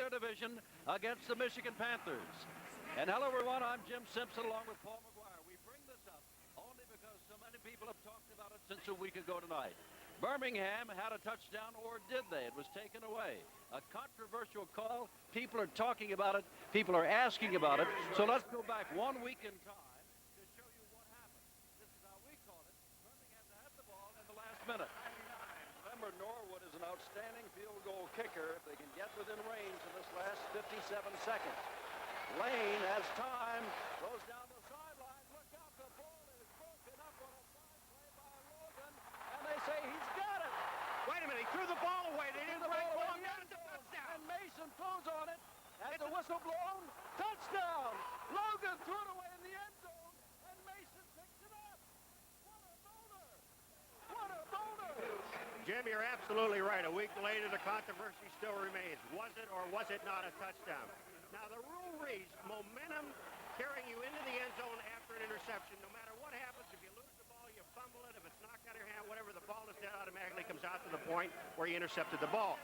their division against the Michigan Panthers. And hello, everyone. I'm Jim Simpson along with Paul McGuire. We bring this up only because so many people have talked about it since a week ago tonight. Birmingham had a touchdown, or did they? It was taken away. A controversial call. People are talking about it. People are asking about it. So let's go back 1 week in time to show you what happened. This is how we call it. Birmingham had the ball in the last minute. Remember, Norwood is an outstanding field goal kicker if they can get within range in this last 57 seconds. Lane has time, goes down the sideline. Look out, the ball is broken up on a fine play by Logan, and they say he's got it. Wait a minute, he threw the ball away. They didn't break the ball. Got it to touchdown. And Mason throws on it. At the whistle blown, touchdown. Logan threw it away in the end zone, and Mason picks it up. What a bowler! What a bowler! Jim, you're absolutely right. A week later, the controversy still remains. Was it or was it not a touchdown? Now, the rule reads, momentum carrying you into the end zone after an interception. No matter what happens, if you lose the ball, you fumble it. If it's knocked out of your hand, whatever, the ball is dead, automatically comes out to the point where you intercepted the ball.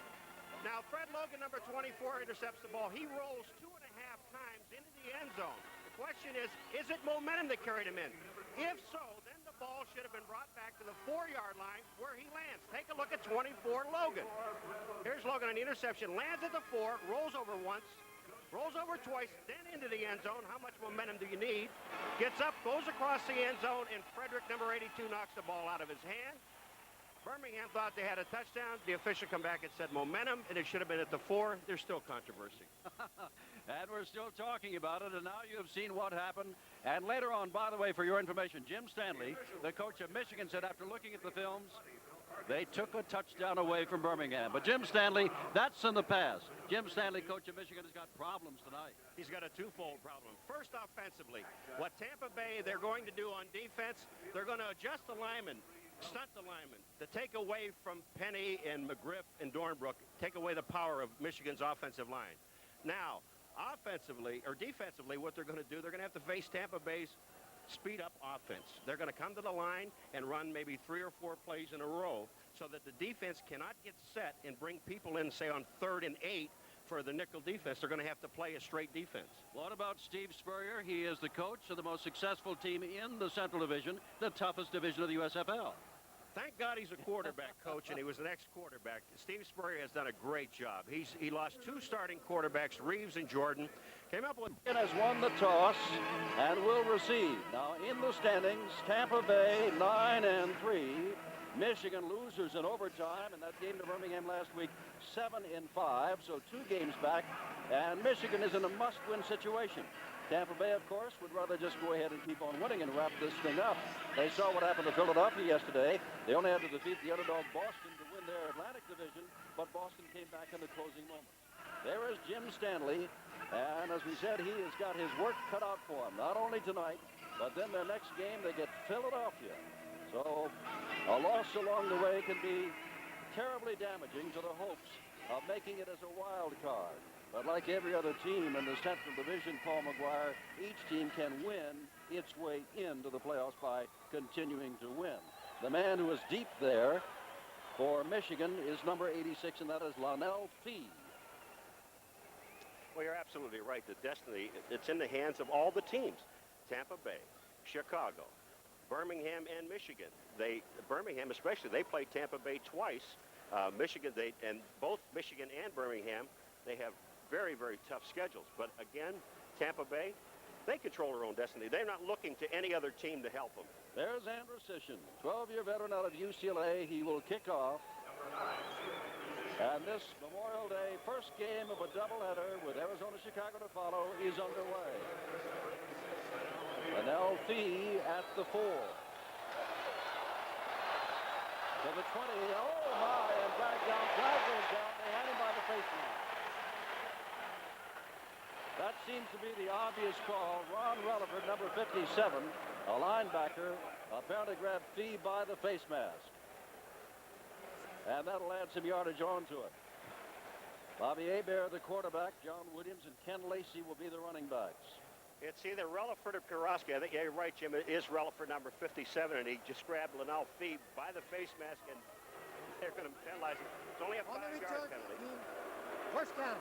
Now, Fred Logan, number 24, intercepts the ball. He rolls 2.5 times into the end zone. The question is it momentum that carried him in? If so, then the ball should have been brought back to the 4-yard line where he lands. Take a look at 24, Logan. Here's Logan on the interception. Lands at the 4, rolls over once, rolls over twice, then into the end zone. How much momentum do you need? Gets up, goes across the end zone, and Frederick, number 82, knocks the ball out of his hand. Birmingham thought they had a touchdown. The official come back and said momentum, and it should have been at the 4. There's still controversy. And we're still talking about it, and now you have seen what happened. And later on, by the way, for your information, Jim Stanley, the coach of Michigan, said after looking at the films, they took a touchdown away from Birmingham. But Jim Stanley, that's in the past. Jim Stanley, coach of Michigan, has got problems tonight. He's got a twofold problem. First, offensively, what Tampa Bay, they're going to do on defense, they're going to adjust the linemen, stunt the linemen, to take away from Penny and McGriff and Dornbrook, take away the power of Michigan's offensive line. Now, offensively or defensively, what they're going to do, they're going to have to face Tampa Bay's speed-up offense. They're going to come to the line and run maybe 3 or 4 plays in a row so that the defense cannot get set and bring people in, say, on 3rd and 8 for the nickel defense. They're going to have to play a straight defense. What about Steve Spurrier? He is the coach of the most successful team in the Central Division, the toughest division of the USFL. Thank God he's a quarterback coach, and he was an ex-quarterback. Steve Spurrier has done a great job. He lost 2 starting quarterbacks, Reeves and Jordan. Came up with... Has won the toss and will receive. Now in the standings, Tampa Bay 9-3. Michigan losers in overtime, and that game to Birmingham last week 7-5, so 2 games back, and Michigan is in a must-win situation. Tampa Bay, of course, would rather just go ahead and keep on winning and wrap this thing up. They saw what happened to Philadelphia yesterday. They only had to defeat the underdog Boston to win their Atlantic division, but Boston came back in the closing moments. There is Jim Stanley, and as we said, he has got his work cut out for him, not only tonight, but then their next game, they get Philadelphia. So a loss along the way can be terribly damaging to the hopes of making it as a wild card. But like every other team in the Central Division, Paul McGuire, each team can win its way into the playoffs by continuing to win. The man who is deep there for Michigan is number 86, and that is Lonnell Fee. Well, you're absolutely right. The destiny, it's in the hands of all the teams. Tampa Bay, Chicago, Birmingham, and Michigan. Birmingham especially, they played Tampa Bay twice. Michigan, and both Michigan and Birmingham, they have very, very tough schedules. But again, Tampa Bay, they control their own destiny. They're not looking to any other team to help them. There's Andrew Sisson, 12-year veteran out of UCLA. He will kick off. And this Memorial Day first game of a doubleheader with Arizona-Chicago to follow is underway. Lonnell Fee at the 4. To the 20. Oh, my, and flag goes down. They had him by the face line. That seems to be the obvious call. Ron Relaford, number 57, a linebacker, apparently grabbed Fee by the face mask. And that'll add some yardage onto it. Bobby Hebert, the quarterback. John Williams and Ken Lacey will be the running backs. It's either Relaford or Kurowski. I think, yeah, you're right, Jim. It is Relaford, number 57, and he just grabbed Lonnell Fee by the face mask, and they're going to penalize him. It's only a 5-yard penalty. First down.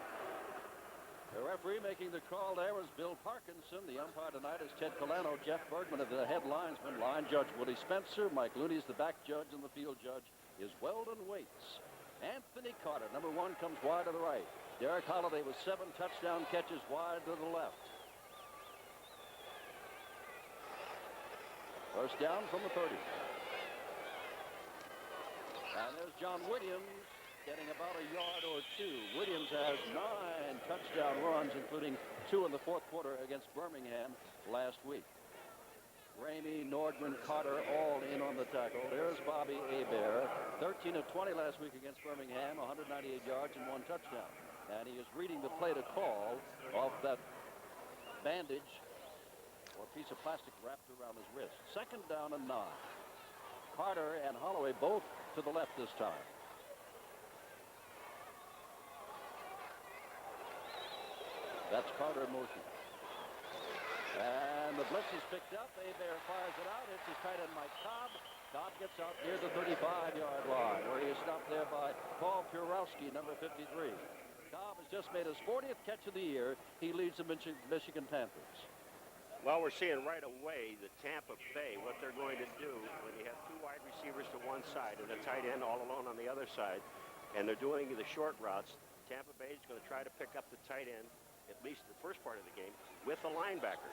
The referee making the call there was Bill Parkinson. The umpire tonight is Ted Colano. Jeff Bergman of the head linesman. Line judge Woody Spencer. Mike Looney is the back judge, and the field judge is Weldon Waits. Anthony Carter, number 1, comes wide to the right. Derek Holliday with 7 touchdown catches wide to the left. First down from the 30. And there's John Williams getting about a yard or 2. Williams has 9 touchdown runs, including 2 in the fourth quarter against Birmingham last week. Ramey, Nordgren, Carter all in on the tackle. There's Bobby Hebert, 13 of 20 last week against Birmingham, 198 yards and 1 touchdown. And he is reading the play to call off that bandage or piece of plastic wrapped around his wrist. Second down and 9. Carter and Holloway both to the left this time. That's Carter in motion. And the blitz is picked up. Hebert fires it out. It's his tight end, Mike Cobb. Cobb gets out near the 35-yard line, where he is stopped there by Paul Kurowski, number 53. Cobb has just made his 40th catch of the year. He leads the Michigan Panthers. Well, we're seeing right away the Tampa Bay, what they're going to do when you have 2 wide receivers to one side and a tight end all alone on the other side, and they're doing the short routes. Tampa Bay is going to try to pick up the tight end, at least the first part of the game, with a linebacker.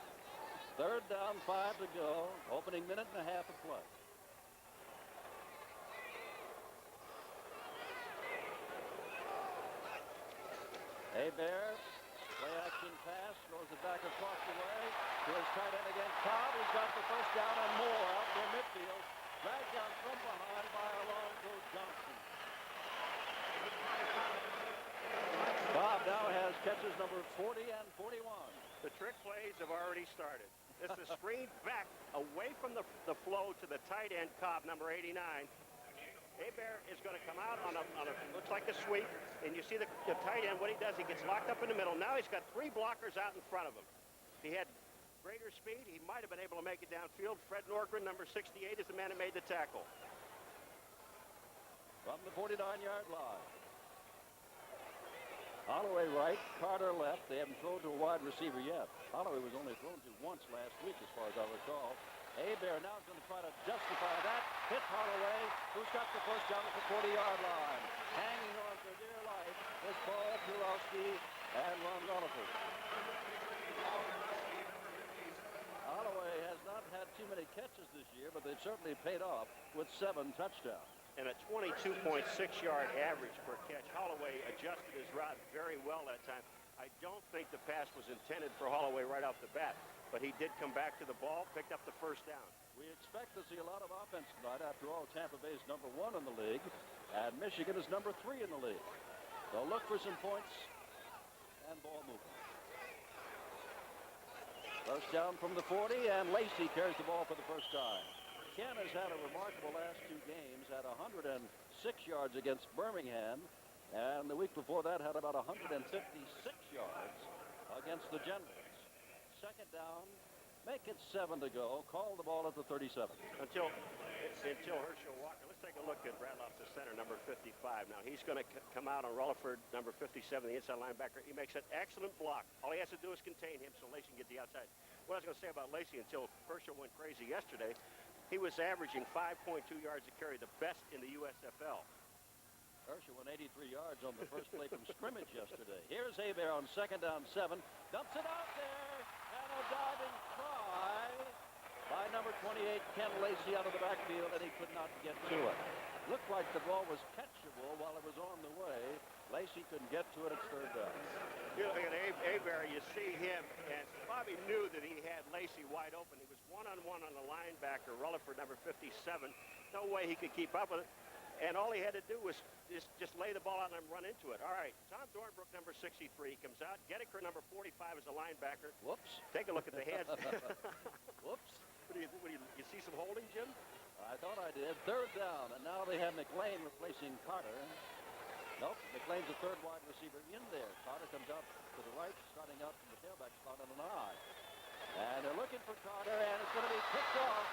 Third down, 5 to go. Opening minute and a half of play. Hebert, play action pass, throws it back across the way to his tight end again. Cobb has got the first down and more out near midfield. Dragged down from behind by Alonzo Johnson. Cobb now has catches number 40 and 41. The trick plays have already started. This is screened back away from the flow to the tight end, Cobb, number 89. Hebert is going to come out on a looks like a sweep, and you see the tight end, what he does, he gets locked up in the middle. Now he's got 3 blockers out in front of him. If he had greater speed, he might have been able to make it downfield. Fred Nordgren, number 68, is the man who made the tackle. From the 49-yard line. Holloway right, Carter left. They haven't thrown to a wide receiver yet. Holloway was only thrown to once last week, as far as I recall. Hebert now is going to try to justify that. Hit Holloway, who's got the first down at the 40-yard line. Hanging on for dear life is Paul Kurowski and Ron Rutherford. Holloway has not had too many catches this year, but they've certainly paid off with 7 touchdowns. And a 22.6-yard average per catch. Holloway adjusted his route very well that time. I don't think the pass was intended for Holloway right off the bat, but he did come back to the ball, picked up the first down. We expect to see a lot of offense tonight. After all, Tampa Bay is number 1 in the league, and Michigan is number 3 in the league. They'll look for some points and ball movement. First down from the 40, and Lacey carries the ball for the first time. Ken has had a remarkable last 2 games, had 106 yards against Birmingham, and the week before that had about 156 yards against the Generals. Second down, make it 7 to go. Call the ball at the 37. Until Herschel Walker. Let's take a look at Bradloff, the center, number 55. Now he's going to come out on Rutherford, number 57, the inside linebacker. He makes an excellent block. All he has to do is contain him so Lacey can get the outside. What I was going to say about Lacey until Herschel went crazy yesterday, he was averaging 5.2 yards a carry, the best in the USFL. Herschel went 83 yards on the first play from scrimmage yesterday. Here's Hebert on second down 7. Dumps it out there, and a diving try by number 28, Ken Lacey, out of the backfield, and he could not get to it. Looked like the ball was catchable while it was on the way. Lacey couldn't get to it. It's third down. You look at Hebert, you see him, and Bobby knew that he had Lacey wide open. He was one-on-one on the linebacker, Rutherford, number 57. No way he could keep up with it. And all he had to do was just lay the ball out and run into it. All right, Tom Thornbrook, number 63, comes out. Gettiker, number 45, is a linebacker. Whoops. Take a look at the heads. Whoops. What do you see some holding, Jim? I thought I did. Third down, and now they have McLean replacing Carter. Nope, McLean's the third wide receiver in there. Carter comes out to the right, starting out from the tailback spot on an eye. And they're looking for Carter, and it's going to be picked off.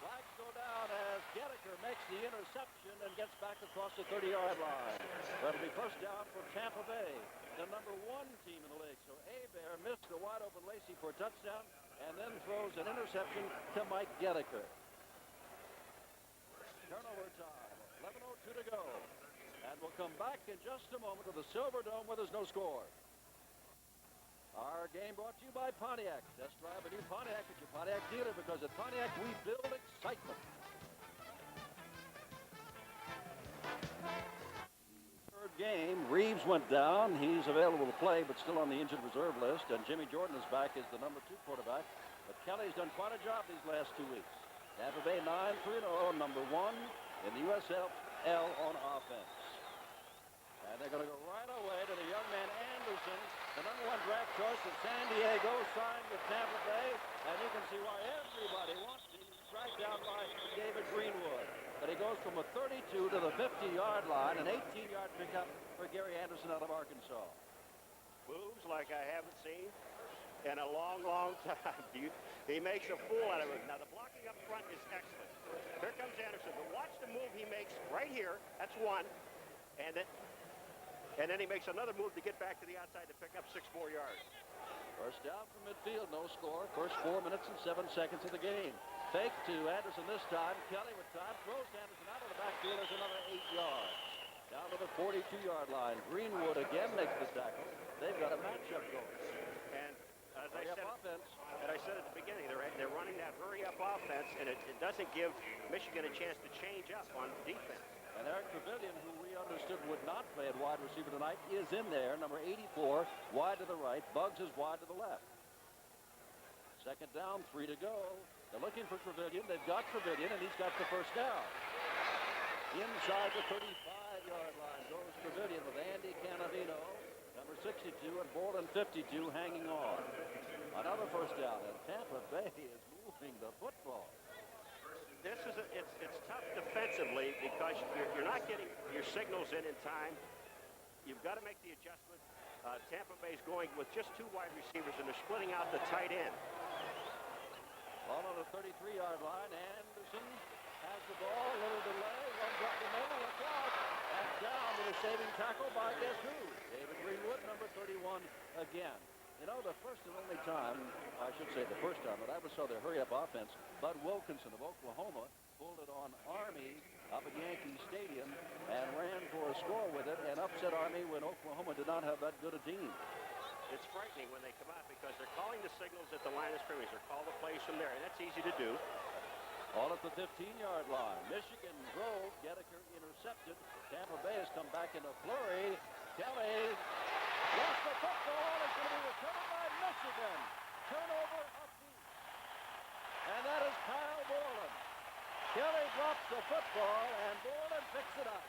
Flags go down as Gettiker makes the interception and gets back across the 30-yard line. That'll be first down for Tampa Bay, the number 1 team in the league. So Hebert missed the wide-open Lacey for a touchdown and then throws an interception to Mike Gettiker. Turnover time, 11:02 to go. And we'll come back in just a moment to the Silverdome where there's no score. Our game brought to you by Pontiac. Test drive a new Pontiac at your Pontiac dealer, because at Pontiac we build excitement. Third game, Reeves went down. He's available to play, but still on the injured reserve list. And Jimmy Jordan is back as the number 2 quarterback. But Kelly's done quite a job these last 2 weeks. Tampa Bay 9-3-0, number 1 in the USFL on offense. And they're going to go right away to the young man Anderson, the number 1 draft choice of San Diego, signed with Tampa Bay. And you can see why everybody wants him. He's tracked down by David Greenwood. But he goes from a 32 to the 50-yard line, an 18-yard pickup for Gary Anderson out of Arkansas. Moves like I haven't seen in a long, long time. He makes a fool out of it. Now, the blocking up front is excellent. Here comes Anderson. But watch the move he makes right here. That's 1. And then he makes another move to get back to the outside to pick up 6 more yards. First down from midfield, no score. First 4 minutes and 7 seconds of the game. Fake to Anderson this time. Kelly with time. Throws Anderson out of the backfield. There's another 8 yards. Down to the 42-yard line. Greenwood again makes the tackle. They've got a matchup going. And as I said at the beginning, they're running that hurry-up offense, and it doesn't give Michigan a chance to change up on defense. And Eric Trevelyan, who we understood would not play at wide receiver tonight, is in there. Number 84, wide to the right. Buggs is wide to the left. Second down, 3 to go. They're looking for Trevelyan. They've got Trevelyan, and he's got the first down. Inside the 35-yard line goes Trevelyan with Andy Canavino, number 62, and Borland 52 hanging on. Another first down, and Tampa Bay is moving the football. It's tough defensively because you're not getting your signals in time. You've got to make the adjustment. Tampa Bay's going with just 2 wide receivers, and they're splitting out the tight end. Ball on the 33-yard line. Anderson has the ball. A little delay. Runs up the middle. Look out. And down with a saving tackle by guess who? David Greenwood, number 31 again. You know, the first and only time, I should say the first time, that I ever saw their hurry-up offense, Bud Wilkinson of Oklahoma pulled it on Army up at Yankee Stadium and ran for a score with it and upset Army when Oklahoma did not have that good a team. It's frightening when they come out because they're calling the signals at the line of scrimmage. They're calling the plays from there, and that's easy to do. All at the 15-yard line. Michigan drove. Gettiker intercepted. Tampa Bay has come back in a flurry. Kelly lost the football. It's going to be recovered by Michigan. Turnover upbeat. And that is Kyle Borland. Kelly drops the football, and Borland picks it up.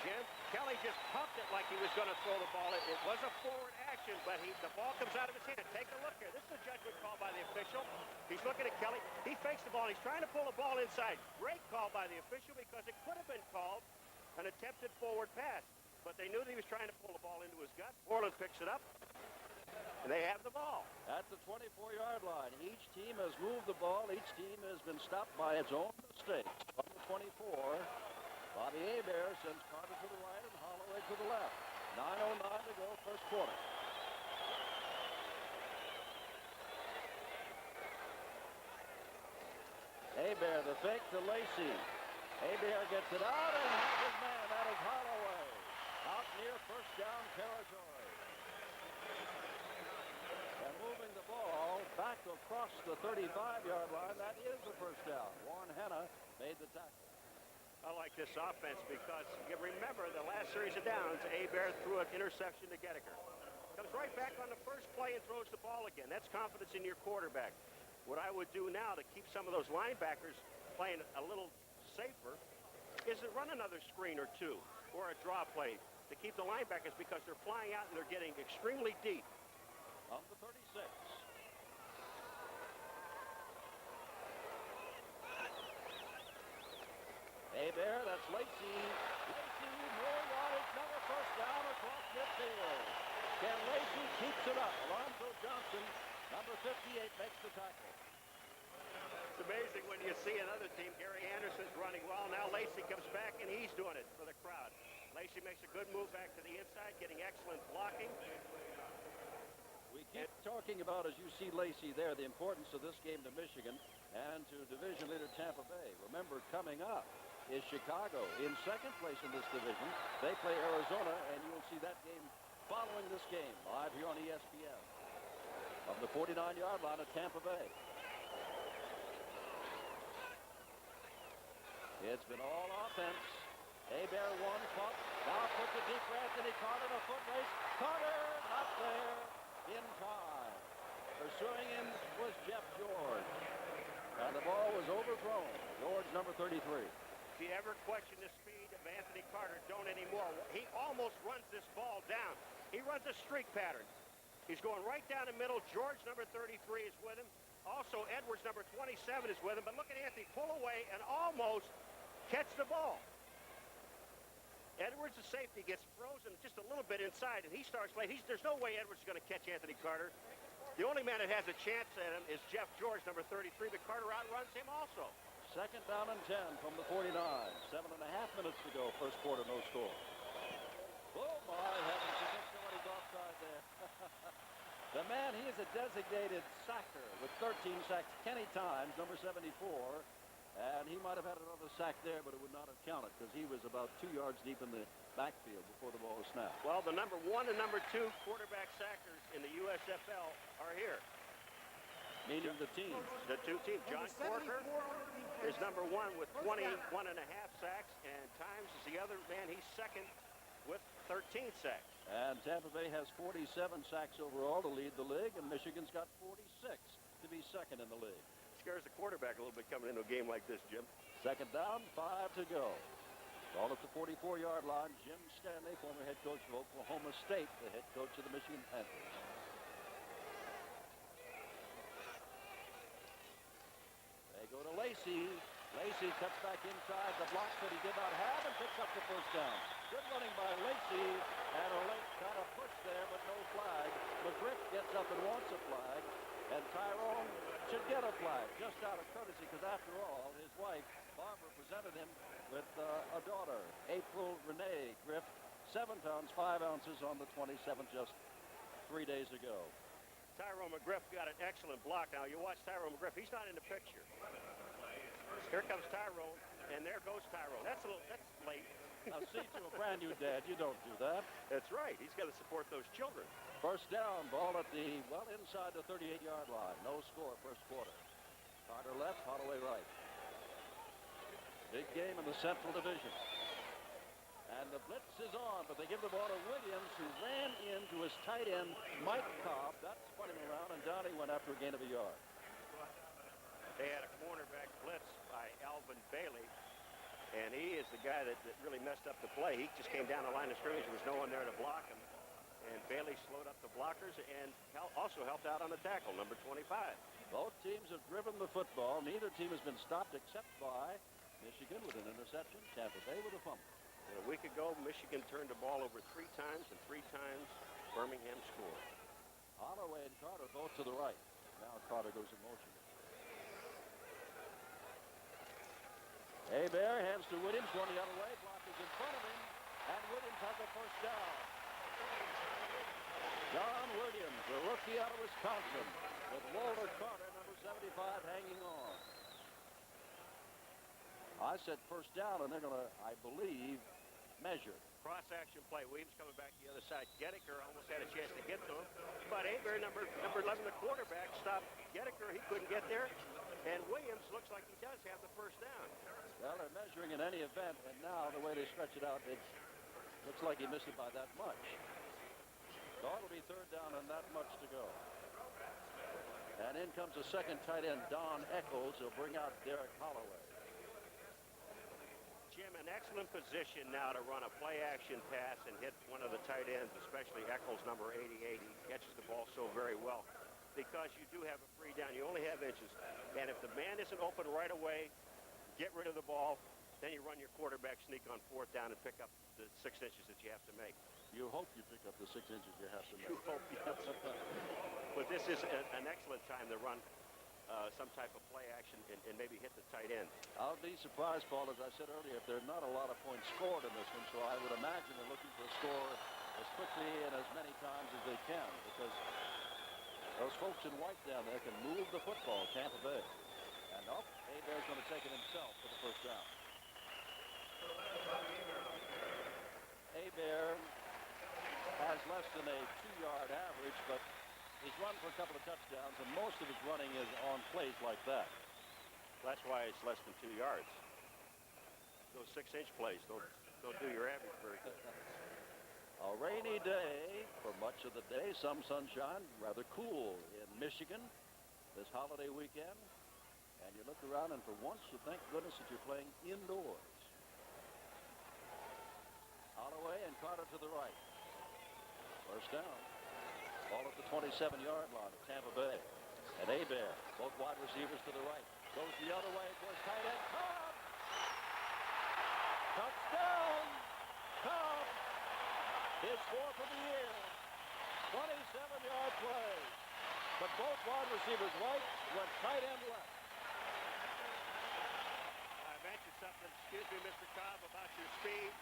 Jim, Kelly just pumped it like he was going to throw the ball. It was a forward action, but the ball comes out of his hand. Take a look here. This is a judgment call by the official. He's looking at Kelly. He fakes the ball. He's trying to pull the ball inside. Great call by the official because it could have been called an attempted forward pass, but they knew that he was trying to pull the ball into his gut. Borland picks it up, and they have the ball. At the 24-yard line, each team has moved the ball. Each team has been stopped by its own mistakes. On the 24, Bobby Hebert sends Carter to the right and Holloway to the left. 9:09 to go, first quarter. Hebert, the fake to Lacey. Hebert gets it out and has his man. That is Holloway. Out near first down territory. And moving the ball back across the 35-yard line, that is the first down. Warren Hanna made the tackle. I like this offense because you remember the last series of downs, Hebert threw an interception to Gettiker. Comes right back on the first play and throws the ball again. That's confidence in your quarterback. What I would do now to keep some of those linebackers playing a little safer is to run another screen or 2 or a draw play to keep the linebackers because they're flying out and they're getting extremely deep. On the 36. Hebert, that's Lacey. Lacey, more yardage, another first down across midfield. Can Lacey keeps it up? Alonzo Johnson, number 58, makes the tackle. It's amazing when you see another team. Gary Anderson's running well. Now Lacey comes back, and he's doing it for the crowd. Lacey makes a good move back to the inside, getting excellent blocking. We keep talking about, as you see Lacey there, the importance of this game to Michigan and to division leader Tampa Bay. Remember, coming up is Chicago in second place in this division. They play Arizona, and you'll see that game following this game live here on ESPN from the 49-yard line at Tampa Bay. It's been all offense. Hebert one punt. Now puts it deep for Anthony Carter. A foot race. Carter not there in time. Pursuing him was Jeff George. And the ball was overthrown. George, number 33. If you ever question the speed of Anthony Carter, don't anymore. He almost runs this ball down. He runs a streak pattern. He's going right down the middle. George, number 33, is with him. Also, Edwards, number 27, is with him. But look at Anthony pull away and almost catch the ball. Edwards, the safety, gets frozen just a little bit inside, and he starts late. There's no way Edwards is going to catch Anthony Carter. The only man that has a chance at him is Jeff George, number 33, but Carter outruns him also. Second down and 10 from the 49. 7.5 minutes to go. First quarter, no score. Oh, my heavens. You think somebody's offside there. The man, he is a designated sacker with 13 sacks. Kenny Times, number 74. And he might have had another sack there, but it would not have counted because he was about 2 yards deep in the backfield before the ball was snapped. Well, the number 1 and number 2 quarterback sackers in the USFL are here. Meaning the team. The two teams. John Corker is number 1 with 21.5 sacks, and Times is the other man. He's second with 13 sacks. And Tampa Bay has 47 sacks overall to lead the league, and Michigan's got 46 to be second in the league. Scares the quarterback a little bit coming into a game like this, Jim. Second down, 5 to go. Ball at the 44-yard line. Jim Stanley, former head coach of Oklahoma State, the head coach of the Michigan Panthers. They go to Lacey. Lacey cuts back inside the block that he did not have and picks up the first down. Good running by Lacey, and a late kind of push there, but no flag. McGriff gets up and wants a flag, and Tyrone should get a flag just out of courtesy because, after all, his wife, Barbara, presented him with a daughter, April Renee Griff, 7 pounds, 5 ounces on the 27th just 3 days ago. Tyrone McGriff got an excellent block. Now, you watch Tyrone McGriff. He's not in the picture. Here comes Tyrone, and there goes Tyrone. That's late. Now, see, to a brand new dad, you don't do that. That's right. He's got to support those children. First down, ball at the, inside the 38-yard line. No score, first quarter. Carter left, Holloway right. Big game in the Central Division. And the blitz is on, but they give the ball to Williams, who ran into his tight end, Mike Cobb. That spun him around, and down he went after a gain of a yard. They had a cornerback blitz by Alvin Bailey, and he is the guy that really messed up the play. He just came down the line of scrimmage. There was no one there to block him. And Bailey slowed up the blockers and also helped out on the tackle, number 25. Both teams have driven the football. Neither team has been stopped except by Michigan with an interception, Tampa Bay with a fumble. And a week ago, Michigan turned the ball over 3 times, and 3 times Birmingham scored. Holloway and Carter both to the right. Now Carter goes in motion. Hebert hands to Williams, going the other way. Block is in front of him, and Williams has a first down. John Williams, the rookie out of Wisconsin, with Walter Carter, number 75, hanging on. I said first down, and they're going to, I believe, measure. Cross-action play. Williams coming back the other side. Gettiker almost had a chance to get to him. But Hebert, number 11, the quarterback, stopped Gettiker. He couldn't get there. And Williams looks like he does have the first down. Well, they're measuring in any event, and now the way they stretch it out, it looks like he missed it by that much. So it'll be third down and that much to go. And in comes the second tight end, Don Eccles. He'll bring out Derek Holloway. Jim, an excellent position now to run a play-action pass and hit one of the tight ends, especially Eccles, number 88. He catches the ball so very well because you do have a free down. You only have inches. And if the man isn't open right away, get rid of the ball, then you run your quarterback sneak on 4th down and pick up the 6 inches that you have to make. You hope you pick up the 6 inches you have to make. You hope, yes. But this is an excellent time to run some type of play action and maybe hit the tight end. I'll be surprised, Paul, as I said earlier, if there are not a lot of points scored in this one. So I would imagine they're looking for a score as quickly and as many times as they can, because those folks in white down there can move the football, Tampa Bay. And nope, Hebert's going to take it himself for the first down. Hebert has less than a 2-yard average, but he's run for a couple of touchdowns, and most of his running is on plays like that. That's why it's less than 2 yards. Those 6-inch plays don't do your average very good. A rainy day for much of the day, some sunshine, rather cool in Michigan this holiday weekend. And you look around, and for once you thank goodness that you're playing indoors. Holloway and Carter to the right. First down. Ball at the 27-yard line of Tampa Bay. And Hebert, both wide receivers to the right. Goes the other way, goes tight end. Cobb! Touchdown! Cobb! His fourth of the year. 27-yard play. But both wide receivers right, went tight end left. I mentioned something, excuse me, Mr. Cobb, about your speed.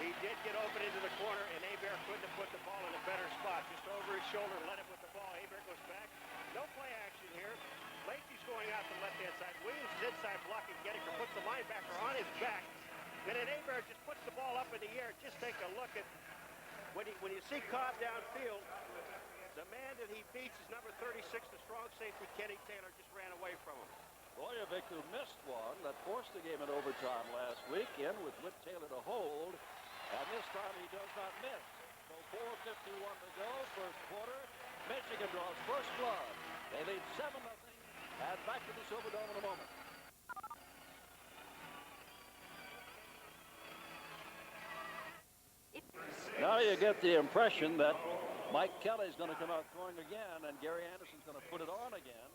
He did get open into the corner, and Hebert couldn't have put the ball in a better spot. Just over his shoulder, let him with the ball. Hebert goes back. No play action here. Lacey's going out to the left-hand side. Williams is inside blocking. Gettiker puts the linebacker on his back. And then Hebert just puts the ball up in the air. Just take a look at when you see Cobb downfield, the man that he beats is number 36, the strong safety, Kenny Taylor, just ran away from him. Bojovic, who missed one that forced the game in overtime last week, in with Whit Taylor to hold, and this time he does not miss. So 4:51 to go, first quarter. Michigan draws first blood. They lead 7-0, and back to the Silverdome in a moment. Now you get the impression that Mike Kelly's going to come out throwing again, and Gary Anderson's going to put it on again.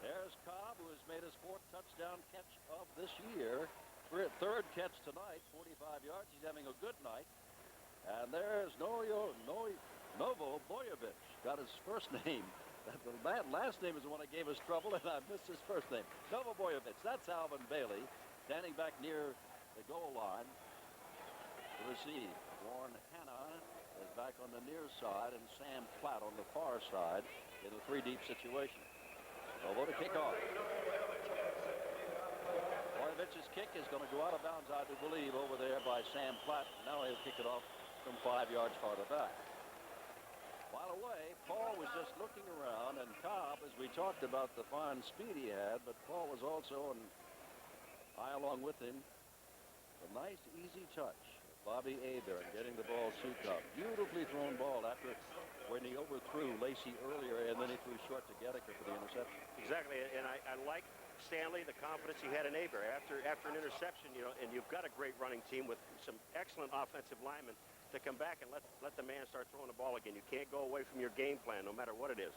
There's Cobb, who has made his 4th touchdown catch of this year. Third catch tonight, 45 yards. He's having a good night. And there's Novo Bojovic. Got his first name. That last name is the one that gave us trouble, and I missed his first name. Novo Bojovic. That's Alvin Bailey, standing back near the goal line to receive. Warren Hanna is back on the near side, and Sam Platt on the far side in a 3-deep situation. Novo to kick off. Bojovic's kick is going to go out of bounds, I do believe, over there by Sam Platt. Now he'll kick it off from 5 yards farther back. While away, Paul was just looking around, and Cobb, as we talked about the fine speed he had, but Paul was also, and I along with him, a nice, easy touch. Bobby Hebert getting the ball to Cobb. Beautifully thrown ball after when he overthrew Lacey earlier, and then he threw short to Gettiker for the interception. Exactly, and I like Stanley, the confidence he had in Hebert after an interception, you know, and you've got a great running team with some excellent offensive linemen to come back and let the man start throwing the ball again. You can't go away from your game plan, no matter what it is.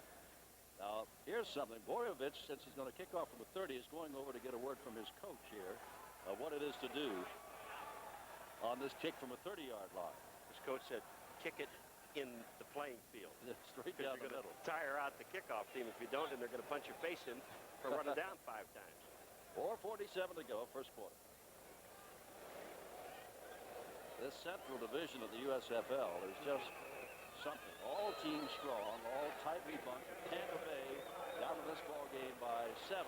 Now, here's something. Bojovic, since he's going to kick off from the 30, is going over to get a word from his coach here of what it is to do on this kick from a 30-yard line. His coach said, kick it in the playing field. Straight down the middle. Tire out the kickoff team. If you don't, then they're going to punch your face in for running down 5 times. 4:47 to go, first quarter. This Central Division of the USFL is just something. All teams strong, all tightly bunched. Tampa Bay down to this ball game by 7.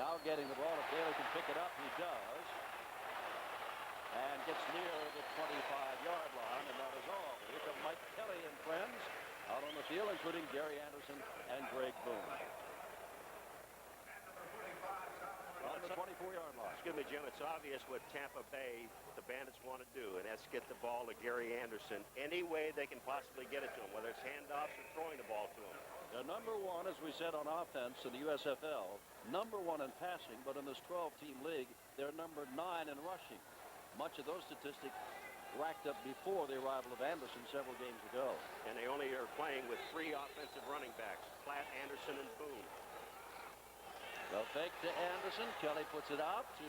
Now getting the ball. If Bailey can pick it up, he does. And gets near the 25-yard line, and that is all. Here come Mike Kelly and friends out on the field, including Gary Anderson and Greg Boone. On the 24-yard line. Excuse me, Jim. It's obvious what Tampa Bay, the Bandits, want to do, and that's get the ball to Gary Anderson any way they can possibly get it to him, whether it's handoffs or throwing the ball to him. They're number 1, as we said, on offense in the USFL. Number 1 in passing, but in this 12-team league, they're number 9 in rushing. Much of those statistics racked up before the arrival of Anderson several games ago. And they only are playing with 3 offensive running backs, Platt, Anderson, and Boone. They'll fake to Anderson. Kelly puts it out to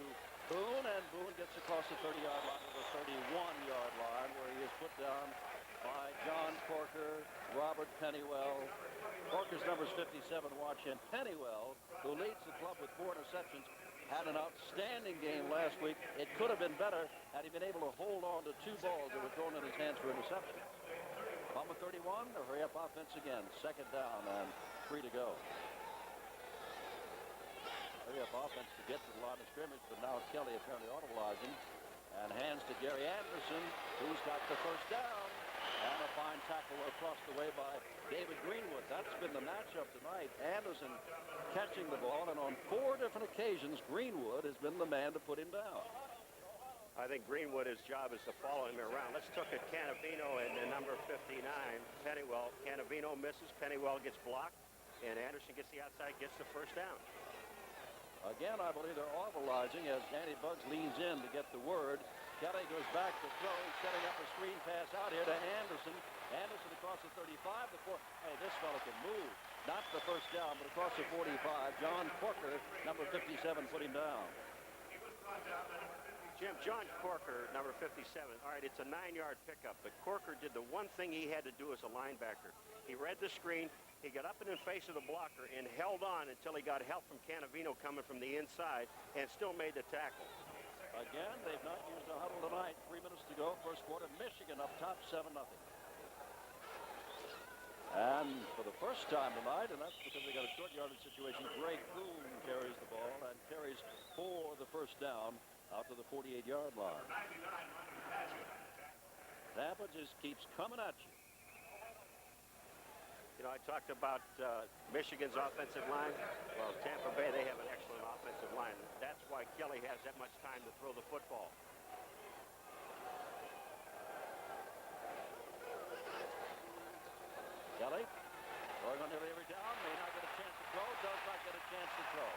Boone, and Boone gets across the 30-yard line to the 31-yard line, where he is put down by John Corker, Robert Pennywell. Corker's number's 57, watch him. Pennywell, who leads the club with 4 interceptions, had an outstanding game last week. It could have been better had he been able to hold on to 2 balls that were thrown in his hands for interceptions. Number 31, a hurry-up offense again. 2nd down and 3 to go. Hurry-up offense to get to the line of scrimmage, but now Kelly apparently audibilizing and hands to Gary Anderson, who's got the 1st down. And a fine tackle across the way by David Greenwood. That's been the matchup tonight. Anderson catching the ball, and on 4 different occasions, Greenwood has been the man to put him down. I think Greenwood, his job is to follow him around. Let's look at Canavino and number 59, Pennywell. Canavino misses, Pennywell gets blocked, and Anderson gets the outside, gets the 1st down. Again, I believe they're audibilizing as Danny Buggs leans in to get the word. Kelly goes back to throw, setting up a screen pass out here to Anderson. Anderson across the 35. Hey, this fella can move. Not the 1st down, but across the 45. John Corker, number 57, put him down. Jim, John Corker, number 57. All right, it's a 9-yard pickup, but Corker did the one thing he had to do as a linebacker. He read the screen, he got up in the face of the blocker and held on until he got help from Canavino coming from the inside and still made the tackle. Again, they've not used a huddle tonight. 3 minutes to go, 1st quarter. Michigan up top, 7-0. And for the first time tonight, and that's because they got a short yardage situation, Greg Boone carries the ball and carries for the 1st down out to the 48-yard line. Tampa just keeps coming at you. You know, I talked about Michigan's offensive line. Well, Tampa Bay, they have an excellent offensive line. That's why Kelly has that much time to throw the football. Kelly going on every down, may not get a chance to throw, does not get a chance to throw.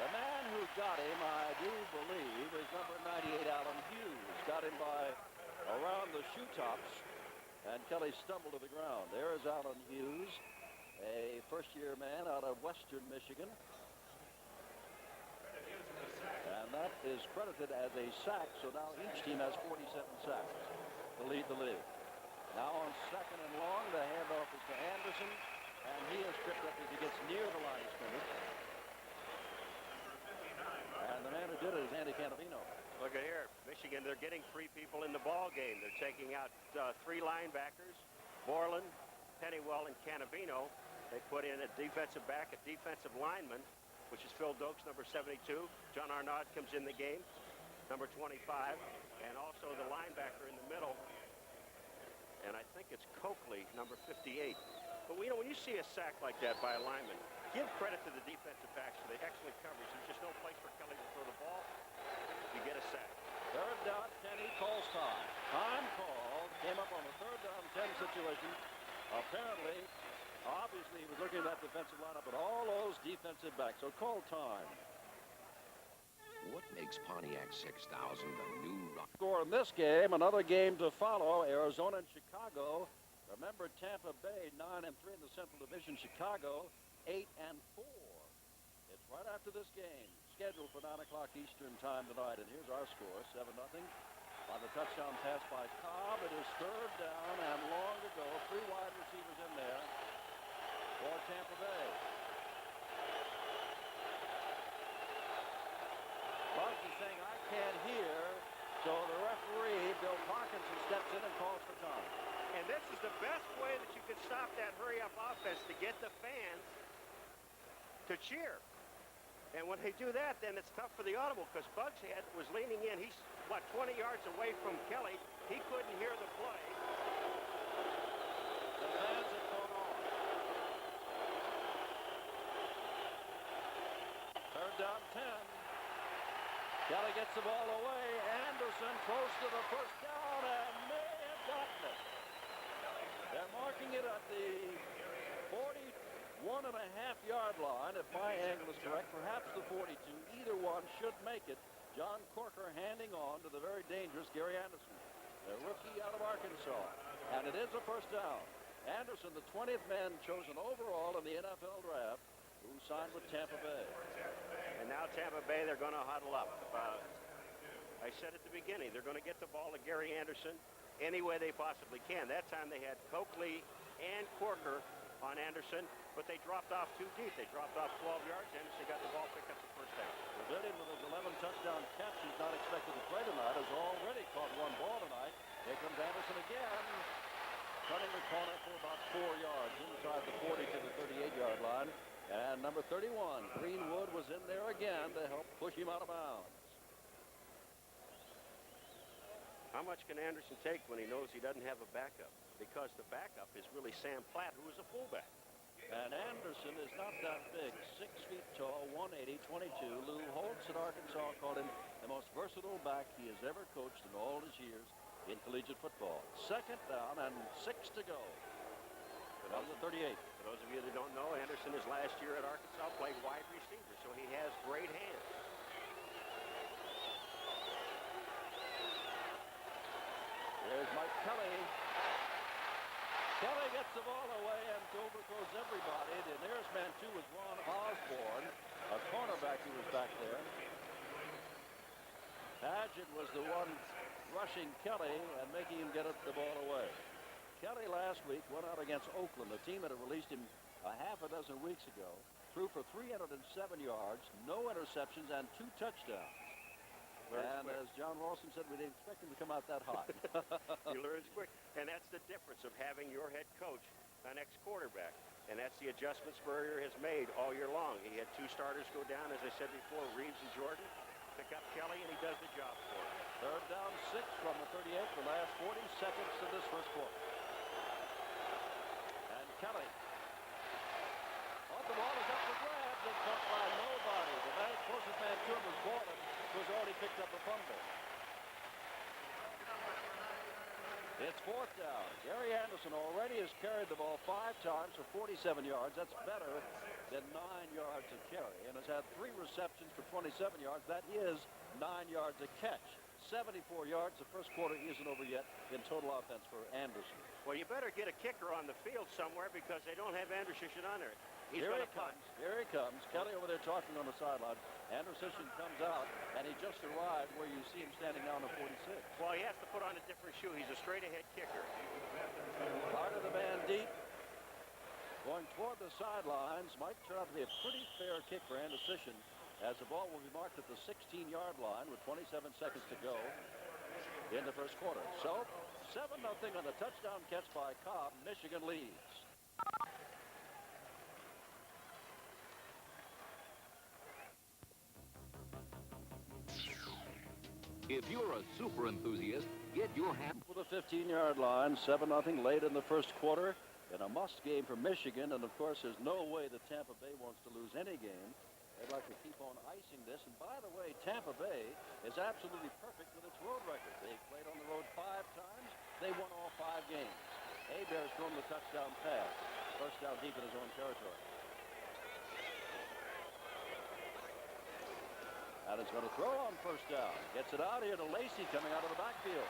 The man who got him, I do believe, is number 98, Allen Hughes. Got him by around the shoe tops. And Kelly stumbled to the ground. There is Allen Hughes, a first-year man out of Western Michigan. And that is credited as a sack, so now each team has 47 sacks to lead the league. Now on 2nd and long, the handoff is to Anderson, and he is tripped up as he gets near the line of scrimmage. And the man who did it is Andy Canavino. Look at here, Michigan, they're getting 3 people in the ball game. They're taking out 3 linebackers, Borland, Pennywell, and Canavino. They put in a defensive back, a defensive lineman, which is Phil Dokes, number 72. John Arnaud comes in the game, number 25, and also the linebacker in the middle. And I think it's Coakley, number 58. But you know, when you see a sack like that by a lineman, give credit to the defensive backs for the excellent coverage. There's just no place for Kelly to throw the ball. You get a sack. 3rd down, 10, he calls time. Time called, came up on the 3rd down, 10 situation. Apparently, obviously, he was looking at that defensive lineup and all those defensive backs. So call time. What makes Pontiac 6000 the new rock? Score in this game, another game to follow, Arizona and Chicago. Remember, Tampa Bay 9-3 in the Central Division. Chicago 8-4. It's right after this game, scheduled for 9 o'clock Eastern time tonight. And here's our score, 7-0. On the touchdown pass by Cobb, it is 3rd down and long to go. 3 wide receivers in there for Tampa Bay. Buggs is saying, I can't hear. So the referee, Bill Parkinson, steps in and calls for time. And this is the best way that you can stop that hurry-up offense, to get the fans to cheer. And when they do that, then it's tough for the audible, because Buggs was leaning in. He's, 20 yards away from Kelly. He couldn't hear the play. The fans have gone on. 3rd down, 10. Kelly gets the ball away. Anderson close to the 1st down and may have gotten it. They're marking it at the 41.5-yard line, if my angle is correct, perhaps the 42. Either one should make it. John Corker handing on to the very dangerous Gary Anderson, the rookie out of Arkansas. And it is a 1st down. Anderson, the 20th man chosen overall in the NFL draft, who signed with Tampa Bay. And now Tampa Bay, they're going to huddle up. I said at the beginning, they're going to get the ball to Gary Anderson any way they possibly can. That time they had Coakley and Corker on Anderson, but they dropped off too deep. They dropped off 12 yards. Anderson got the ball, picked up the first down. Brazilian with his 11 touchdown catches, not expected to play tonight, has already caught one ball tonight. Here comes Anderson again, cutting the corner for about 4 yards inside the 40 to the 38-yard line. And number 31, Greenwood, was in there again to help push him out of bounds. How much can Anderson take when he knows he doesn't have a backup? Because the backup is really Sam Platt, who is a fullback. And Anderson is not that big, 6 feet tall, 180, 22. Lou Holtz at Arkansas called him the most versatile back he has ever coached in all his years in collegiate football. Second down and 6 to go. On the 38. For those of you that don't know, Anderson his last year at Arkansas played wide receiver, so he has great hands. There's Mike Kelly. Kelly gets the ball away and overthrows everybody. The nearest man, too, was Ron Osborne, a cornerback who was back there. Padgett was the one rushing Kelly and making him get the ball away. Kelly last week went out against Oakland, a team that had released him a half a dozen weeks ago, threw for 307 yards, no interceptions, and 2 touchdowns. And as John Ralston said, we didn't expect him to come out that hot. He learns quick. And that's the difference of having your head coach an ex-quarterback. And that's the adjustment Spurrier has made all year long. He had 2 starters go down, as I said before, Reeves and Jordan. Pick up Kelly, and he does the job for him. Third down 6 from the 38, the last 40 seconds of this first quarter. And Kelly. Oh, the ball is up for grabs and caught by nobody. The closest man to him was Borland, who has already picked up a fumble. It's 4th down. Gary Anderson already has carried the ball 5 times for 47 yards. That's better than 9 yards a carry, and has had 3 receptions for 27 yards. That is 9 yards a catch. 74 yards. The first quarter isn't over yet in total offense for Anderson. Well, you better get a kicker on the field somewhere because they don't have Anderson on there. Here he comes. Here he comes. Kelly over there talking on the sideline. Anderson comes out, and he just arrived where you see him standing down at 46. Well, he has to put on a different shoe. He's a straight-ahead kicker. Part of the man deep. Going toward the sidelines. Might turn out to be a pretty fair kick for Anderson, as the ball will be marked at the 16-yard line with 27 seconds to go in the first quarter. So, 7-0 on the touchdown catch by Cobb. Michigan leads. If you're a super enthusiast, get your hand With a 15-yard line, 7-0 late in the first quarter, in a must game for Michigan. And of course, there's no way that Tampa Bay wants to lose any game. They'd like to keep on icing this. And by the way, Tampa Bay is absolutely perfect with its road record. They played on the road 5 times. They won all 5 games. Hebert's thrown the touchdown pass. First down deep in his own territory. And it's going to throw on first down. Gets it out here to Lacey coming out of the backfield.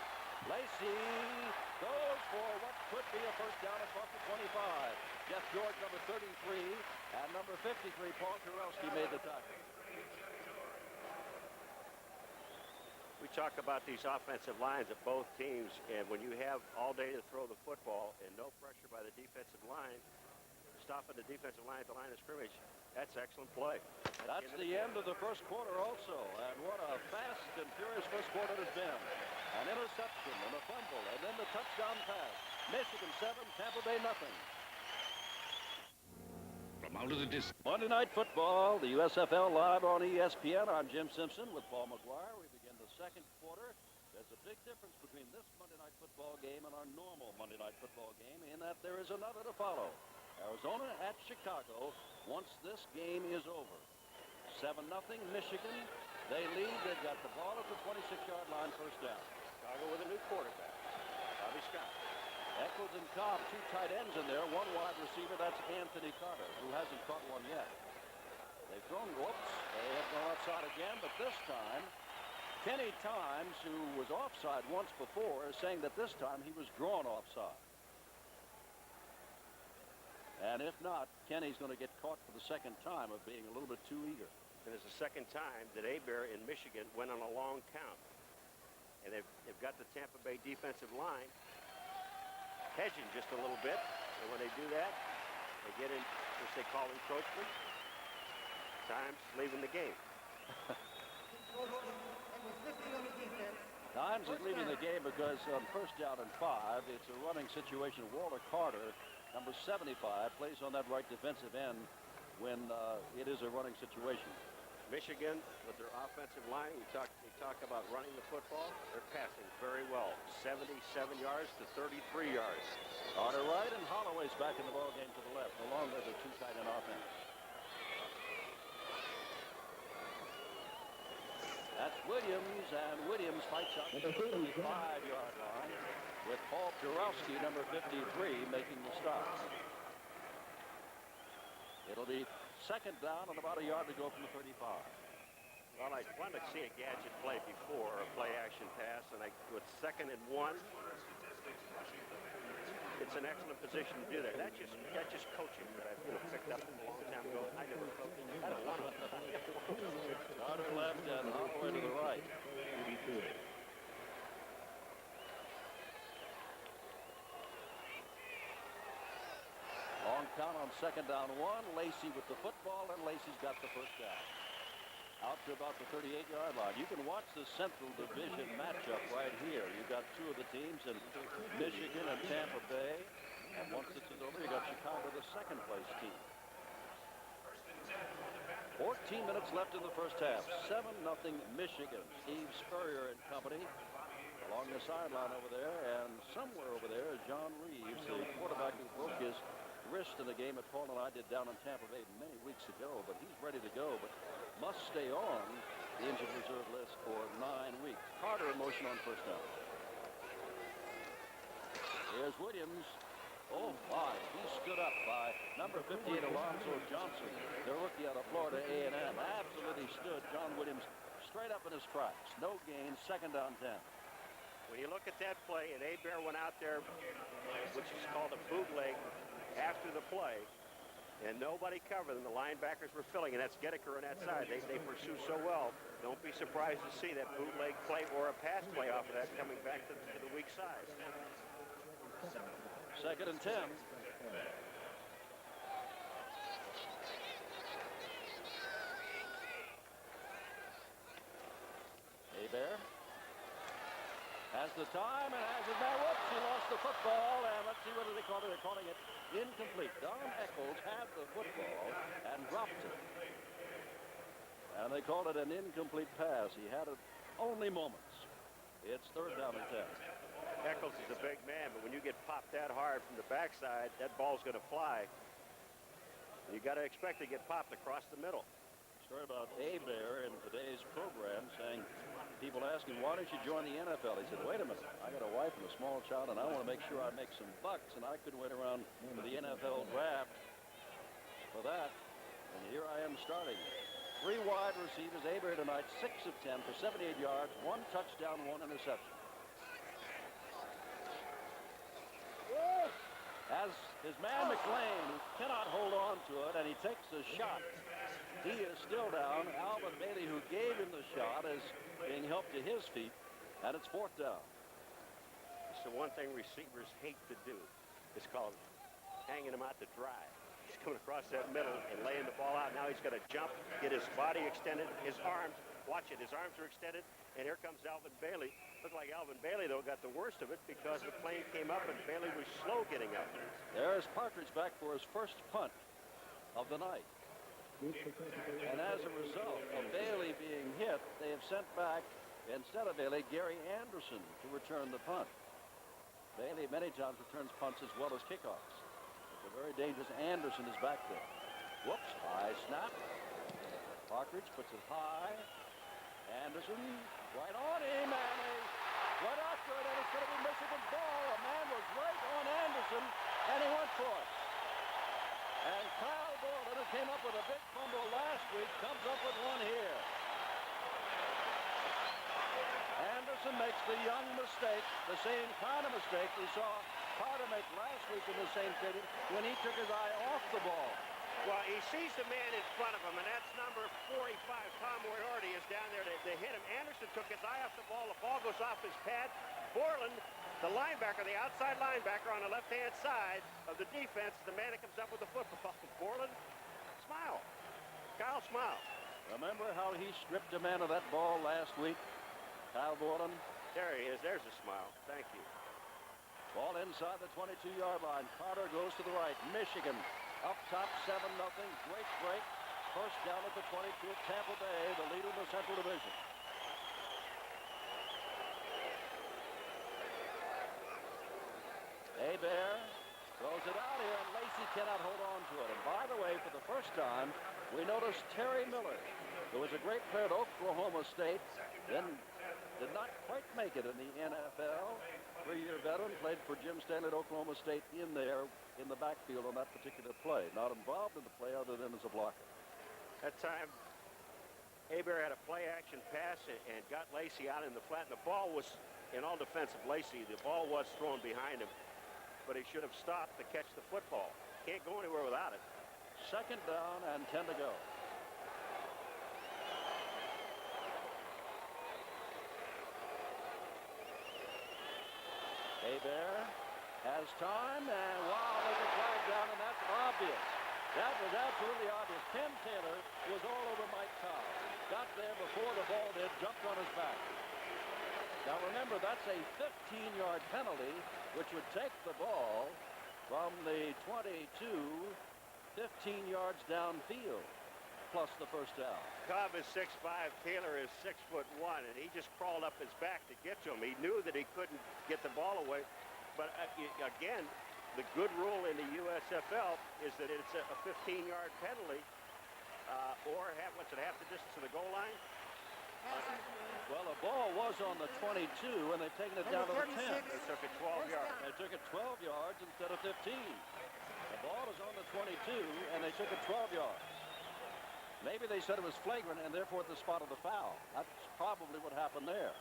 Lacey goes for what could be a first down across the 25. Jeff George, number 33, and number 53, Paul Kurowski, made the tackle. We talk about these offensive lines of both teams, and when you have all day to throw the football and no pressure by the defensive line, stopping the defensive line at the line of scrimmage, that's excellent play. That's the end of the first quarter also, and what a fast and furious first quarter it has been. An interception and a fumble, and then the touchdown pass. Michigan 7, Tampa Bay nothing. from out of the distance. Monday Night Football, the USFL live on ESPN. I'm Jim Simpson with Paul McGuire. We begin the second quarter. There's a big difference between this Monday Night Football game and our normal Monday Night Football game in that there is another to follow. Arizona at Chicago once this game is over. 7-0 Michigan. They lead. They've got the ball at the 26-yard line, first down. Chicago with a new quarterback, Bobby Scott. Eccles and Cobb, 2 tight ends in there, 1 wide receiver. That's Anthony Carter, who hasn't caught one yet. They've thrown whoops. They have gone offside again, but this time, Kenny Times, who was offside once before, is saying that this time he was drawn offside. And if not, Kenny's going to get caught for the second time of being a little bit too eager. And it's the second time that Hebert in Michigan went on a long count. And they've got the Tampa Bay defensive line hedging just a little bit. And when they do that, they get in, which they call encroachment. Times leaving the game. Times is leaving the game because on first down and 5, it's a running situation. Walter Carter, number 75, plays on that right defensive end when it is a running situation. Michigan, with their offensive line, we talk about running the football. They're passing very well. 77 yards to 33 yards. Carter right and Holloway's back in the ball game to the left, along with the two tight end offense. That's Williams, and Williams fights up to the 35-yard line with Paul Purowski, number 53, making the stop. It'll be second down and about a yard to go from the 35. Well, I wanted to see a gadget play before, a play action pass, and with 2nd and 1, it's an excellent position to do that. That's just coaching that I've picked up a long time ago. I never coached. I don't want to. Carter left and Holloway to the right. Long count on second down 1. Lacey with the football, and Lacey's got the first down. Out to about the 38-yard line. You can watch the Central Division matchup right here. You've got two of the teams in Michigan and Tampa Bay. And once this is over, you got Chicago, the second-place team. 14 minutes left in the first half. 7-0 Michigan. Steve Spurrier and company along the sideline over there. And somewhere over there is John Reeves, the quarterback who broke his wrist in the game that Paul and I did down in Tampa Bay many weeks ago. But he's ready to go, but must stay on the injured reserve list for 9 weeks. Carter in motion on first down. Here's Williams. Oh, my. He stood up by number 58, Alonzo Johnson, the rookie out of Florida A&M. Absolutely stood John Williams straight up in his tracks. No gain, second down 10. When you look at that play, and Hebert went out there, which is called a bootleg, after the play, and nobody covered, and the linebackers were filling, and that's Gedeker on that side. They pursue so well. Don't be surprised to see that bootleg play or a pass play off of that coming back to the weak side. Second and 10. Hebert has the time and has it now. Whoops, he lost the football, and let's see what they call it. They're calling it incomplete. Don Eccles had the football and dropped it. And they called it an incomplete pass. He had it only moments. It's third down and 10. Eccles is a big man, but when you get popped that hard from the backside, that ball's going to fly. You got to expect to get popped across the middle. Story about Hebert in today's program saying, people asking, why don't you join the NFL? He said, wait a minute, I got a wife and a small child, and I want to make sure I make some bucks, and I couldn't wait around for the NFL draft for that. And here I am starting. 3 wide receivers. Hebert tonight, 6 of 10 for 78 yards, 1 touchdown, 1 interception. As his man McLean, who cannot hold on to it, and he takes a shot. He is still down. Alvin Bailey, who gave him the shot, is being helped to his feet, and it's fourth down. It's the one thing receivers hate to do. It's called hanging him out to dry. He's coming across that middle and laying the ball out. Now he's going to jump, get his body extended, his arms. Watch it. His arms are extended, and here comes Alvin Bailey. Looked like Alvin Bailey, though, got the worst of it because the plane came up and Bailey was slow getting up. There's Partridge back for his first punt of the night. And as a result of Bailey being hit, they have sent back, instead of Bailey, Gary Anderson to return the punt. Bailey many times returns punts as well as kickoffs. It's a very dangerous. Anderson is back there. Whoops, high snap. Partridge puts it high. Anderson right on him, and right after it, and it's going to be Michigan's ball. A man was right on Anderson, and he went for it. And Kyle Borden, who came up with a big fumble last week, comes up with one here. Anderson makes the young mistake, the same kind of mistake we saw Carter make last week in the same stadium when he took his eye off the ball. Well, he sees the man in front of him, and that's number 45. Tom Moriarty is down there to hit him. Anderson took his eye off the ball. The ball goes off his pad. Borland, the linebacker, the outside linebacker on the left-hand side of the defense, the man that comes up with the football. Borland, smile. Kyle smile. Remember how he stripped a man of that ball last week? Kyle Borland. There he is. There's a smile. Thank you. Ball inside the 22-yard line. Carter goes to the right. Michigan up top 7-0. Great break. First down at the 22 of Tampa Bay, the leader in the Central Division. Hebert throws it out here, and Lacey cannot hold on to it. And by the way, for the first time, we noticed Terry Miller, who was a great player at Oklahoma State, then did not quite make it in the NFL. Three-year veteran, played for Jim Stanley at Oklahoma State in there in the backfield on that particular play. Not involved in the play other than as a blocker. That time, Hebert had a play-action pass and got Lacey out in the flat. And the ball was, in all defense of Lacey, the ball was thrown behind him. But he should have stopped to catch the football. Can't go anywhere without it. Second down and 10 to go. Hebert has time, and wow, there's a flag down, and that's obvious. That was absolutely obvious. Ken Taylor was all over Mike Cobb. Got there before the ball did, jumped on his back. Now remember, that's a 15-yard penalty, which would take the ball from the 22, 15 yards downfield, plus the first down. Cobb is 6'5", Taylor is 6'1", and he just crawled up his back to get to him. He knew that he couldn't get the ball away, but again, the good rule in the USFL is that it's a 15-yard penalty, or what's it, half the distance to the goal line? Well, the ball was on the 22, and they've taken it down to the 10. They took it 12 yards. They took it 12 yards instead of 15. The ball was on the 22, and they took it 12 yards. Maybe they said it was flagrant, and therefore at the spot of the foul. That's probably what happened there.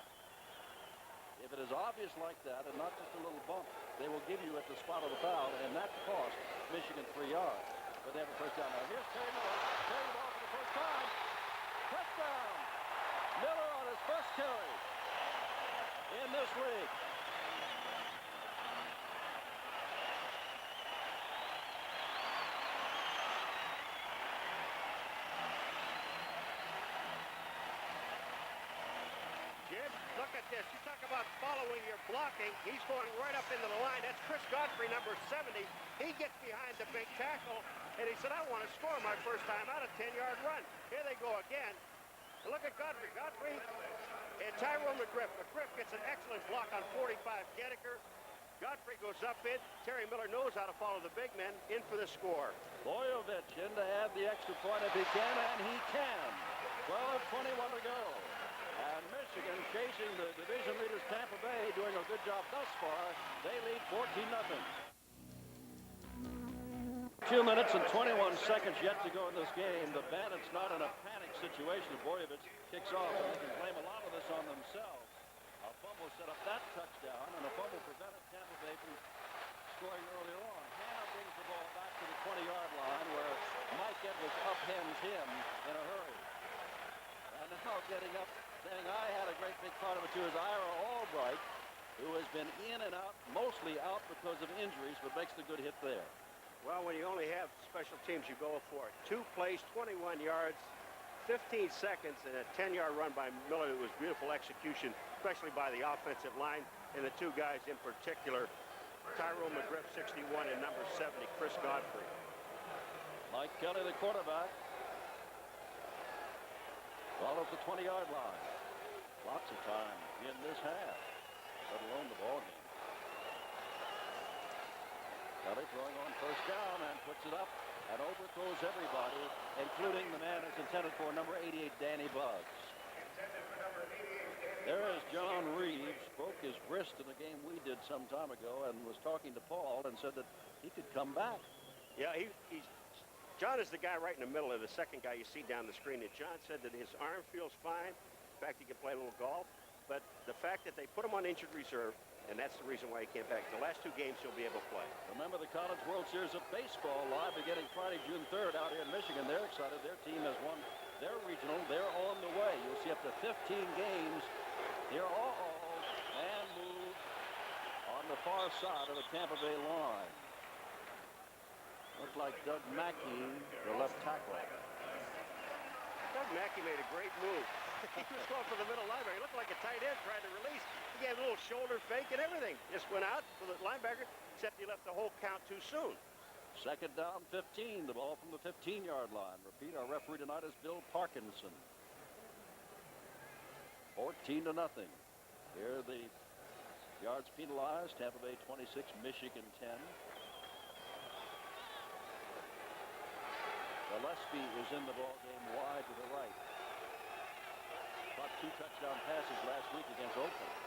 If it is obvious like that, and not just a little bump, they will give you at the spot of the foul, and that cost Michigan 3 yards. But they have a first down. Now here's Terry Miller. Carrying the ball for the first time. Touchdown! Miller on his first carry in this league. Jim, look at this. You talk about following your blocking. He's going right up into the line. That's Chris Godfrey, number 70. He gets behind the big tackle, and he said, I want to score my first time out, a 10-yard run. Here they go again. Look at Godfrey. Godfrey and Tyrone McGriff. McGriff gets an excellent block on 45. Gettiker. Godfrey goes up in. Terry Miller knows how to follow the big men. In for the score. Boyovich in to add the extra point if he can, and he can. 12:21 to go. And Michigan chasing the division leaders Tampa Bay, doing a good job thus far. They lead 14-0. 2 minutes and 21 seconds yet to go in this game. The Bandits not in a panic situation. Boyovich kicks off, and they can blame a lot of this on themselves. A fumble set up that touchdown, and a fumble prevented Tampa Bay from scoring earlier on. Hannah brings the ball back to the 20-yard line where Mike Edwards upends him in a hurry. And now getting up, saying I had a great big part of it too, is Ira Albright, who has been in and out, mostly out because of injuries, but makes the good hit there. Well, when you only have special teams, you go for it. 2 plays, 21 yards, 15 seconds, and a 10-yard run by Miller. It was beautiful execution, especially by the offensive line, and the two guys in particular, Tyrone McGriff, 61, and number 70, Chris Godfrey. Mike Kelly, the quarterback. Ball at the 20-yard line. Lots of time in this half, let alone the ball game. Kelly throwing on first down and puts it up and overthrows everybody, including the man that's intended for, number 88, Danny Buggs. There is John Reeves, broke his wrist in a game we did some time ago and was talking to Paul and said that he could come back. Yeah, John is the guy right in the middle of the second guy you see down the screen. And John said that his arm feels fine. In fact, he can play a little golf. but the fact that they put him on injured reserve, and that's the reason why he came back. The last 2 games he'll be able to play. Remember the College World Series of Baseball live beginning Friday, June 3rd out here in Michigan. They're excited. Their team has won their regional. They're on the way. You'll see up to 15 games here. And move on the far side of the Tampa Bay line. Looks like Doug Mackey, the left tackle. Doug Mackey made a great move. He was going for the middle linebacker. He looked like a tight end trying to release. He gave a little shoulder fake and everything. Just went out for the linebacker, except he left the whole count too soon. Second down, 15. The ball from the 15-yard line. Repeat, our referee tonight is Bill Parkinson. 14-0. Here are the yards penalized. Tampa Bay 26, Michigan 10. Gillespie is in the ball game wide to the right. Caught 2 touchdown passes last week against Oakland.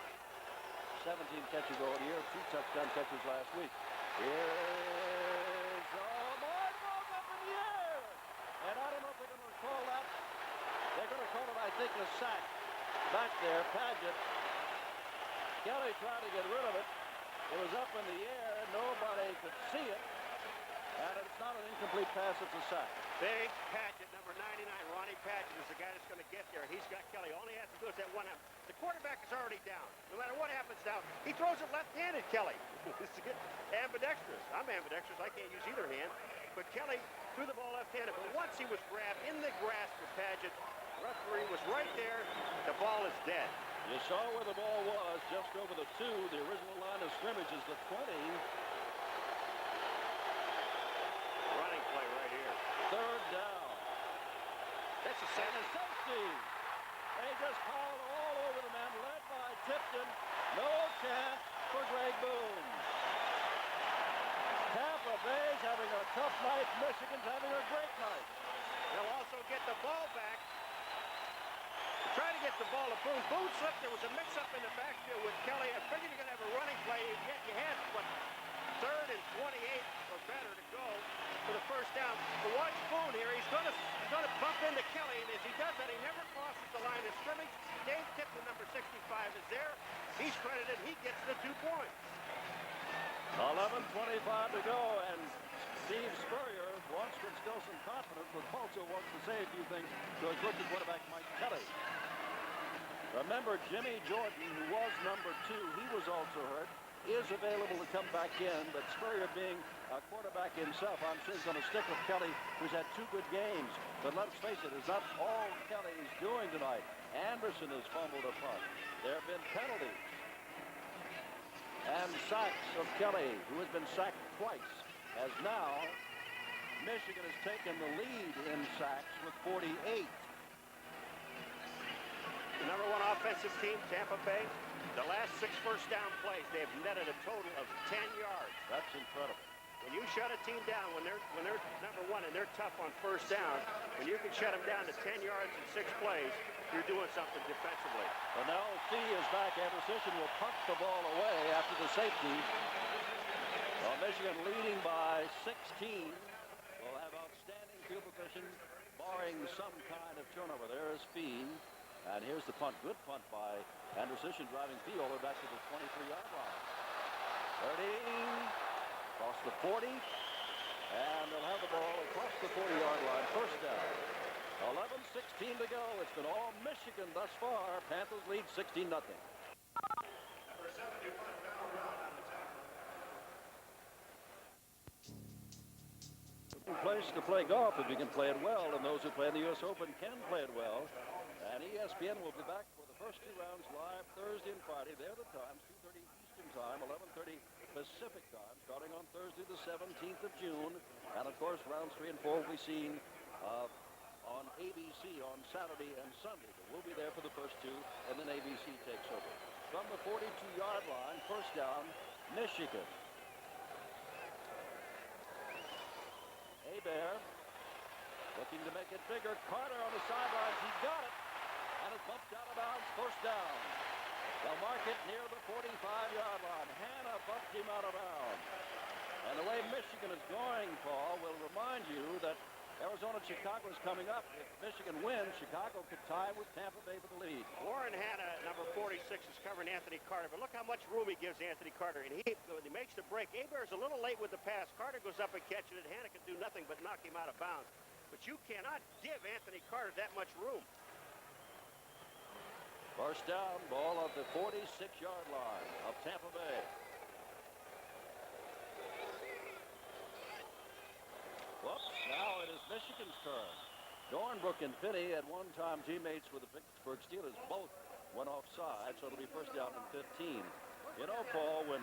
17 catches all year, 2 touchdown catches last week. Here's ball goes up in the air. And I don't know if they're going to call that. They're going to call it, I think, a sack. Back there, Paget. Kelly tried to get rid of it. It was up in the air. Nobody could see it. And it's not an incomplete pass, it's a sack. Big Paget, number 99. Ronnie Paget is the guy that's going to get there. He's got Kelly. All he has to do is that one. The quarterback is already down. No matter what happens now, he throws it left-handed, Kelly. Ambidextrous. I'm ambidextrous. I can't use either hand. But Kelly threw the ball left-handed. But once he was grabbed in the grasp of Paget, the referee was right there. The ball is dead. You saw where the ball was, just over the 2. The original line of scrimmage is the 20. Running play right here. Third down. That's a safety. They just called all over the man, led by Tipton. No chance for Greg Boone. Tampa Bay's having a tough night. Michigan's having a great night. They'll also get the ball back. Trying to get the ball to Boone. Boone slipped. There was a mix-up in the backfield with Kelly. I figured you're going to have a running play. You had, what, 3rd and 28 or better to go for the first down. But watch Boone here. He's going to bump into Kelly, and as he does that, he never crosses the line of scrimmage. Dave Tipton, number 65, is there. He's credited. He gets the 2 points. 11:25 to go, and Steve Spurrier wants to instill some confidence, but also wants to say a few things to his rookie quarterback, Mike Kelly. Remember, Jimmy Jordan, who was number 2, he was also hurt, is available to come back in, but Spurrier being a quarterback himself, I'm sure he's going to stick with Kelly, who's had 2 good games. But let's face it, it's not all Kelly is doing tonight. Anderson has fumbled a punt. There have been penalties. And sacks of Kelly, who has been sacked twice, as now Michigan has taken the lead in sacks with 48. The number 1 offensive team, Tampa Bay. The last 6 first down plays, they've netted a total of 10 yards. That's incredible. When you shut a team down, when they're number 1 and they're tough on first down, when you can shut them down to 10 yards in 6 plays, you're doing something defensively. Well, now Fee is back. Anderson will punt the ball away after the safety. Well, Michigan leading by 16. Will have outstanding field position, barring some kind of turnover. There is Fee. And here's the punt. Good punt by Anderson, driving Fee all the way back to the 23-yard line. 30, across the 40, and they'll have the ball across the 40-yard line. First down. 11:16 to go. It's been all Michigan thus far. Panthers lead 16-0. Place to play golf if you can play it well, and those who play in the U.S. Open can play it well. And ESPN will be back for the first 2 rounds live Thursday and Friday. They're the times, 2:30 Eastern Time, 11:30 Pacific Time, starting on Thursday the 17th of June. And, of course, rounds 3 and 4 will be seen on ABC on Saturday and Sunday. But we'll be there for the first 2, and then ABC takes over. From the 42-yard line, first down, Michigan. Bear looking to make it bigger. Carter on the sidelines. He got it. And it's bumped out of bounds. First down. They'll mark it near the 45-yard line. Hanna bumped him out of bounds. And the way Michigan is going, Paul, will remind you that Arizona and Chicago is coming up. If Michigan wins, Chicago could tie with Tampa Bay for the lead. Warren Hanna, number 46, is covering Anthony Carter. But look how much room he gives Anthony Carter. And when he makes the break, Hebert's a little late with the pass. Carter goes up and catches it. Hanna can do nothing but knock him out of bounds. But you cannot give Anthony Carter that much room. First down, ball at the 46-yard line of Tampa Bay. Whoops, now it is Michigan's turn. Dornbrook and Finney, at one time teammates with the Pittsburgh Steelers, both went offside, so it'll be first down and 15. You know, Paul, when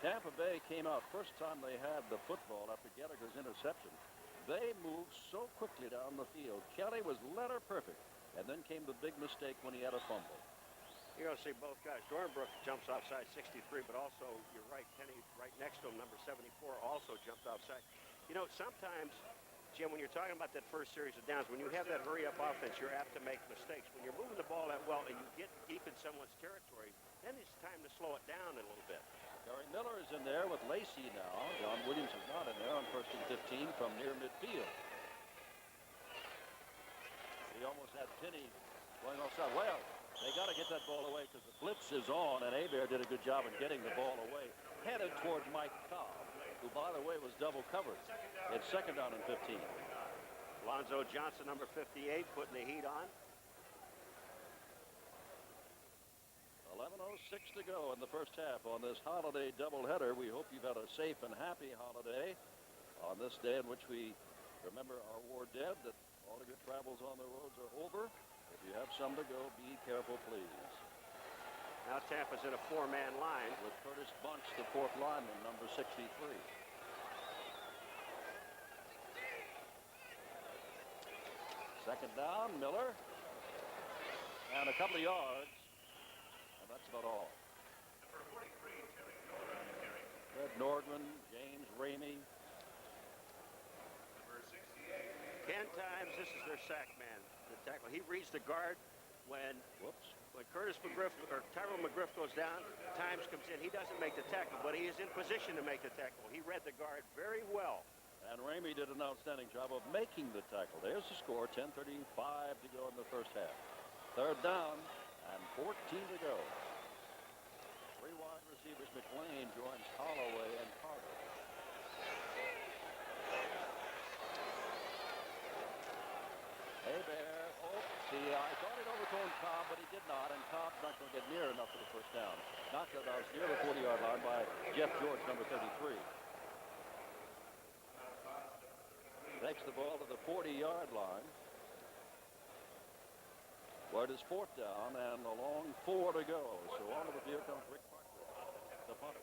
Tampa Bay came out, first time they had the football after Gallagher's interception, they moved so quickly down the field. Kelly was letter perfect, and then came the big mistake when he had a fumble. You're going to see both guys. Dornbrook jumps offside 63, but also, you're right, Kenny right next to him, number 74, also jumped offside. You know, sometimes, Jim, when you're talking about that first series of downs, when you have that hurry-up offense, you're apt to make mistakes. When you're moving the ball that well and you get deep in someone's territory, then it's time to slow it down a little bit. Gary Miller is in there with Lacey now. John Williams is not in there on first and 15 from near midfield. He almost had Finney going offside. Well, they got to get that ball away because the blitz is on, and Hebert did a good job in getting the ball away. Headed toward Mike Cobb, who, by the way, was double covered. It's second down and 15. Lonzo Johnson, number 58, putting the heat on. 11:06 to go in the first half on this holiday doubleheader. We hope you've had a safe and happy holiday on this day in which we remember our war dead, that all of your travels on the roads are over. If you have some to go, be careful, please. Now Tampa's in a four-man line with Curtis Bunch, the fourth lineman, number 63. Second down, Miller. And a couple of yards. And that's about all. Fred Nordman, James Ramey. 10 times, this is their sack man, the tackle. He reads the guard when Curtis McGriff or Tyrone McGriff goes down, Times comes in. He doesn't make the tackle, but he is in position to make the tackle. He read the guard very well. And Ramey did an outstanding job of making the tackle. There's the score, 10:35 to go in the first half. Third down and 14 to go. Three wide receivers. McLean joins Holloway and Carter. Hebert, see, I thought he'd overthrown Cobb, but he did not, and Cobb's not going to get near enough for the first down. Knocked it out near the 40-yard line by Jeff George, number 33. Takes the ball to the 40-yard line, where it is fourth down and a long 4 to go. So on to the field comes Rick Parker, the punter.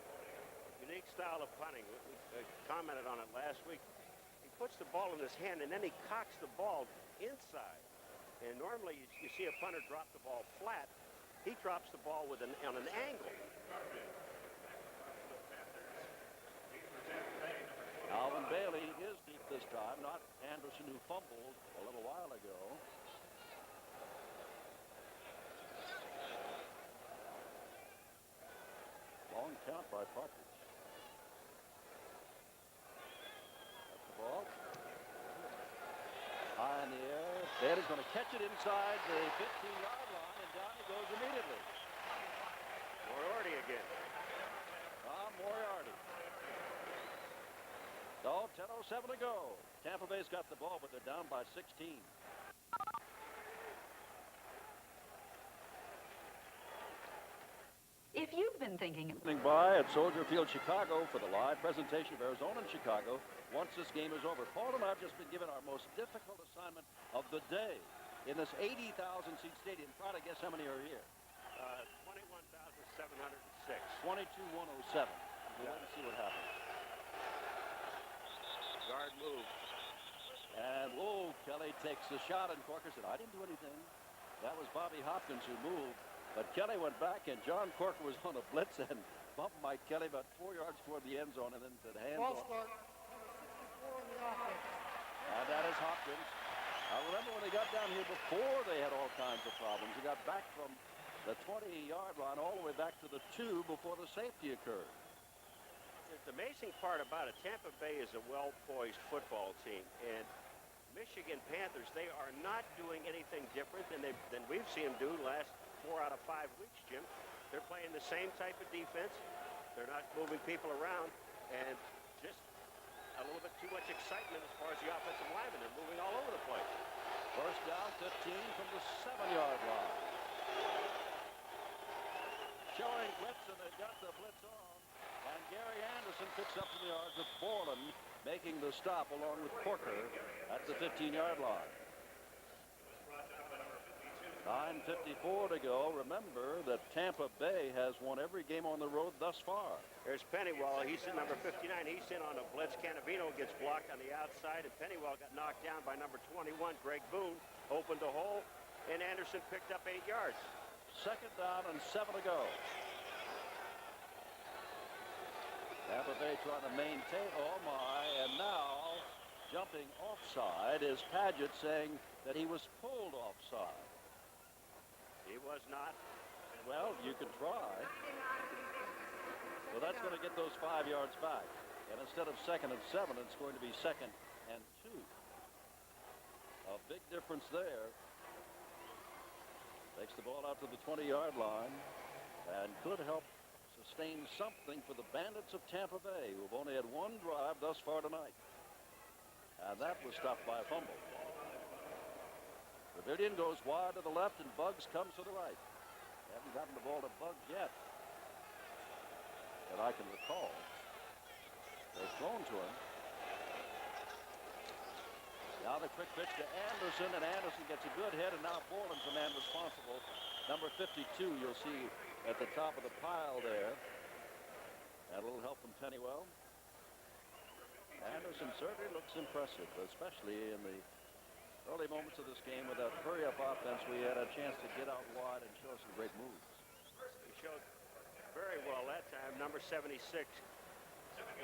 Unique style of punting. We commented on it last week. He puts the ball in his hand, and then he cocks the ball inside. And normally you see a punter drop the ball flat. He drops the ball with on an angle. Alvin Bailey is deep this time, not Anderson, who fumbled a little while ago. Long count by Partridge. That's the ball. High in the air. Bailey's going to catch it inside the 15-yard line, and down he goes immediately. Moriarty again. Tom Moriarty. So 10:07 to go. Tampa Bay's got the ball, but they're down by 16. If you've been thinking By at Soldier Field, Chicago for the live presentation of Arizona and Chicago once this game is over. Paul and I have just been given our most difficult assignment of the day in this 80,000-seat stadium. Try to guess how many are here. 21,706. 22,107. We'll wait and see what happens. Guard move. And, Kelly takes the shot, and Corker said, I didn't do anything. That was Bobby Hopkins who moved. But Kelly went back, and John Corker was on a blitz and bumped Mike Kelly about 4 yards toward the end zone and then said, hands off. Start. Number 64 on the offense. And that is Hopkins. I remember when they got down here before, they had all kinds of problems. He got back from the 20-yard line all the way back to the 2 before the safety occurred. The amazing part about it, Tampa Bay is a well-poised football team, and Michigan Panthers, they are not doing anything different than we've seen them do the last 4 out of 5 weeks, Jim. They're playing the same type of defense. They're not moving people around, and just a little bit too much excitement as far as the offensive linemen. They're moving all over the place. First down, 15 from the 7-yard line. Showing blitz, and they've got the blitz on. And Gary Anderson picks up some yards with Borland making the stop along with Porker at the 15-yard line. 9:54 to go. Remember that Tampa Bay has won every game on the road thus far. There's Pennywell. He's in number 59. He's in on a blitz. Cannavino gets blocked on the outside, and Pennywell got knocked down by number 21, Greg Boone. Opened a hole, and Anderson picked up 8 yards. Second down and 7 to go. Tampa Bay trying to maintain. Oh my! And now jumping offside is Padgett, saying that he was pulled offside. He was not. Well, you can try. Well, that's going to get those 5 yards back. And instead of 2nd and 7, it's going to be 2nd and 2. A big difference there. Takes the ball out to the 20-yard line and could help sustain something for the Bandits of Tampa Bay, who have only had 1 drive thus far tonight. And that was stopped by a fumble. Pavilion goes wide to the left, and Buggs comes to the right. They haven't gotten the ball to Buggs yet that I can recall. They've thrown to him. Now the quick pitch to Anderson, and Anderson gets a good hit, and now Borland's the man responsible. Number 52, you'll see at the top of the pile there. That little help from Pennywell. Anderson certainly looks impressive, especially in the early moments of this game with that hurry-up offense. We had a chance to get out wide and show some great moves. He showed very well that time. Number 76.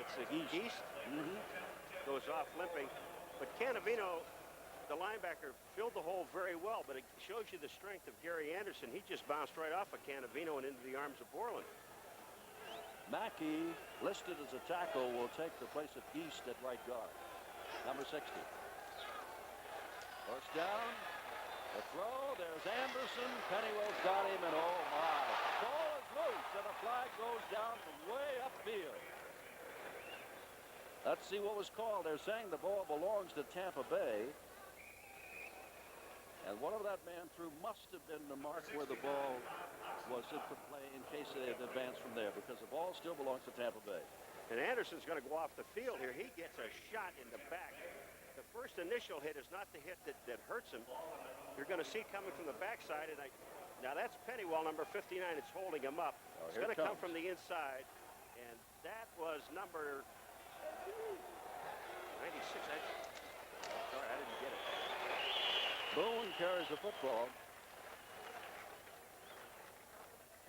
It's the Geist. Goes off limping. But Cannavino, the linebacker, filled the hole very well, but it shows you the strength of Gary Anderson. He just bounced right off of Cannavino and into the arms of Borland. Mackey, listed as a tackle, will take the place of Geist at right guard. Number 60. First down, the throw, there's Anderson. Pennywell's got him, and oh my. Ball is loose, and a flag goes down from way upfield. Let's see what was called. They're saying the ball belongs to Tampa Bay. And whatever that man threw must have been the mark where the ball was in for play in case they had advanced from there, because the ball still belongs to Tampa Bay. And Anderson's going to go off the field here. He gets a shot in the back. The first initial hit is not the hit that hurts him. You're going to see coming from the backside, and now that's Pennywell, number 59. It's holding him up. It's going to come from the inside, and that was number 96. Sorry, I didn't get it. Boone carries the football.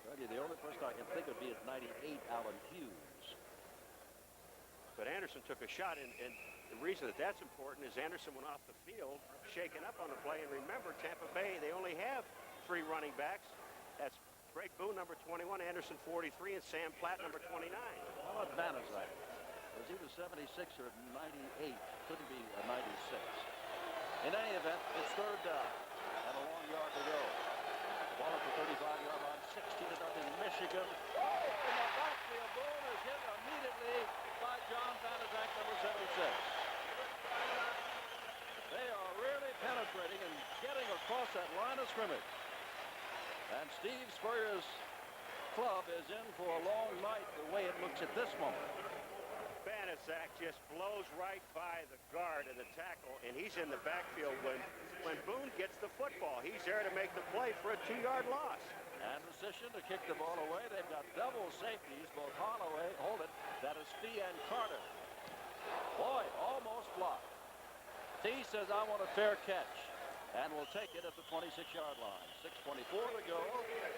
The only person I can think of is 98, Allen Hughes. But Anderson took a shot, and the reason that's important is Anderson went off the field, shaken up on the play. And remember, Tampa Bay, they only have 3 running backs. That's Greg Boone, number 21, Anderson, 43, and Sam Platt, number 29. What advantage that? It was either 76 or 98. Couldn't be a 96. In any event, it's third down and a long yard to go. The ball at the 35-yard line, 16-0 Michigan. Oh, in the backfield, Boone is hit immediately by John Banaszak, number 76. They are really penetrating and getting across that line of scrimmage. And Steve Spurrier's club is in for a long night the way it looks at this moment. Banaszak just blows right by the guard and the tackle, and he's in the backfield when Boone gets the football. He's there to make the play for a 2-yard loss. And position to kick the ball away. They've got double safeties, both Holloway, hold it, that is Fee and Carter. Boy, almost blocked. T says, I want a fair catch. And will take it at the 26-yard line. 6:24 to go.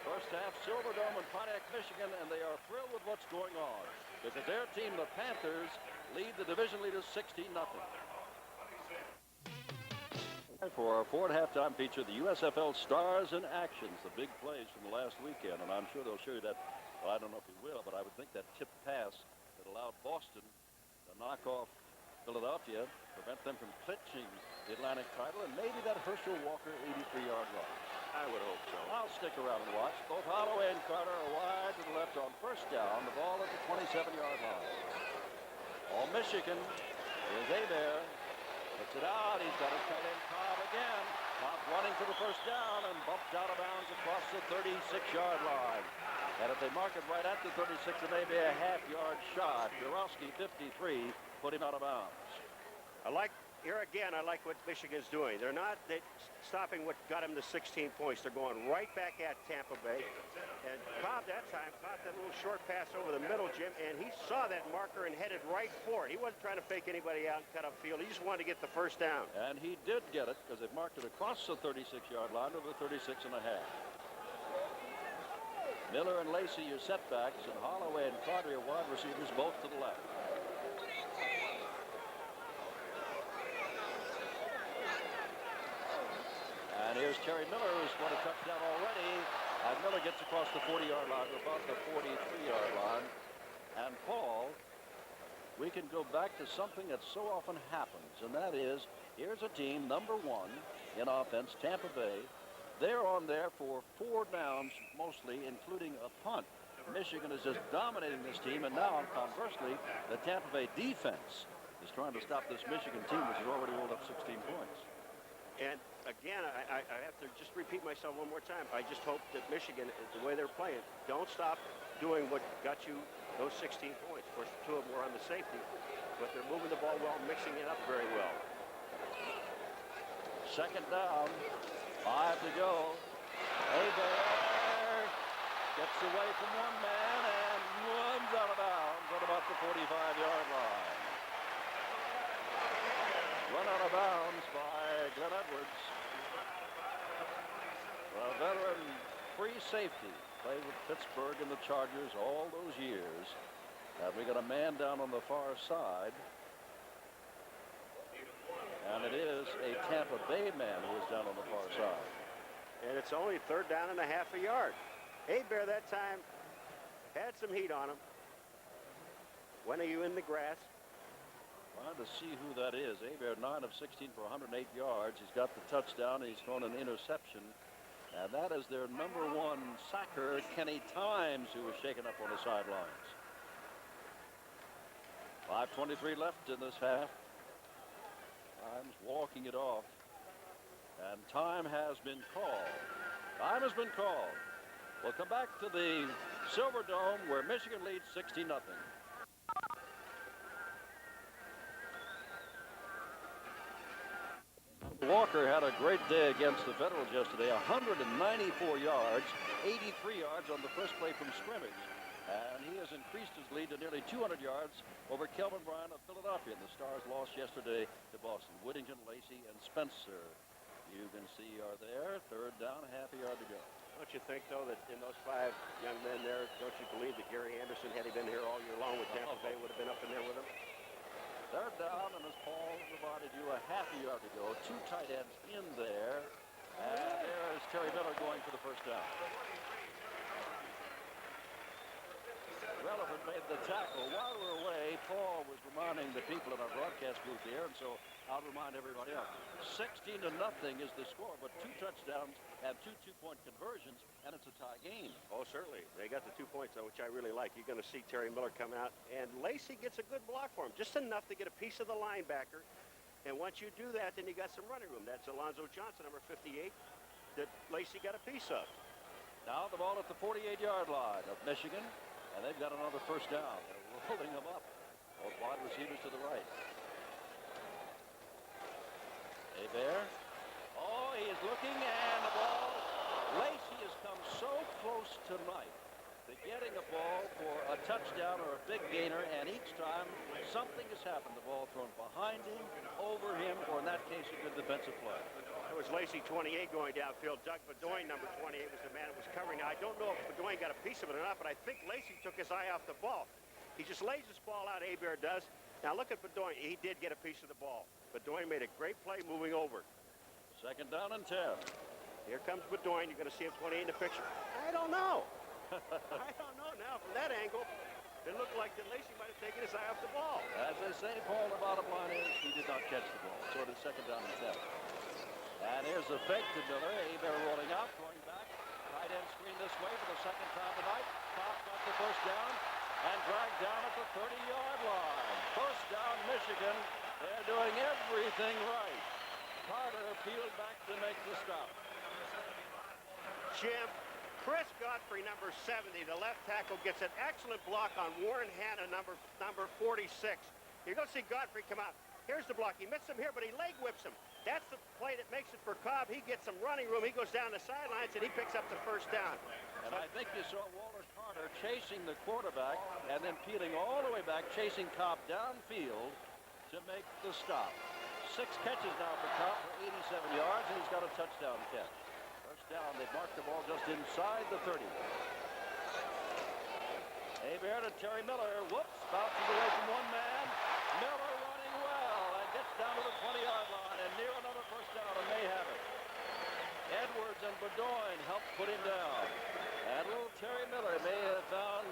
First half, Silverdome and Pontiac, Michigan, and they are thrilled with what's going on, because their team, the Panthers, lead the division leaders 16-0. For our fourth halftime feature, the USFL Stars in Actions, the big plays from the last weekend, and I'm sure they'll show you that. Well, I don't know if he will, but I would think that tip pass that allowed Boston to knock off Philadelphia, prevent them from clinching the Atlantic title, and maybe that Herschel Walker 83-yard run. I would hope so. I'll stick around and watch. Both Holloway and Carter are wide to the left on first down. The ball at the 27-yard line. All Michigan is Hebert. Puts it out. He's got his tight end Cobb again. Cobb running to the first down and bumped out of bounds across the 36-yard line. And if they mark it right at the 36, it may be a half-yard shot. Jurowski, 53, put him out of bounds. Here again, I like what Michigan's doing. They're not stopping what got them to 16 points. They're going right back at Tampa Bay. And Cobb that time caught that little short pass over the middle, Jim, and he saw that marker and headed right for it. He wasn't trying to fake anybody out and cut upfield. He just wanted to get the first down. And he did get it because they've marked it across the 36-yard line to the 36 and a half. Miller and Lacey are setbacks, and Holloway and Carter are wide receivers, both to the left. And here's Terry Miller, who's got a touchdown already. And Miller gets across the 40-yard line, or about the 43-yard line. And Paul, we can go back to something that so often happens, and that is, here's a team, number one in offense, Tampa Bay. They're on there for 4 downs, mostly, including a punt. Michigan is just dominating this team, and now, conversely, the Tampa Bay defense is trying to stop this Michigan team, which has already rolled up 16 points. And again, I have to just repeat myself one more time. I just hope that Michigan, the way they're playing, don't stop doing what got you those 16 points. Of course, 2 of them were on the safety, but they're moving the ball well, mixing it up very well. Second down, 5 to go. Hebert gets away from one man and runs out of bounds at about the 45-yard line. Run out of bounds by Glenn Edwards. A veteran free safety. Played with Pittsburgh and the Chargers all those years. And we got a man down on the far side. And it is a Tampa Bay man who is down on the far side. And it's only 3rd down and a half a yard. Hebert that time had some heat on him. When are you in the grass? Trying to see who that is. Hebert, 9 of 16 for 108 yards. He's got the touchdown. He's thrown an interception. And that is their number 1 sacker, Kenny Times, who was shaken up on the sidelines. 5:23 left in this half. Times walking it off. And time has been called. Time has been called. We'll come back to the Silver Dome where Michigan leads 16-0. Walker had a great day against the Federals yesterday. 194 yards, 83 yards on the first play from scrimmage. And he has increased his lead to nearly 200 yards over Kelvin Bryant of Philadelphia. And the Stars lost yesterday to Boston. Whittington, Lacey, and Spencer, you can see, are there. 3rd down, half a yard to go. Don't you think, though, that in those 5 young men there, don't you believe that Gary Anderson, had he been here all year long with Tampa Bay, would have been up in there with him? 3rd down, and as Paul reminded you, a half a yard to go. 2 tight ends in there. And there is Terry Miller going for the first down. Relevant made the tackle. While we're away, Paul was reminding the people in our broadcast booth here, and so I'll remind everybody else. 16-0 is the score, but 2 touchdowns and 2 two-point conversions, and it's a tie game. Oh, certainly. They got the 2 points, though, which I really like. You're going to see Terry Miller coming out, and Lacey gets a good block for him, just enough to get a piece of the linebacker. And once you do that, then you got some running room. That's Alonzo Johnson, number 58, that Lacey got a piece of. Now the ball at the 48-yard line of Michigan. And they've got another first down. They're rolling them up. Both wide receivers to the right. Hebert. Oh, he is looking, and the ball. Lacey has come so close tonight to getting a ball for a touchdown or a big gainer, and each time something has happened. The ball thrown behind him, over him, or in that case, a good defensive play. It was Lacey, 28, going downfield. Doug Bedoin, number 28, was the man that was covering. Now, I don't know if Bedoin got a piece of it or not, but I think Lacey took his eye off the ball. He just lays this ball out, Hebert does. Now, look at Bedoin. He did get a piece of the ball. Bedoin made a great play moving over. 2nd down and 10. Here comes Bedoin. You're going to see him 28 in the picture. I don't know. I don't know now. From that angle, it looked like that Lacey might have taken his eye off the ball. As they say, Paul, the bottom line is he did not catch the ball. So it is second down and 10. And here's the fake to Miller. Hebert rolling out, throwing back. Tight end screen this way for the second time tonight. Cobb got the first down and dragged down at the 30-yard line. First down, Michigan. They're doing everything right. Carter peeled back to make the stop. Jim, Chris Godfrey, number 70, the left tackle, gets an excellent block on Warren Hanna, number 46. You're going to see Godfrey come out. Here's the block. He missed him here, but he leg whips him. That's the play that makes it for Cobb. He gets some running room. He goes down the sidelines, and he picks up the first down. And I think you saw Walter Carter chasing the quarterback and then peeling all the way back, chasing Cobb downfield to make the stop. 6 catches now for Cobb for 87 yards, and he's got a touchdown catch. First down, they marked the ball just inside the 30. Hebert to Terry Miller. Whoops, bounces away from one man. Miller running well and gets down to the 20-yard line and near another first down and may have it. Edwards and Bedoin helped put him down. And little Terry Miller may have found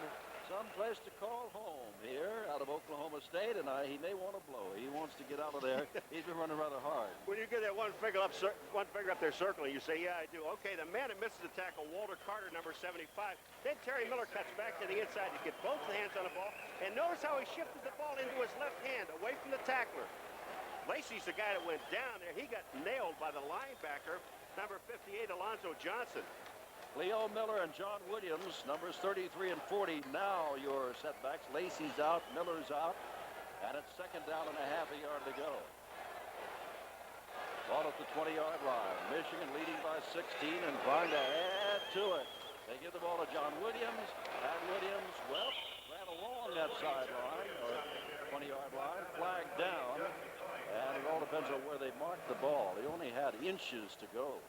some place to call home here out of Oklahoma State, and he may want to blow. He wants to get out of there. He's been running rather hard. When you get that one finger up there circling, you say, yeah, I do. Okay, the man that misses the tackle, Walter Carter, number 75. Then Terry Miller cuts back to the inside to get both hands on the ball. And notice how he shifted the ball into his left hand, away from the tackler. Lacey's the guy that went down there. He got nailed by the linebacker, number 58, Alonzo Johnson. Leo Miller and John Williams, numbers 33 and 40. Now your setbacks. Lacey's out, Miller's out, and it's second down and a half a yard to go. Ball at the 20-yard line. Michigan leading by 16 and trying to add to it. They give the ball to John Williams, and Williams, well, ran along that sideline, or 20-yard line, flagged down, and it all depends on where they marked the ball. They only had inches to go.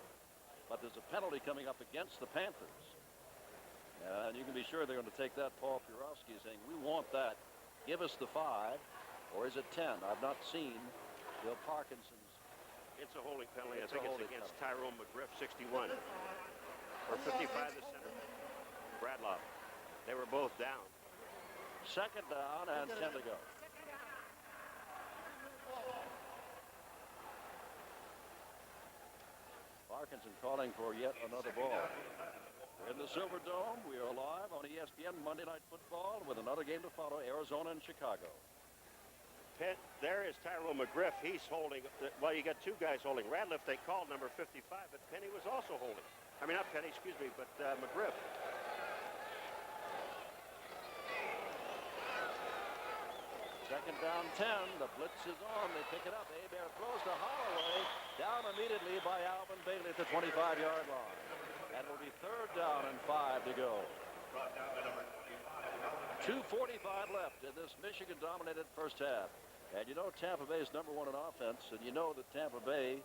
But there's a penalty coming up against the Panthers. And you can be sure they're going to take that. Paul Purowski saying, we want that. Give us the 5. Or is it 10? I've not seen Bill Parkinson's. It's a holding penalty. I think it's against Tyrone McGriff, 61. Or 55, the center. Bradloff. They were both down. Second down and 10 to go. Parkinson calling for yet another ball. We're in the Silver Dome. We are live on ESPN Monday Night Football with another game to follow, Arizona and Chicago. There is Tyrone McGriff. He's holding. Well, you got two guys holding. Radliff, they called number 55, but Penny was also holding. I mean, not Penny, excuse me, but McGriff. Second down 10. The blitz is on. They pick it up. Hebert throws to Holloway. Down immediately by Alvin Bailey at the 25-yard line. And it will be third down and 5 to go. 2:45 left in this Michigan-dominated first half. And you know Tampa Bay is #1 in offense. And you know that Tampa Bay,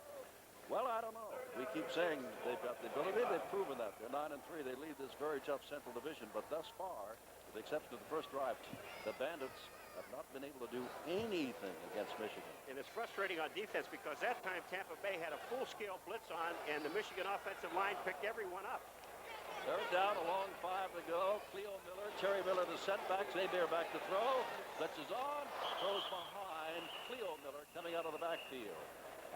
well, I don't know. We keep saying they've got the ability. They've proven that. They're 9-3. They lead this very tough Central Division. But thus far, with the exception of the first drive, the Bandits have not been able to do anything against Michigan. And it's frustrating on defense because that time Tampa Bay had a full-scale blitz on, and the Michigan offensive line picked everyone up. Third down, a long 5 to go. Cleo Miller, Terry Miller, the setbacks. Hebert back to throw. Blitz is on. Throws behind. Cleo Miller coming out of the backfield.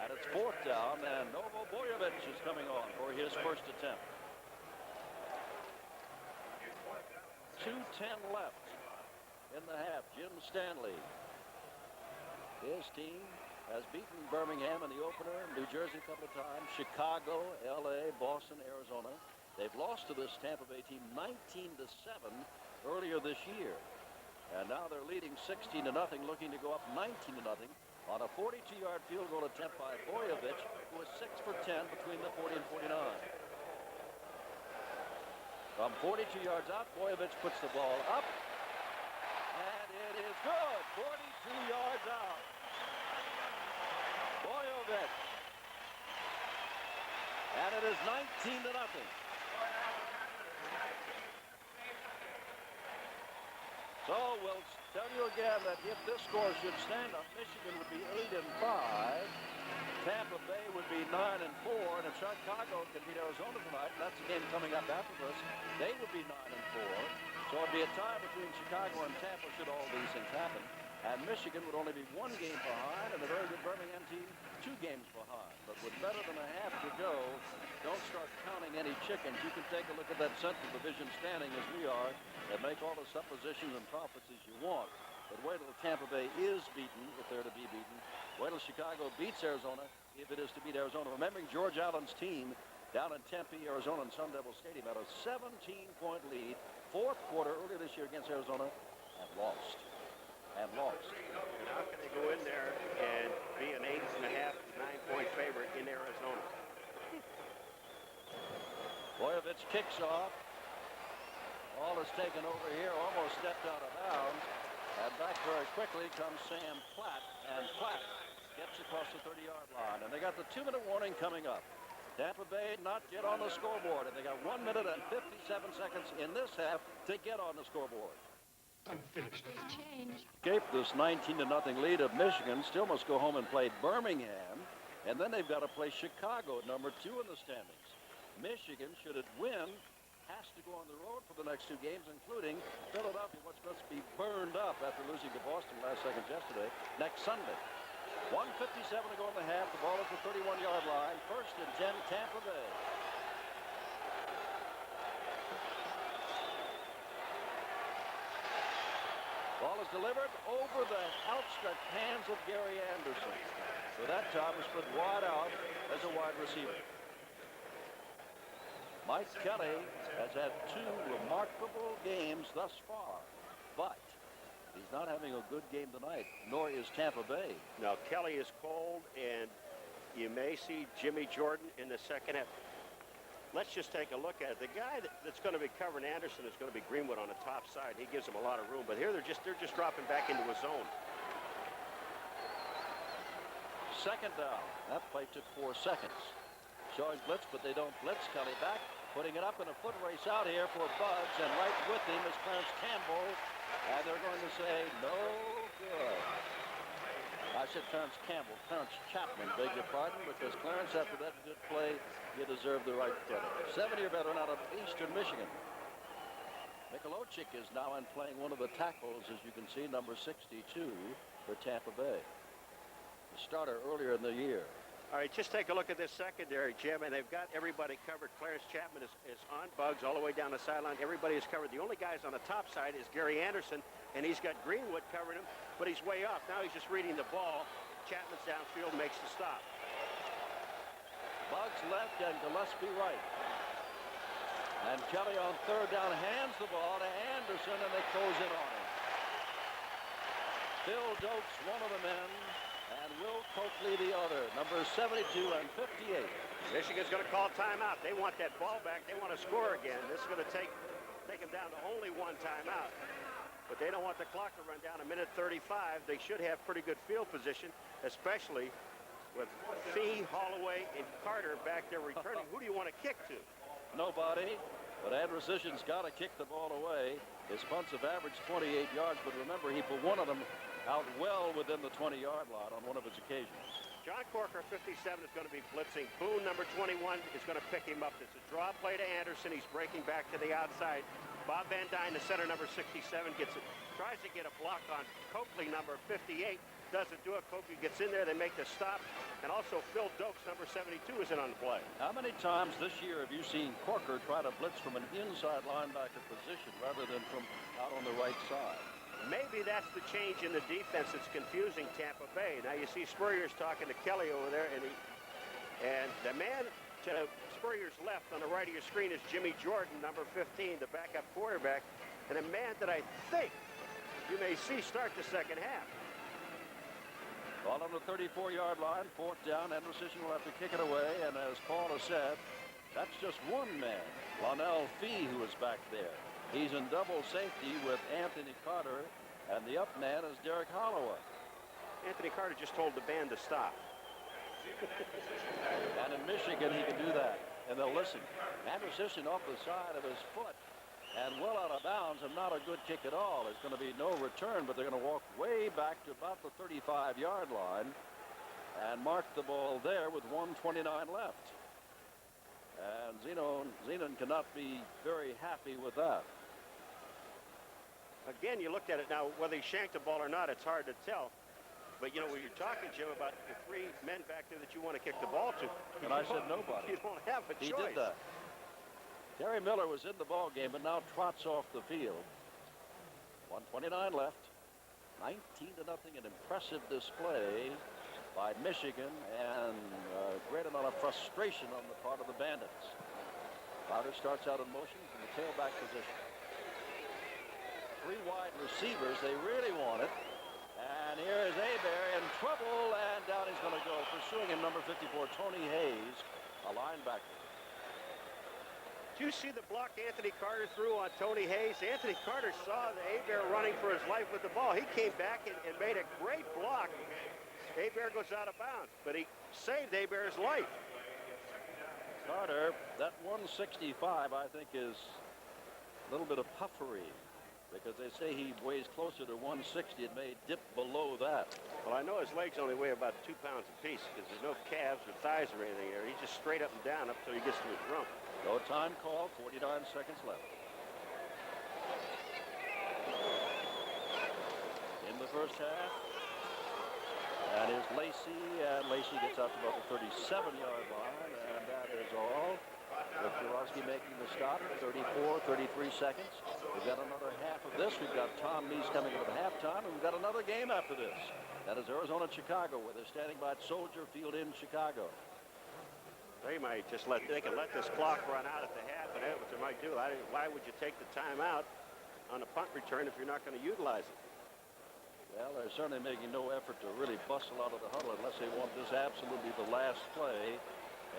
And it's fourth down, and Novo Boyovich is coming on for his first attempt. 2:10 left in the half. Jim Stanley, his team has beaten Birmingham in the opener, New Jersey a couple of times, Chicago, LA, Boston, Arizona. They've lost to this Tampa Bay team 19-7 earlier this year. And now they're leading 16-0, looking to go up 19-0 on a 42-yard field goal attempt by Boyovich, who was 6 for 10 between the 40 and 49. From 42 yards out, Boyovich puts the ball up. And it is good. 42 yards out. Boyovich. And it is 19-0. So we'll tell you again that if this score should stand up, Michigan would be 8-5. Tampa Bay would be 9-4, and if Chicago can beat Arizona tonight, and that's the game coming up after this, they would be 9-4. So it'd be a tie between Chicago and Tampa should all these things happen. And Michigan would only be 1 game behind, and a very good Birmingham team 2 games behind. But with better than a half to go, don't start counting any chickens. You can take a look at that Central Division standing as we are and make all the suppositions and profits as you want. But wait till Tampa Bay is beaten, if they're to be beaten. Wait till Chicago beats Arizona, if it is to beat Arizona. Remembering George Allen's team down in Tempe, Arizona, and Sun Devil Stadium had a 17-point lead, 4th quarter earlier this year against Arizona, and lost. And lost. And how can they go in there and be an 8.5 to 9-point favorite in Arizona? Boyovich kicks off. Ball is taken over here, almost stepped out of bounds. And back very quickly comes Sam Platt. And Platt gets across the 30-yard line. And they got the 2-minute warning coming up. Tampa Bay not yet on the scoreboard. And they got 1 minute and 57 seconds in this half to get on the scoreboard. Escape this 19-0 lead of Michigan. Still must go home and play Birmingham. And then they've got to play Chicago, number 2 in the standings. Michigan, should it win, has to go on the road for the next 2 games, including Philadelphia, which must be burned up after losing to Boston last second yesterday, next Sunday. 1:57 to go in the half. The ball is the 31-yard line. 1st and 10, Tampa Bay. Ball is delivered over the outstretched hands of Gary Anderson. So that time was put wide out as a wide receiver. Mike Kelly has had 2 remarkable games thus far, but he's not having a good game tonight, nor is Tampa Bay. Now, Kelly is cold, and you may see Jimmy Jordan in the second half. Let's just take a look at it. The guy that's going to be covering Anderson is going to be Greenwood on the top side. He gives him a lot of room, but here they're just dropping back into a zone. Second down. That play took 4 seconds. Showing blitz, but they don't blitz. Kelly back, putting it up in a foot race out here for Bugs, and right with him is Clarence Campbell, and they're going to say no good. I said Clarence Campbell, Clarence Chapman, beg your pardon, because Clarence, after that good play, you deserve the right credit. 7-year veteran out of Eastern Michigan. Mikulocic is now in playing one of the tackles, as you can see, number 62 for Tampa Bay. The starter earlier in the year. All right, just take a look at this secondary, Jim, and they've got everybody covered. Clarence Chapman is on Bugs all the way down the sideline. Everybody is covered. The only guys on the top side is Gary Anderson, and he's got Greenwood covering him, but he's way off. Now he's just reading the ball. Chapman's downfield, makes the stop. Bugs left and Gillespie right. And Kelly on 3rd down hands the ball to Anderson, and they close in on him. Phil Dokes, one of the men, and Will Coakley the other, number 72 and 58. Michigan's going to call timeout. They want that ball back. They want to score again. This is going to take them down to only 1 timeout. But they don't want the clock to run down. 1:35. They should have pretty good field position, especially with Fee, Holloway, and Carter back there returning. Who do you want to kick to? Nobody. But Andrusician's got to kick the ball away. His punts have averaged 28 yards, but remember, he put one of them out well within the 20-yard line on one of his occasions. John Corker, 57, is going to be blitzing. Boone, number 21, is going to pick him up. It's a draw play to Anderson. He's breaking back to the outside. Bob Van Dyne, the center, number 67, tries to get a block on Coakley, number 58. Doesn't do it. Coakley gets in there. They make the stop. And also Phil Dokes, number 72, is in on the play. How many times this year have you seen Corker try to blitz from an inside linebacker position rather than from out on the right side? Maybe that's the change in the defense that's confusing Tampa Bay. Now you see Spurrier's talking to Kelly over there, and the man to Spurrier's left on the right of your screen is Jimmy Jordan, number 15, the backup quarterback, and a man that I think you may see start the second half. Ball on the 34-yard line, 4th down. Andrusician will have to kick it away, and as Paul has said, that's just one man, Lonnell Fee, who is back there. He's in double safety with Anthony Carter, and the up man is Derek Holloway. Anthony Carter just told the band to stop. And in Michigan, he can do that, and they'll listen. Andrusician off the side of his foot, and well out of bounds, and not a good kick at all. There's going to be no return, but they're going to walk way back to about the 35-yard line and mark the ball there with 1:29 left. And Zenon cannot be very happy with that. Again, you looked at it now, whether he shanked the ball or not, it's hard to tell. But, you know, when you're talking, Jim, about the 3 men back there that you want to kick the ball to. And I said nobody. You don't have a choice. He did that. Terry Miller was in the ball game, but now trots off the field. 1:29 left. 19-0, an impressive display by Michigan, and a great amount of frustration on the part of the Bandits. Crowder starts out in motion from the tailback position. 3 wide receivers, they really want it. And here is Hebert in trouble, and down he's going to go. Pursuing him, number 54, Tony Hayes, a linebacker. Did you see the block Anthony Carter threw on Tony Hayes? Anthony Carter saw the Hebert running for his life with the ball. He came back and made a great block. Hebert goes out of bounds, but he saved Hebert's life. Carter, that 165, I think, is a little bit of puffery, because they say he weighs closer to 160. It may dip below that. Well, I know his legs only weigh about 2 pounds apiece, because there's no calves or thighs or anything there. He's just straight up and down up till he gets to his rump. No time call, 49 seconds left. In the first half, that is Lacey, and Lacey gets out to about the 37-yard line, and that is all. With Jaworski making the stop, 34, 33 seconds. We've got another half of this. We've got Tom Meese coming up at halftime, and we've got another game after this. That is Arizona-Chicago, where they're standing by at Soldier Field in Chicago. They might just they can let this clock run out at the half, and that's what they might do. Why would you take the time out on a punt return if you're not going to utilize it? Well, they're certainly making no effort to really bustle out of the huddle unless they want this absolutely the last play.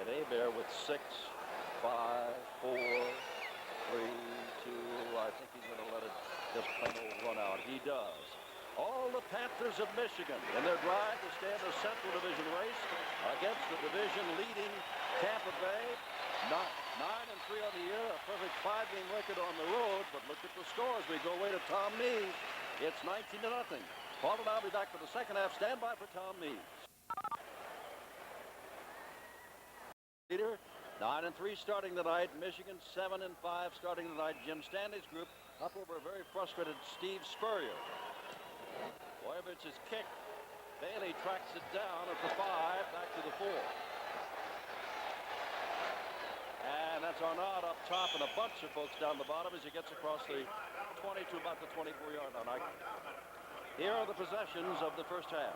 And Hebert with 6, 5, 4, 3, 2. I think he's going to let it just plain old run out. He does. All the Panthers of Michigan in their drive to stay in the Central Division race against the division-leading Tampa Bay. 9-3 on the year, a perfect 5-game record on the road. But look at the scores. We go away to Tom Meese. It's 19-0. Paul and I'll be back for the second half. Stand by for Tom Meese. Leader, 9-3 starting tonight. Michigan 7-5 starting tonight. Jim Stanley's group up over a very frustrated Steve Spurrier. Boyevich's kick. Bailey tracks it down at the 5, back to the 4. And that's Arnaud up top, and a bunch of folks down the bottom as he gets across the 20 to about the 24-yard line. Here are the possessions of the first half.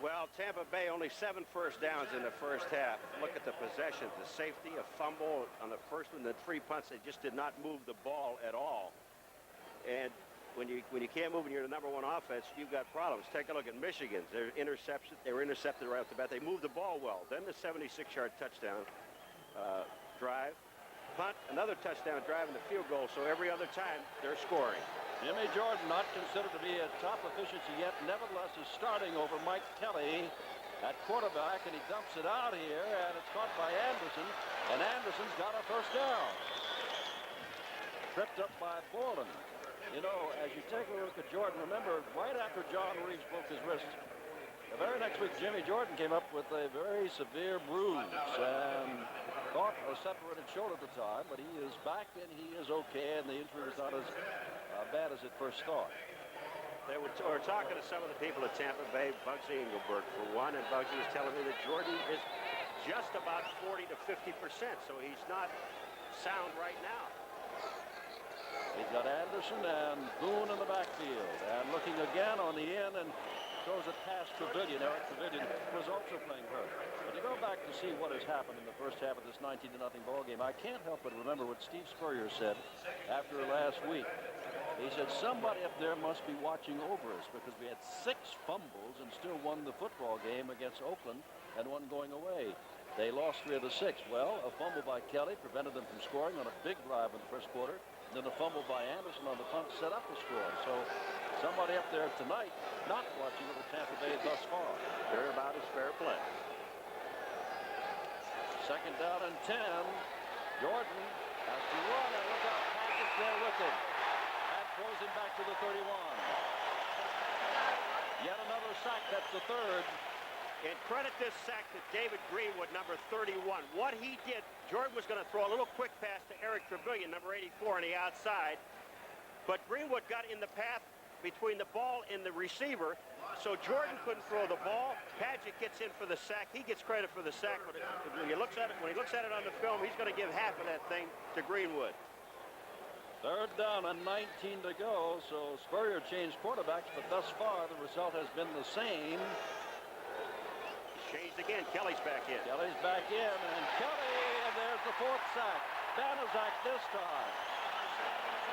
Well, Tampa Bay only 7 first downs in the first half. Look at the possessions, the safety, a fumble on the first one, the 3 punts. They just did not move the ball at all. And when you can't move and you're the #1 offense, you've got problems. Take a look at Michigan. They were intercepted right off the bat. They moved the ball well. Then the 76-yard touchdown drive. Punt, another touchdown drive, and the field goal. So every other time, they're scoring. Jimmy Jordan, not considered to be at top efficiency yet, nevertheless is starting over Mike Kelly at quarterback, and he dumps it out here, and it's caught by Anderson, and Anderson's got a first down. Tripped up by Borland. You know, as you take a look at Jordan, remember, right after John Reeves broke his wrist, the very next week, Jimmy Jordan came up with a very severe bruise and thought a separated shoulder at the time, but he is back and he is okay, and the injury was not as bad as it first thought. They were talking to some of the people at Tampa Bay, Bugsy Engelberg for one, and Bugsy was telling me that Jordan is just about 40 to 50%, so he's not sound right now. He's got Anderson and Boone in the backfield, and looking again on the end and throws it past Trevelyan. Eric Trevelyan was also playing hurt. But you go back to see what has happened in the first half of this 19-0 ball game. I can't help but remember what Steve Spurrier said after last week. He said somebody up there must be watching over us because we had 6 fumbles and still won the football game against Oakland and one going away. They lost 3 of the 6. Well, a fumble by Kelly prevented them from scoring on a big drive in the first quarter. Then a fumble by Anderson on the punt set up the score. So somebody up there tonight not watching over Tampa Bay thus far. They're about as fair play. Second down and 10. Jordan has to run, and look out, pass is there with him. That throws him back to the 31. Yet another sack. That's the third. And credit this sack to David Greenwood, number 31. What he did, Jordan was going to throw a little quick pass to Eric Trevelyan, number 84, on the outside. But Greenwood got in the path between the ball and the receiver, so Jordan couldn't throw the ball. Padgett gets in for the sack. He gets credit for the sack. But when he looks at it on the film, he's going to give half of that thing to Greenwood. Third down and 19 to go. So Spurrier changed quarterbacks, but thus far the result has been the same. Changed again. Kelly's back in. Kelly's back in, and Kelly, and there's the fourth sack. Banaszak this time.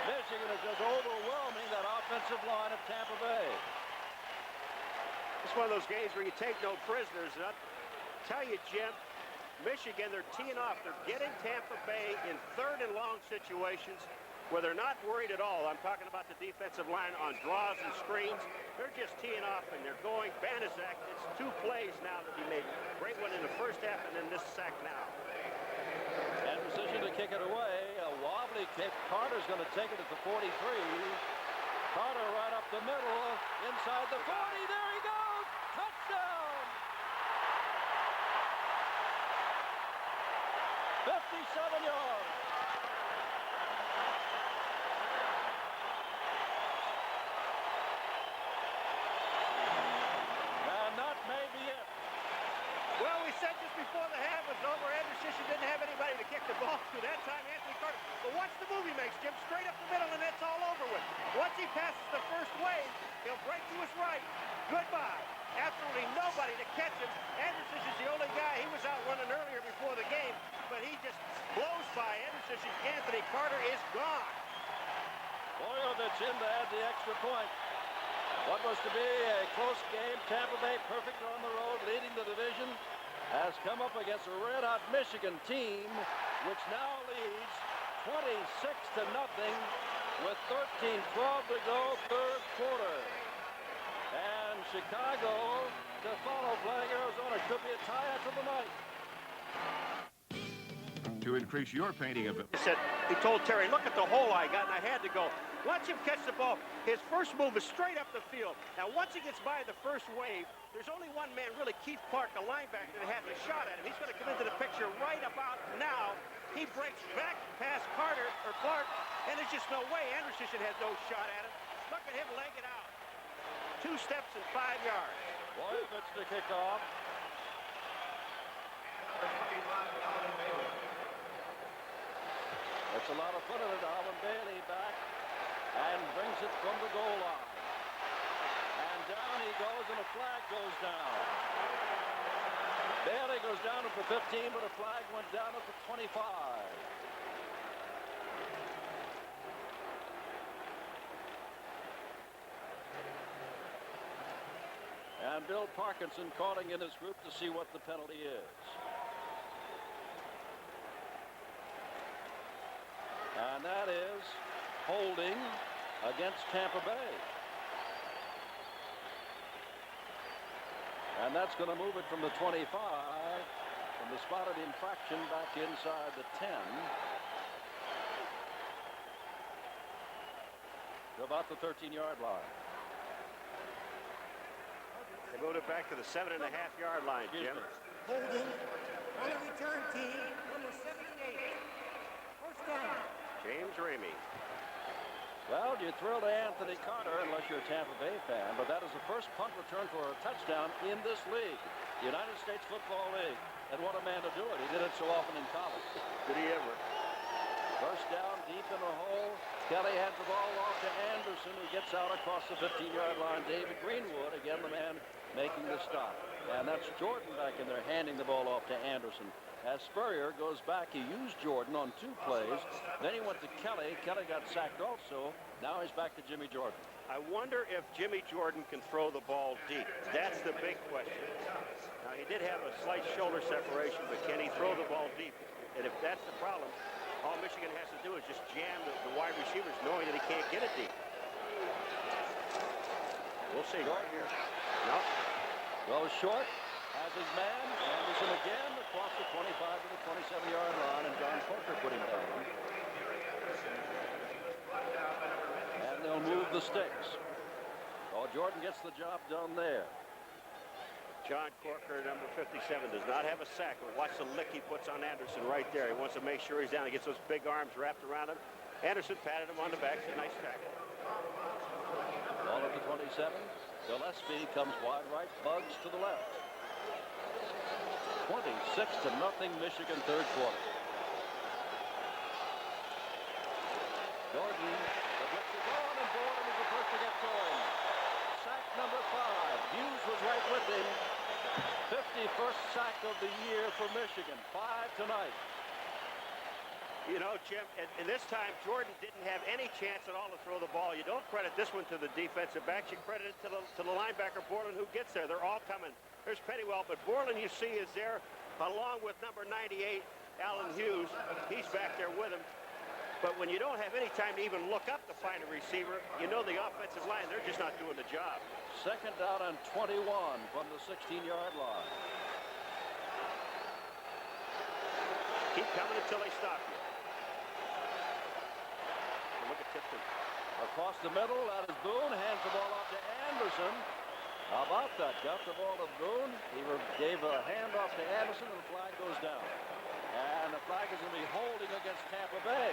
Michigan is just overwhelming that offensive line of Tampa Bay. It's one of those games where you take no prisoners. And I'll tell you, Jim, Michigan, they're teeing off. They're getting Tampa Bay in third and long situations where they're not worried at all. I'm talking about the defensive line on draws and screens. They're just teeing off, and they're going. Banaszak, it's 2 plays now that he made. Great one in the first half, and then this sack now. And position to kick it away. A wobbly kick. Carter's going to take it at the 43. Carter right up the middle, inside the 40. There he goes! Touchdown! 57 yards. And that may be it. Well, we said just before the half was over, Anderson didn't have anybody to kick the ball to. That time, Anthony Carter. But watch the move he makes, Jim. Straight up the middle, and that's all over with. Once he passes the first wave, he'll break to his right. Goodbye. Absolutely nobody to catch him. Anderson is the only guy. He was out running earlier before the game, but he just blows by Anderson. Anthony Carter is gone. Boyovich in to add the extra point. What was to be a close game, Tampa Bay perfect on the road, leading the division, has come up against a red-hot Michigan team, which now leads 26-0 with 13-12 to go, third quarter. And Chicago to follow, playing Arizona. Could be a tie after the night. To increase your painting of it. He told Terry, look at the hole I got, and I had to go. Watch him catch the ball. His first move is straight up the field. Now, once he gets by the first wave, there's only one man, really, Keith Clark, the linebacker, that has a shot at him. He's going to come into the picture right about now. He breaks back past Carter, or Clark, and there's just no way. Anderson has no shot at him. Look at him leg it out. 2 steps and 5 yards. Boyovich to kick off. It's a lot of fun in it. Alvin Bailey back and brings it from the goal line. And down he goes, and a flag goes down. Bailey goes down at the 15, but a flag went down at the 25. And Bill Parkinson calling in his group to see what the penalty is. And that is holding against Tampa Bay. And that's going to move it from the 25, from the spotted infraction, back inside the 10. To about the 13-yard line. They moved it back to the 7.5-yard line, Jim. Holding on the return team, number 78. First down. James Ramey. Well, you thrill to Anthony Carter unless you're a Tampa Bay fan, but that is the first punt return for a touchdown in this league, the United States Football League. And what a man to do it. He did it so often in college. Did he ever? First down, deep in the hole. Kelly hands the ball off to Anderson, who gets out across the 15-yard line. David Greenwood, again the man making the stop. And that's Jordan back in there handing the ball off to Anderson. As Spurrier goes back, he used Jordan on 2 plays. Then he went to Kelly. Kelly got sacked also. Now he's back to Jimmy Jordan. I wonder if Jimmy Jordan can throw the ball deep. That's the big question. Now, he did have a slight shoulder separation, but can he throw the ball deep? And if that's the problem, all Michigan has to do is just jam the wide receivers, knowing that he can't get it deep. We'll see. Short here. No. Goes short. Has his man. Anderson again across the 25 to the 27-yard line, and John Porter put him down. they'll move the sticks. Oh, Jordan gets the job done there. John Corker, number 57, does not have a sack. But watch the lick he puts on Anderson right there. He wants to make sure he's down. He gets those big arms wrapped around him. Anderson patted him on the back. It's a nice tackle. Ball at the 27. Gillespie comes wide right, Bugs to the left. 26-0 Michigan, third quarter. Gordon, the blitz is on, and Gordon is the first to get going. Sack number 5. Hughes was right with him. 51st sack of the year for Michigan. 5 tonight. You know, Jim, and this time Jordan didn't have any chance at all to throw the ball. You don't credit this one to the defensive backs. You credit it to the linebacker, Borland, who gets there. They're all coming. There's Pennywell, but Borland, you see, is there along with number 98, Allen Hughes. He's back there with him. But when you don't have any time to even look up to find a receiver, you know the offensive line, they're just not doing the job. Second down and 21 from the 16-yard line. Keep coming until they stop you. Look at Tipton. Across the middle, that is Boone. Hands the ball off to Anderson. How about that? Got the ball to Boone. He gave a handoff to Anderson, and the flag goes down. And the flag is going to be holding against Tampa Bay.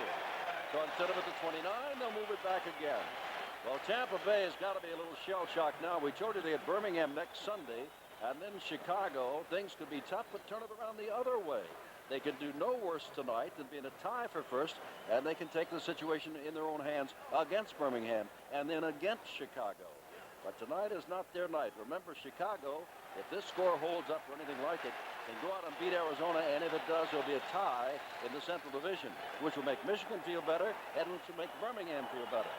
So instead of at the 29, they'll move it back again. Well, Tampa Bay has got to be a little shell-shocked now. We told you they had Birmingham next Sunday, and then Chicago. Things could be tough, but turn it around the other way. They can do no worse tonight than being a tie for first, and they can take the situation in their own hands against Birmingham and then against Chicago. But tonight is not their night. Remember, Chicago, if this score holds up or anything like it, can go out and beat Arizona, and if it does, there'll be a tie in the Central Division, which will make Michigan feel better and which will make Birmingham feel better.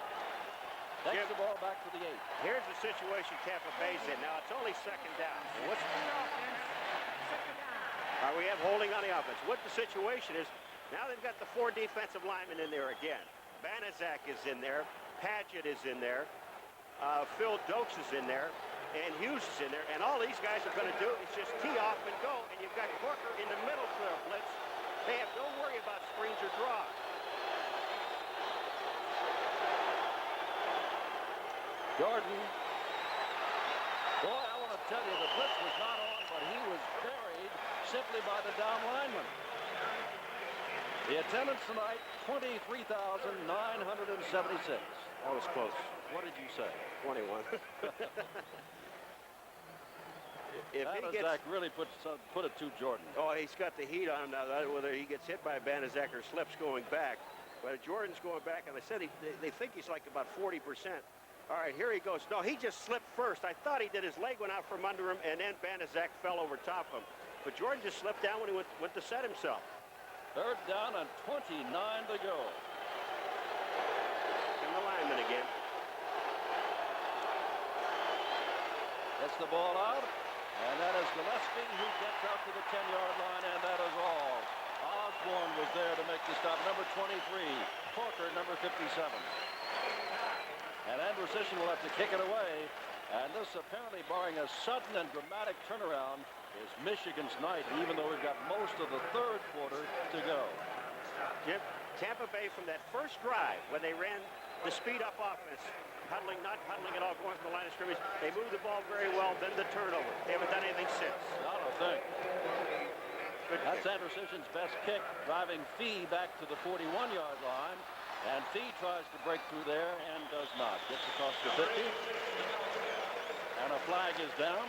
Takes the ball back to the 8. Here's the situation Tampa Bay's in. Now, it's only second down. What's we have holding on the offense. What the situation is, now they've got the 4 defensive linemen in there again. Banaszak is in there. Padgett is in there. Phil Dokes is in there. And Hughes is in there. And all these guys are going to do is just tee off and go. And you've got Corker in the middle for a blitz. They have no worry about screens or draws. Jordan. Boy, I want to tell you, the blitz was not on, but he was buried simply by the down lineman. The attendance tonight, 23,976. That was close. What did you say? 21. If he gets, Banaszak really put it to Jordan. Oh, he's got the heat on him now, whether he gets hit by Banaszak or slips going back. But Jordan's going back, and they said they think he's like about 40%. All right, here he goes. No, he just slipped first. I thought he did. His leg went out from under him, and then Banaszak fell over top of him. But Jordan just slipped down when he went to set himself. Third down and 29 to go. And the lineman again. Gets the ball out, and that is Gillespie who gets out to the 10-yard line, and that is all. Osborne was there to make the stop. Number 23, Corker, number 57. And Andrew Sisson will have to kick it away. And this, apparently, barring a sudden and dramatic turnaround, is Michigan's night, even though we've got most of the third quarter to go. Jim, Tampa Bay from that first drive when they ran the speed-up offense, not huddling at all, going from the line of scrimmage, they moved the ball very well, then the turnover. They haven't done anything since. Not a thing. That's Andrew Sisson's best kick, driving Fee back to the 41-yard line. And Fee tries to break through there and does not. Gets across the 50. And a flag is down.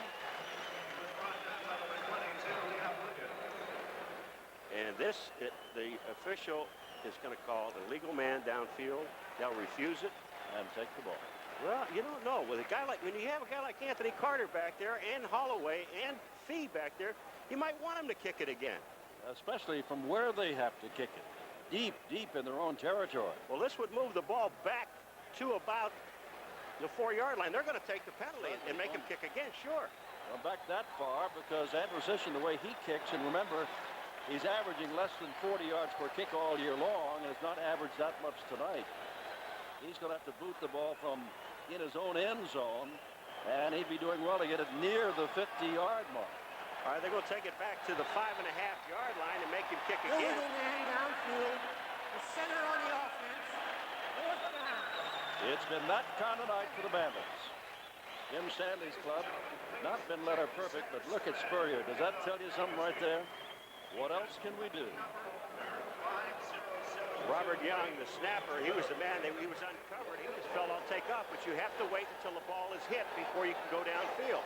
And the official is going to call the legal man downfield. They'll refuse it. And take the ball. Well, you don't know. With a guy like, when you have a guy like Anthony Carter back there and Holloway and Fee back there, you might want him to kick it again. Especially from where they have to kick it. Deep in their own territory. Well, this would move the ball back to about the 4-yard line. They're going to take the penalty and make him kick again, sure. Well, back that far because Andrew Sisson, the way he kicks, and remember, he's averaging less than 40 yards per kick all year long and has not averaged that much tonight. He's going to have to boot the ball from in his own end zone, and he'd be doing well to get it near the 50-yard mark. All right, they're going to take it back to the 5.5-yard line and make him kick again. Illegal man downfield. The center on the offense. Fourth down. It's been that kind of night for the Bandits. Jim Stanley's club, not been letter perfect, but look at Spurrier. Does that tell you something right there? What else can we do? Robert Young, the snapper, he was the man. He was uncovered. He just fell on takeoff, but you have to wait until the ball is hit before you can go downfield.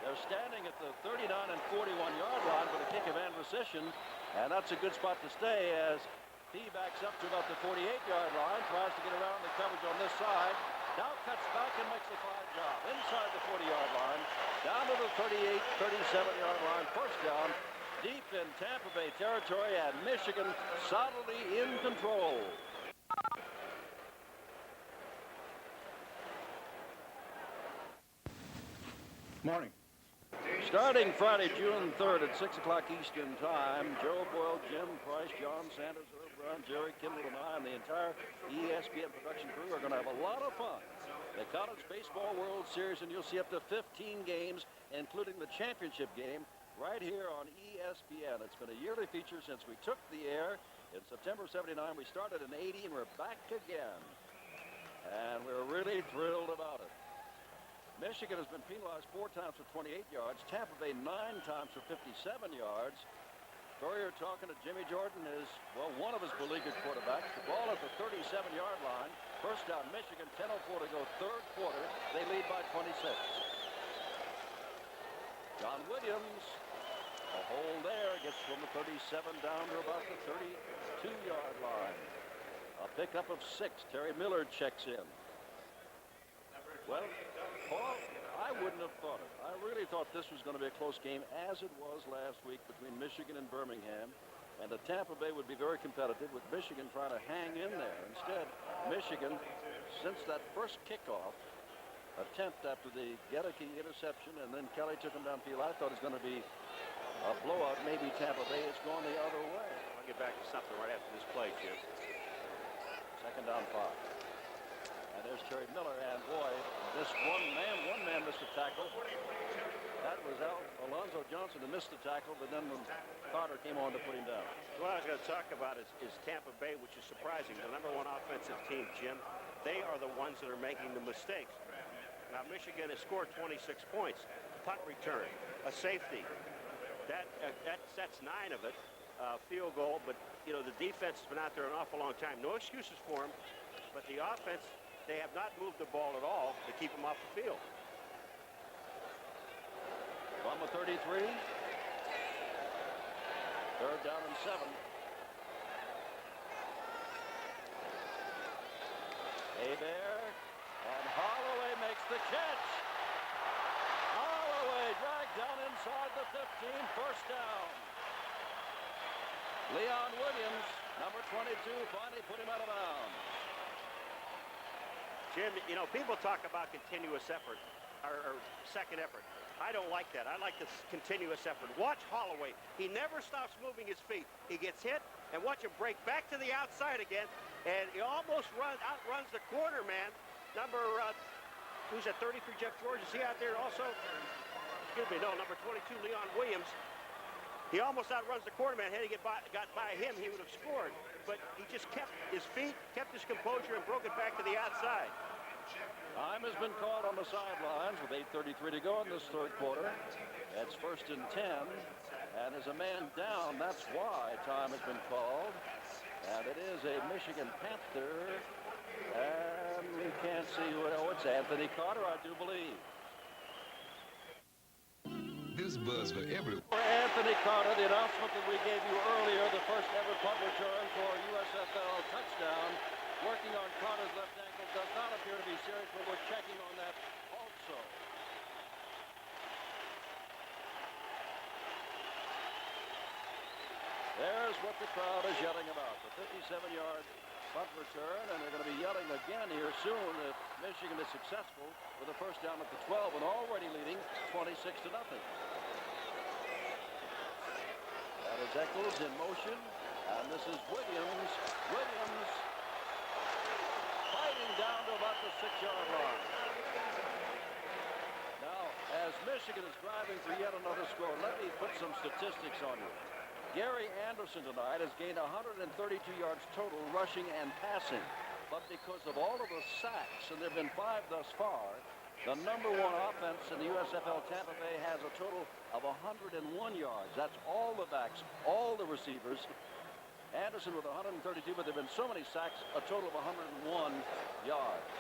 They're standing at the 39 and 41-yard line with a kick of transition, and that's a good spot to stay as he backs up to about the 48-yard line, tries to get around the coverage on this side. Now cuts back and makes a fine job inside the 40-yard line, down to the 38, 37-yard line, first down, deep in Tampa Bay territory, and Michigan solidly in control. Morning. Starting Friday, June 3rd at 6 o'clock Eastern Time, Joe Boyle, Jim Price, John Sanders, Herb Brown, Jerry Kimball, and I, and the entire ESPN production crew are going to have a lot of fun. The College Baseball World Series, and you'll see up to 15 games, including the championship game, right here on ESPN. It's been a yearly feature since we took the air in September '79. We started in '80, and we're back again. And we're really thrilled about it. Michigan has been penalized 4 times for 28 yards. Tampa Bay 9 times for 57 yards. Spurrier talking to Jimmy Jordan is, well, one of his beleaguered quarterbacks. The ball at the 37-yard line. First down, Michigan, 10:04 to go, third quarter. They lead by 26. John Williams, a hole there, gets from the 37 down to about the 32-yard line. A pickup of 6. Terry Miller checks in. Well, Paul, I wouldn't have thought it. I really thought this was going to be a close game, as it was last week between Michigan and Birmingham. And the Tampa Bay would be very competitive, with Michigan trying to hang in there. Instead, Michigan, since that first kickoff attempt after the Gedeke interception, and then Kelly took him downfield, I thought it was going to be a blowout. Maybe Tampa Bay. It's gone the other way. I'll get back to something right after this play, Jim. Second down 5. And there's Terry Miller, and boy, this one man missed a tackle. That was Alonzo Johnson who missed the tackle, but then when Carter came on to put him down. What I was going to talk about is Tampa Bay, which is surprising. The #1 offensive team, Jim, they are the ones that are making the mistakes. Now, Michigan has scored 26 points. Punt return, a safety. That's 9 of it. Field goal, but, you know, the defense has been out there an awful long time. No excuses for them, but the offense, they have not moved the ball at all to keep them off the field. On the 33. Third down and 7. Hebert, and Holloway makes the catch. Holloway dragged down inside the 15, first down. Leon Williams, number 22, finally put him out of bounds. Jim, you know, people talk about continuous effort, or second effort. I don't like that. I like this continuous effort. Watch Holloway. He never stops moving his feet. He gets hit, and watch him break back to the outside again, and he almost outruns the corner man. Number, who's at 33, Jeff George, is he out there also? Excuse me, no, number 22, Leon Williams. He almost outruns the corner man. Had he got by him, he would have scored. But he just kept his feet, kept his composure, and broke it back to the outside. Time has been called on the sidelines with 8:33 to go in this third quarter. It's 1st and 10, and as a man down, that's why time has been called. And it is a Michigan Panther, and we can't see who. Oh, it's Anthony Carter, I do believe. This buzz for everyone. For Anthony Carter, the announcement that we gave you earlier, the first ever punt return for USFL touchdown. Working on Carter's left ankle, does not appear to be serious, but we're checking on that also. There's what the crowd is yelling about, the 57-yard punt return, and they're going to be yelling again here soon if Michigan is successful with a first down at the 12 and already leading 26-0. That is Eccles in motion, and this is Williams. Williams fighting down to about the 6-yard line. Now, as Michigan is driving for yet another score, let me put some statistics on you. Gary Anderson tonight has gained 132 yards total rushing and passing. But but because of all of the sacks, and there have been 5 thus far, the #1 offense in the USFL Tampa Bay has a total of 101 yards. That's all the backs, all the receivers. Anderson with 132, but there have been so many sacks, a total of 101 yards.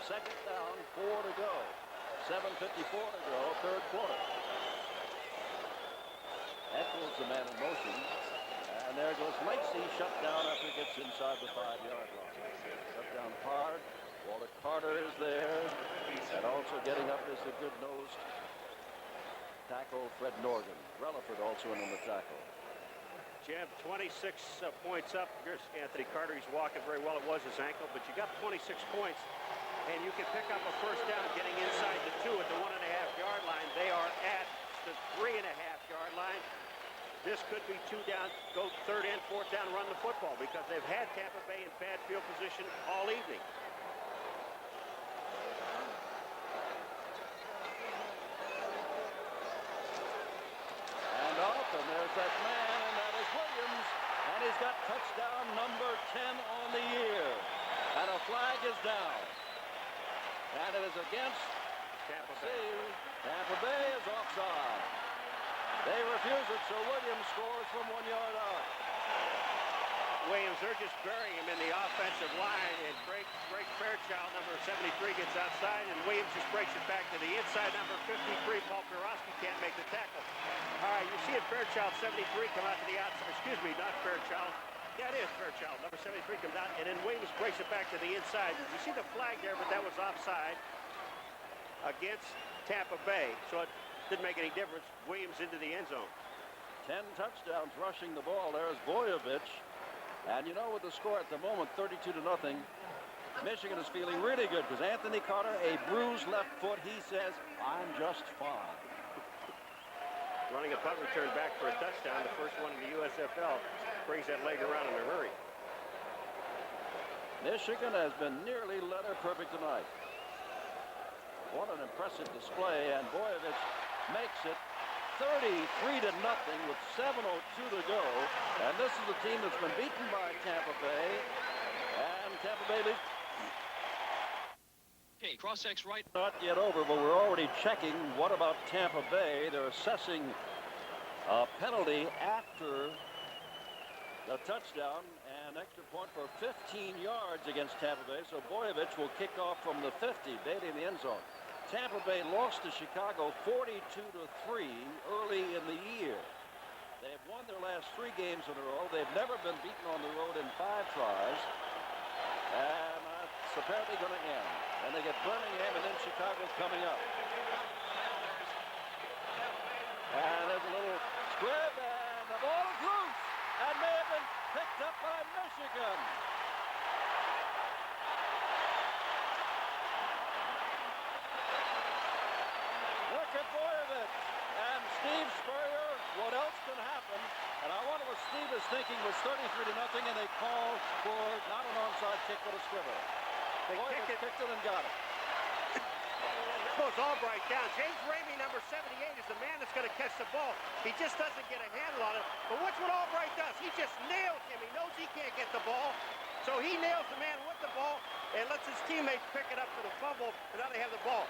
Second down, 4 to go. 7:54 to go, third quarter. Eccles, the man in motion. And there goes Lacey, shut down after he gets inside the 5-yard line. Shut down hard. Walter Carter is there. And also getting up is the good-nosed tackle, Fred Norgan. Relaford also in on the tackle. Jeb, 26 points up. Here's Anthony Carter. He's walking very well. It was his ankle, but you got 26 points. And you can pick up a first down getting inside the 2 at the 1.5-yard line. They are at the 3.5-yard line. This could be 2 down, go 3rd and 4th down, run the football because they've had Tampa Bay in bad field position all evening. And off, and there's that man, and that is Williams. And he's got touchdown number 10 on the year. And a flag is down. And it is against Tampa Bay. Tampa Bay is offside. They refuse it, so Williams scores from 1 yard out. Williams, they're just burying him in the offensive line, and Greg Fairchild, number 73, gets outside, and Williams just breaks it back to the inside. Number 53, Paul Piroski, can't make the tackle. All right, you see it, Fairchild, 73, come out to the outside. Excuse me, not Fairchild. Yeah, it is Fairchild. Number 73 comes out, and then Williams breaks it back to the inside. You see the flag there, but that was offside against Tampa Bay, so it didn't make any difference. Williams into the end zone. 10 touchdowns rushing the ball. There's Boyovich. And you know, with the score at the moment, 32-0, Michigan is feeling really good because Anthony Carter, a bruised left foot, he says, I'm just fine. Running a punt return back for a touchdown, the first one in the USFL. Brings that leg around in a hurry. Michigan has been nearly letter perfect tonight. What an impressive display, and Boyovich makes it 33-0 with 7:02 to go. And this is a team that's been beaten by Tampa Bay, and Tampa Bay leads. Okay, cross-X right. Not yet over, but we're already checking. What about Tampa Bay? They're assessing a penalty after the touchdown, and extra point for 15 yards against Tampa Bay. So Boyovich will kick off from the 50, Bailey in the end zone. Tampa Bay lost to Chicago 42-3 early in the year. They've won their last 3 games in a row. They've never been beaten on the road in 5 tries. And it's apparently going to end. And they get Birmingham and then Chicago coming up. And there's a little squib, and the ball is loose. And may have been picked up by Michigan. Look at Boyovich and Steve Spurrier. What else can happen? And I wonder what Steve is thinking was 33-0, and they called for not an onside kick, but a squibber. Boyovich kicked it and got it. Goes Albright down. James Ramey, number 78, is the man that's going to catch the ball. He just doesn't get a handle on it. But watch what Albright does. He just nails him. He knows he can't get the ball. So he nails the man with the ball and lets his teammates pick it up for the fumble. And now they have the ball.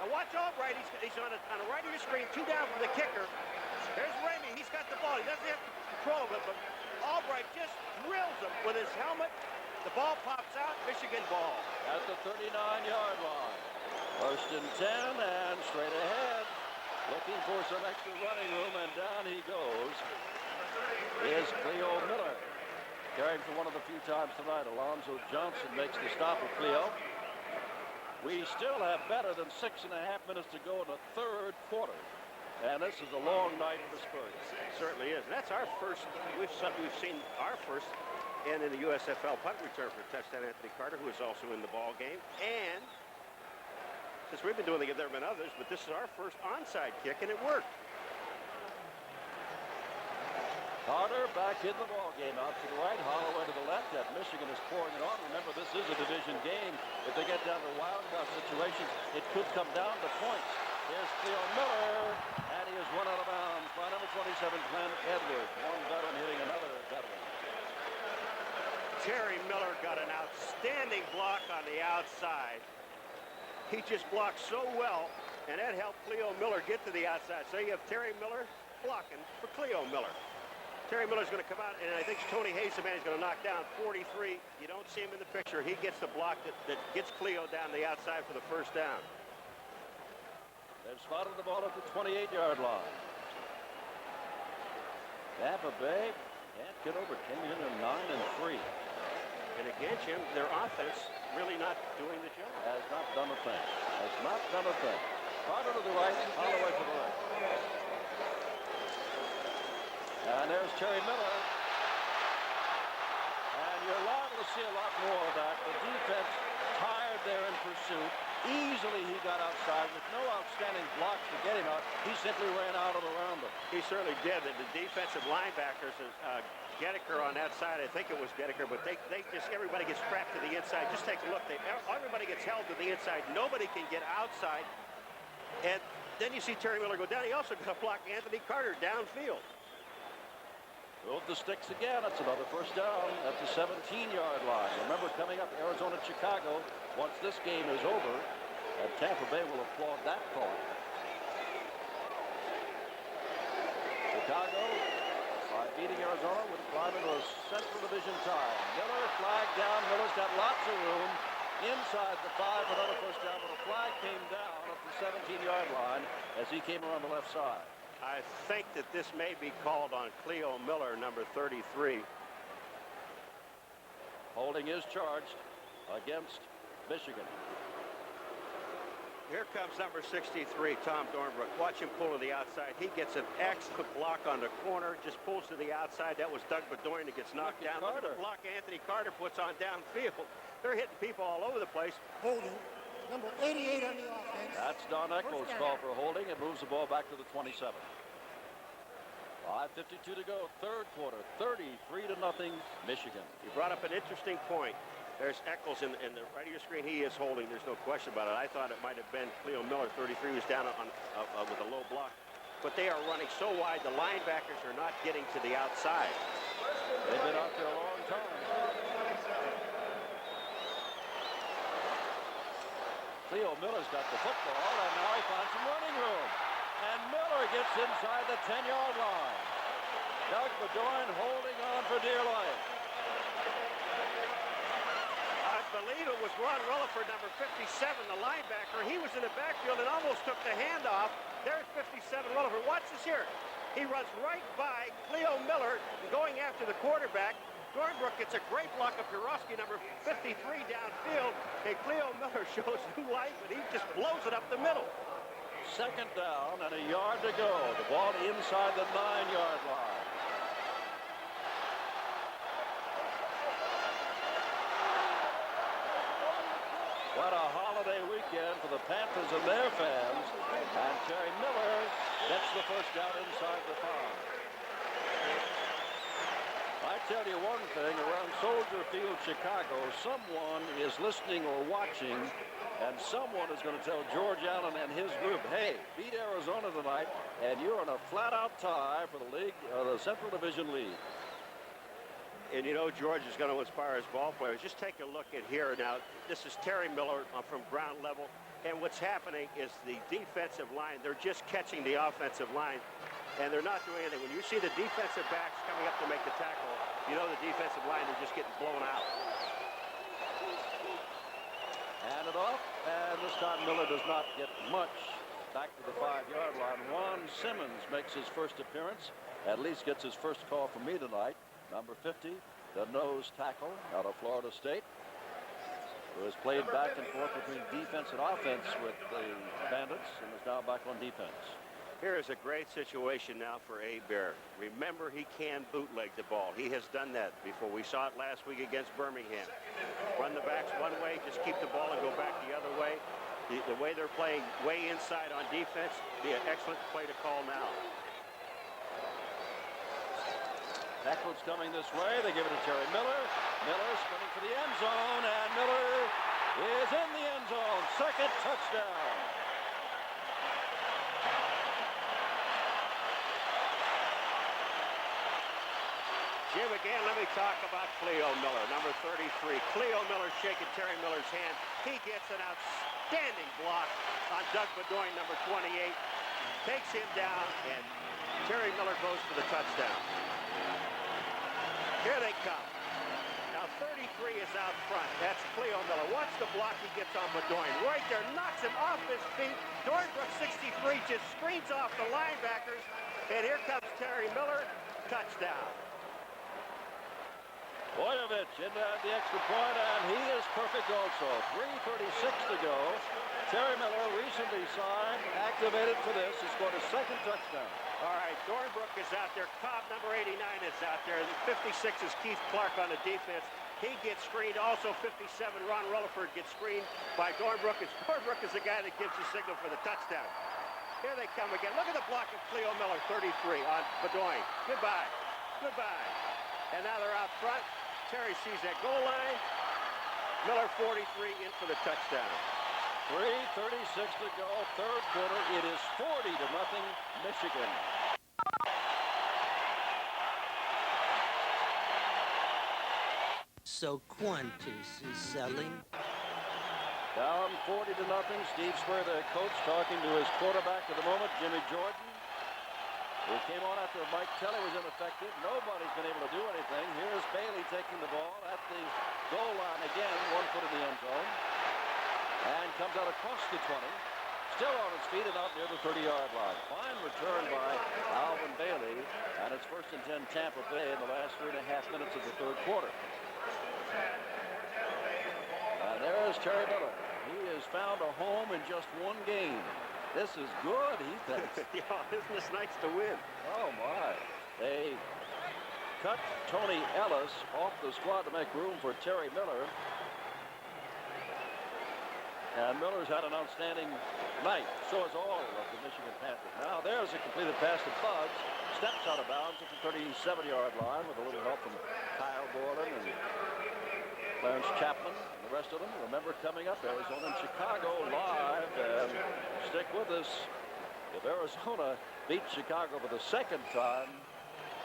Now watch Albright. He's on the right of your screen. 2 down from the kicker. There's Ramey. He's got the ball. He doesn't have control of it. But Albright just drills him with his helmet. The ball pops out. Michigan ball. At the 39-yard line. 1st and 10, and straight ahead, looking for some extra running room, and down he goes. Is Cleo Miller, carrying for one of the few times tonight. Alonzo Johnson makes the stop of Cleo. We still have better than 6.5 minutes to go in the 3rd quarter, and this is a long night for Spurs. It certainly is. And that's our first. We've seen our first and in the USFL punt return for touchdown Anthony Carter, who is also in the ball game. And since we've been doing it, there have been others, but this is our first onside kick, and it worked. Carter back in the ball game, out to the right, Holloway to the left. That Michigan is pouring it on. Remember, this is a division game. If they get down to wild card situations, it could come down to points. Here's Cleo Miller, and he is run out of bounds by number 27, Glenn Edwards. One veteran hitting another veteran. Terry Miller got an outstanding block on the outside. He just blocked so well, and that helped Cleo Miller get to the outside. So you have Terry Miller blocking for Cleo Miller. Terry Miller's going to come out, and I think Tony Hayes, the man, is going to knock down 43. You don't see him in the picture. He gets the block that gets Cleo down the outside for the first down. They've spotted the ball at the 28-yard line. Tampa Bay can't get over. Came in at 9-3. And against him, their offense really not doing the job. Has not done a thing. Has not done a thing. Carter to the right, Holloway to the left. And there's Terry Miller. And you're liable to see a lot more of that. The defense tired there in pursuit. Easily he got outside with no outstanding blocks to get him out. He simply ran out of around him. He certainly did. The defensive linebackers, Gettiker on that side, I think it was Gettiker, but they just, everybody gets strapped to the inside. Just take a look. Everybody gets held to the inside. Nobody can get outside. And then you see Terry Miller go down. He also got to block Anthony Carter downfield. Move the sticks again. That's another first down at the 17-yard line. Remember, coming up, Arizona, Chicago. Once this game is over, and Tampa Bay will applaud that call. Chicago, by beating Arizona, would climb into a Central Division tie. Miller flagged down. Miller's got lots of room inside the 5 for another first down, but a flag came down at the 17-yard line as he came around the left side. I think that this may be called on Cleo Miller, number 33. Holding is charged against Michigan. Here comes number 63, Tom Dornbrook. Watch him pull to the outside. He gets an excellent block on the corner, just pulls to the outside. That was Doug Bedoin that gets knocked down. Look at the block Anthony Carter puts on downfield. They're hitting people all over the place. Holding. Number 88 on the offense. That's Don Echols' call for holding. It moves the ball back to the 27. 5:52 to go, third quarter, 33-0, Michigan. You brought up an interesting point. There's Echols in the right of your screen. He is holding. There's no question about it. I thought it might have been Cleo Miller, 33, was down with a low block. But they are running so wide, the linebackers are not getting to the outside. They've been out there a long time. Cleo Miller's got the football, and now he finds some running room. And Miller gets inside the 10-yard line. Doug Bedoin holding on for dear life. I believe it was Ron Rutherford, number 57, the linebacker. He was in the backfield and almost took the handoff. There's 57, Rutherford. Watch this here. He runs right by Cleo Miller going after the quarterback. Dornbrook gets a great block of Pirosky, number 53, downfield. And Cleo Miller shows new life, and he just blows it up the middle. Second down and a yard to go. The ball inside the 9-yard line. What a holiday weekend for the Panthers and their fans. And Terry Miller gets the first down inside the 5. I tell you one thing, around Soldier Field, Chicago, someone is listening or watching, and someone is going to tell George Allen and his group, hey, beat Arizona tonight, and you're in a flat-out tie for the league, the Central Division lead. And you know George is going to inspire his ball players. Just take a look at here now. This is Terry Miller from ground level. And what's happening is the defensive line, they're just catching the offensive line. And they're not doing anything. When you see the defensive backs coming up to make the tackle, you know the defensive line are just getting blown out. Hand it off. And this time Miller does not get much back to the 5-yard line. Ron Simmons makes his first appearance. At least gets his first call from me tonight. Number 50, the nose tackle out of Florida State, who has played back and forth between defense and offense with the Bandits and is now back on defense. Here is a great situation now for Hebert. Remember, he can bootleg the ball. He has done that before. We saw it last week against Birmingham. Run the backs one way, just keep the ball and go back the other way. The way they're playing way inside on defense, be an excellent play to call now. Tackle's coming this way. They give it to Terry Miller. Miller spinning for the end zone, and Miller is in the end zone. Second touchdown. Jim, again, let me talk about Cleo Miller, number 33. Cleo Miller shaking Terry Miller's hand. He gets an outstanding block on Doug Bedoin, number 28. Takes him down, and Terry Miller goes for the touchdown. Here they come. Now 33 is out front. That's Cleo Miller. Watch the block he gets on Bedoin. Right there, knocks him off his feet. Dornbrook, 63, just screens off the linebackers. And here comes Terry Miller. Touchdown. Boyovich in the extra point, and he is perfect also. 3:36 to go. Terry Miller, recently signed, activated for this. He scored a second touchdown. All right, Dornbrook is out there. Cobb, number 89, is out there. 56 is Keith Clark on the defense. He gets screened. Also 57, Ron Rutherford gets screened by Dornbrook. Dornbrook is the guy that gives the signal for the touchdown. Here they come again. Look at the block of Cleo Miller, 33, on Bedoin. Goodbye. Goodbye. And now they're out front. Terry sees that goal line. Miller, 43, in for the touchdown. 3:36 to go, third quarter. It is 40-0, Michigan. So Qantas is selling. Down 40-0. Steve Spurrier, the coach, talking to his quarterback at the moment, Jimmy Jordan, who came on after Mike Kelly was ineffective. Nobody's been able to do anything. Here's Bailey taking the ball at the goal line again, 1 foot in the end zone. And comes out across the 20. Still on his feet and out near the 30-yard line. Fine return by Alvin Bailey. And it's 1st and 10 Tampa Bay in the last 3.5 minutes of the third quarter. And there's Terry Miller. He has found a home in just one game. This is good, he thinks. Yeah, isn't this nice to win? Oh, my. They cut Tony Ellis off the squad to make room for Terry Miller. And Miller's had an outstanding night. So has all of the Michigan Panthers. Now there's a completed pass to Bugs. Steps out of bounds at the 37-yard line with a little help from Kyle Gordon and Clarence Chapman and the rest of them. Remember, coming up, Arizona and Chicago live. And stick with us. If Arizona beats Chicago for the second time,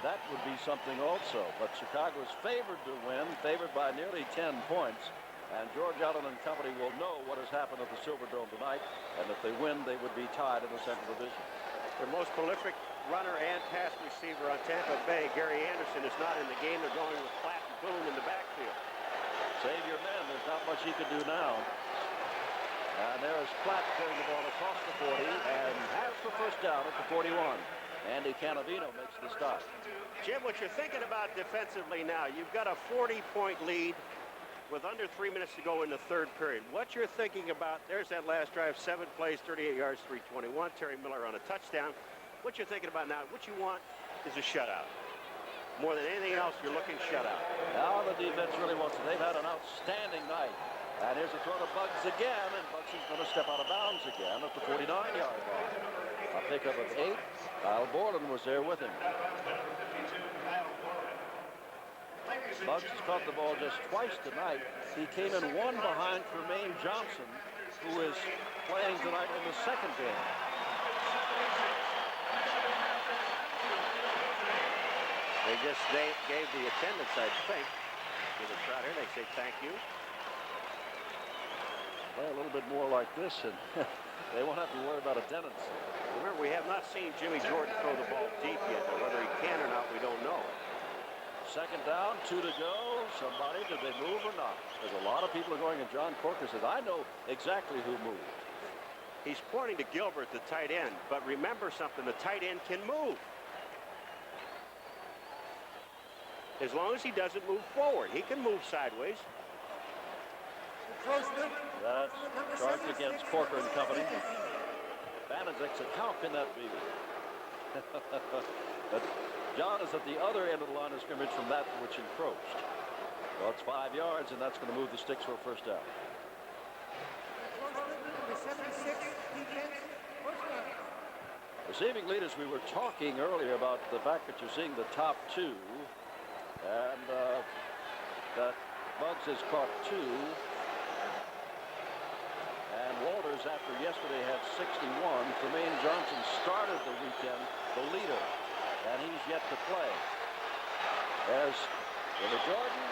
that would be something also. But Chicago is favored to win, favored by nearly 10 points. And George Allen and company will know what has happened at the Silverdome tonight. And if they win, they would be tied in the Central Division. The most prolific runner and pass receiver on Tampa Bay, Gary Anderson, is not in the game. They're going with Platt and Boone in the backfield. Save your men. There's not much he can do now. And there's Platt throwing the ball across the 40 and has the first down at the 41. Andy Canavino makes the stop. Jim, what you're thinking about defensively now, you've got a 40-point lead with under 3 minutes to go in the third period. What you're thinking about, there's that last drive, 7 plays, 38 yards, 321. Terry Miller on a touchdown. What you're thinking about now, what you want is a shutout. More than anything else, you're looking shutout. Now the defense really wants it. They've had an outstanding night. And here's a throw to Bugs again, and Bugs is going to step out of bounds again at the 49-yard line. A pickup of 8. Kyle Borden was there with him. Bugs has caught the ball just twice tonight. He came in one behind Tremaine Johnson, who is playing tonight in the second game. They just gave the attendance, I think, to the crowd here. They say thank you. Play a little bit more like this, and they won't have to worry about attendance. Remember, we have not seen Jimmy Jordan throw the ball deep yet. Whether he can or not, we don't know. Second down, 2 to go. Somebody, did they move or not? There's a lot of people are going, and John Corker says, I know exactly who moved. He's pointing to Gilbert, the tight end. But remember something, the tight end can move. As long as he doesn't move forward. He can move sideways. That's charged against Corker and company. Banadzik said, how can that be? But John is at the other end of the line of scrimmage from that which encroached. Well, it's 5 yards, and that's going to move the sticks for a first down. Receiving leaders, we were talking earlier about the fact that you're seeing the top 2, and that Bugs has caught 2. And Walters, after yesterday, had 61. Tremaine Johnson started the weekend the leader, and he's yet to play. As Billy Jordan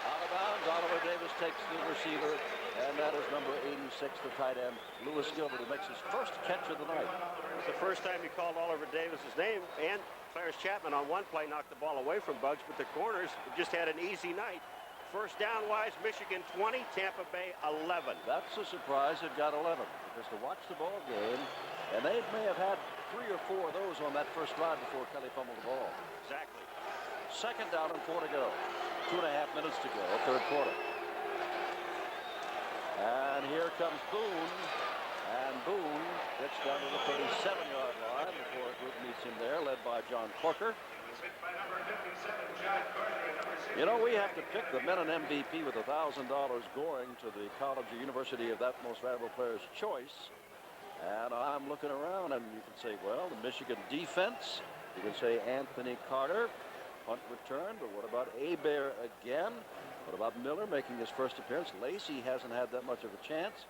out of bounds, Oliver Davis takes the receiver, and that is number 86, the tight end, Lewis Gilbert, who makes his first catch of the night. It was the first time he called Oliver Davis's name, and Clarence Chapman on one play knocked the ball away from Bugs, but the corners just had an easy night. First down-wise, Michigan 20, Tampa Bay 11. That's a surprise. It got 11, because to watch the ball game, and they may have had 3 or 4 of those on that first drive before Kelly fumbled the ball. Exactly. Second down and 4 to go. 2.5 minutes to go, third quarter. And here comes Boone. And Boone gets down to the 37-yard line before a group meets him there, led by John Corker. You know, we have to pick the men and MVP with $1,000 going to the college or university of that most valuable player's choice. And I'm looking around, and you can say, well, the Michigan defense. You can say Anthony Carter, punt return, but what about Hebert again? What about Miller making his first appearance? Lacey hasn't had that much of a chance.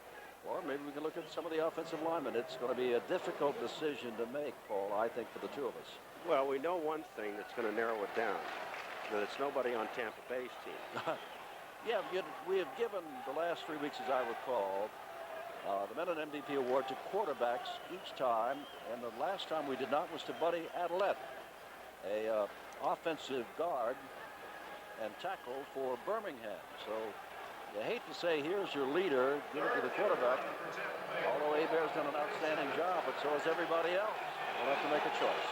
Or maybe we can look at some of the offensive linemen. It's going to be a difficult decision to make, Paul, I think, for the two of us. Well, we know one thing that's going to narrow it down, that it's nobody on Tampa Bay's team. Yeah, we have given the last 3 weeks, as I recall, the Men and MVP award to quarterbacks each time, and the last time we did not was to Buddy Adelette, a offensive guard and tackle for Birmingham. So you hate to say, here's your leader, give it to the quarterback. Although Hebert's done an outstanding job, but so has everybody else. We'll have to make a choice.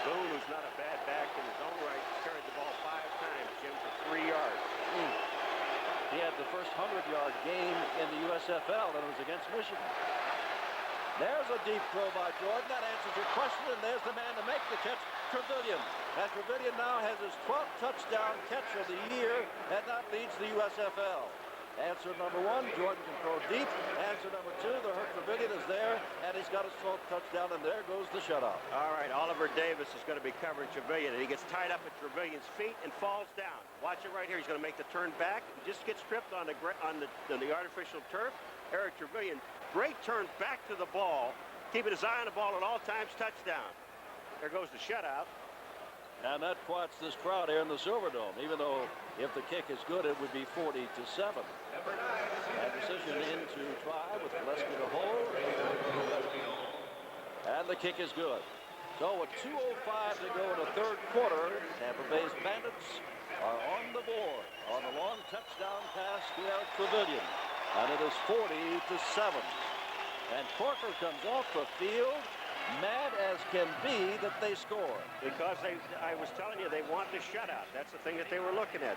Boone, who's not a bad back in his own right, carried the ball 5 times, Jim, for 3 yards. He had the first 100-yard game in the USFL, and it was against Michigan. There's a deep throw by Jordan. That answers your question, and there's the man to make the catch, Trevelyan. And Trevelyan now has his 12th touchdown catch of the year, and that leads the USFL. Answer number 1, Jordan can throw deep. Answer number 2, the Hurt Trevelyan is there, and he's got his 12th touchdown, and there goes the shutout. All right, Oliver Davis is going to be covering Trevelyan, and he gets tied up at Trevelyan's feet and falls down. Watch it right here. He's going to make the turn back. He just gets tripped on the artificial turf. Eric Trevelyan, great turn back to the ball, keeping his eye on the ball at all times, touchdown. There goes the shutout. And that quiets this crowd here in the Silverdome, even though if the kick is good, it would be 40-7. And decision in to try with Gillespie to hold. And the kick is good. So with 2:05 to go in the third quarter, Tampa Bay's Bandits are on the board on a long touchdown pass to Eric Trevelyan. And it is 40-7. And Corker comes off the field, mad as can be that they score. Because I was telling you, they want the shutout. That's the thing that they were looking at.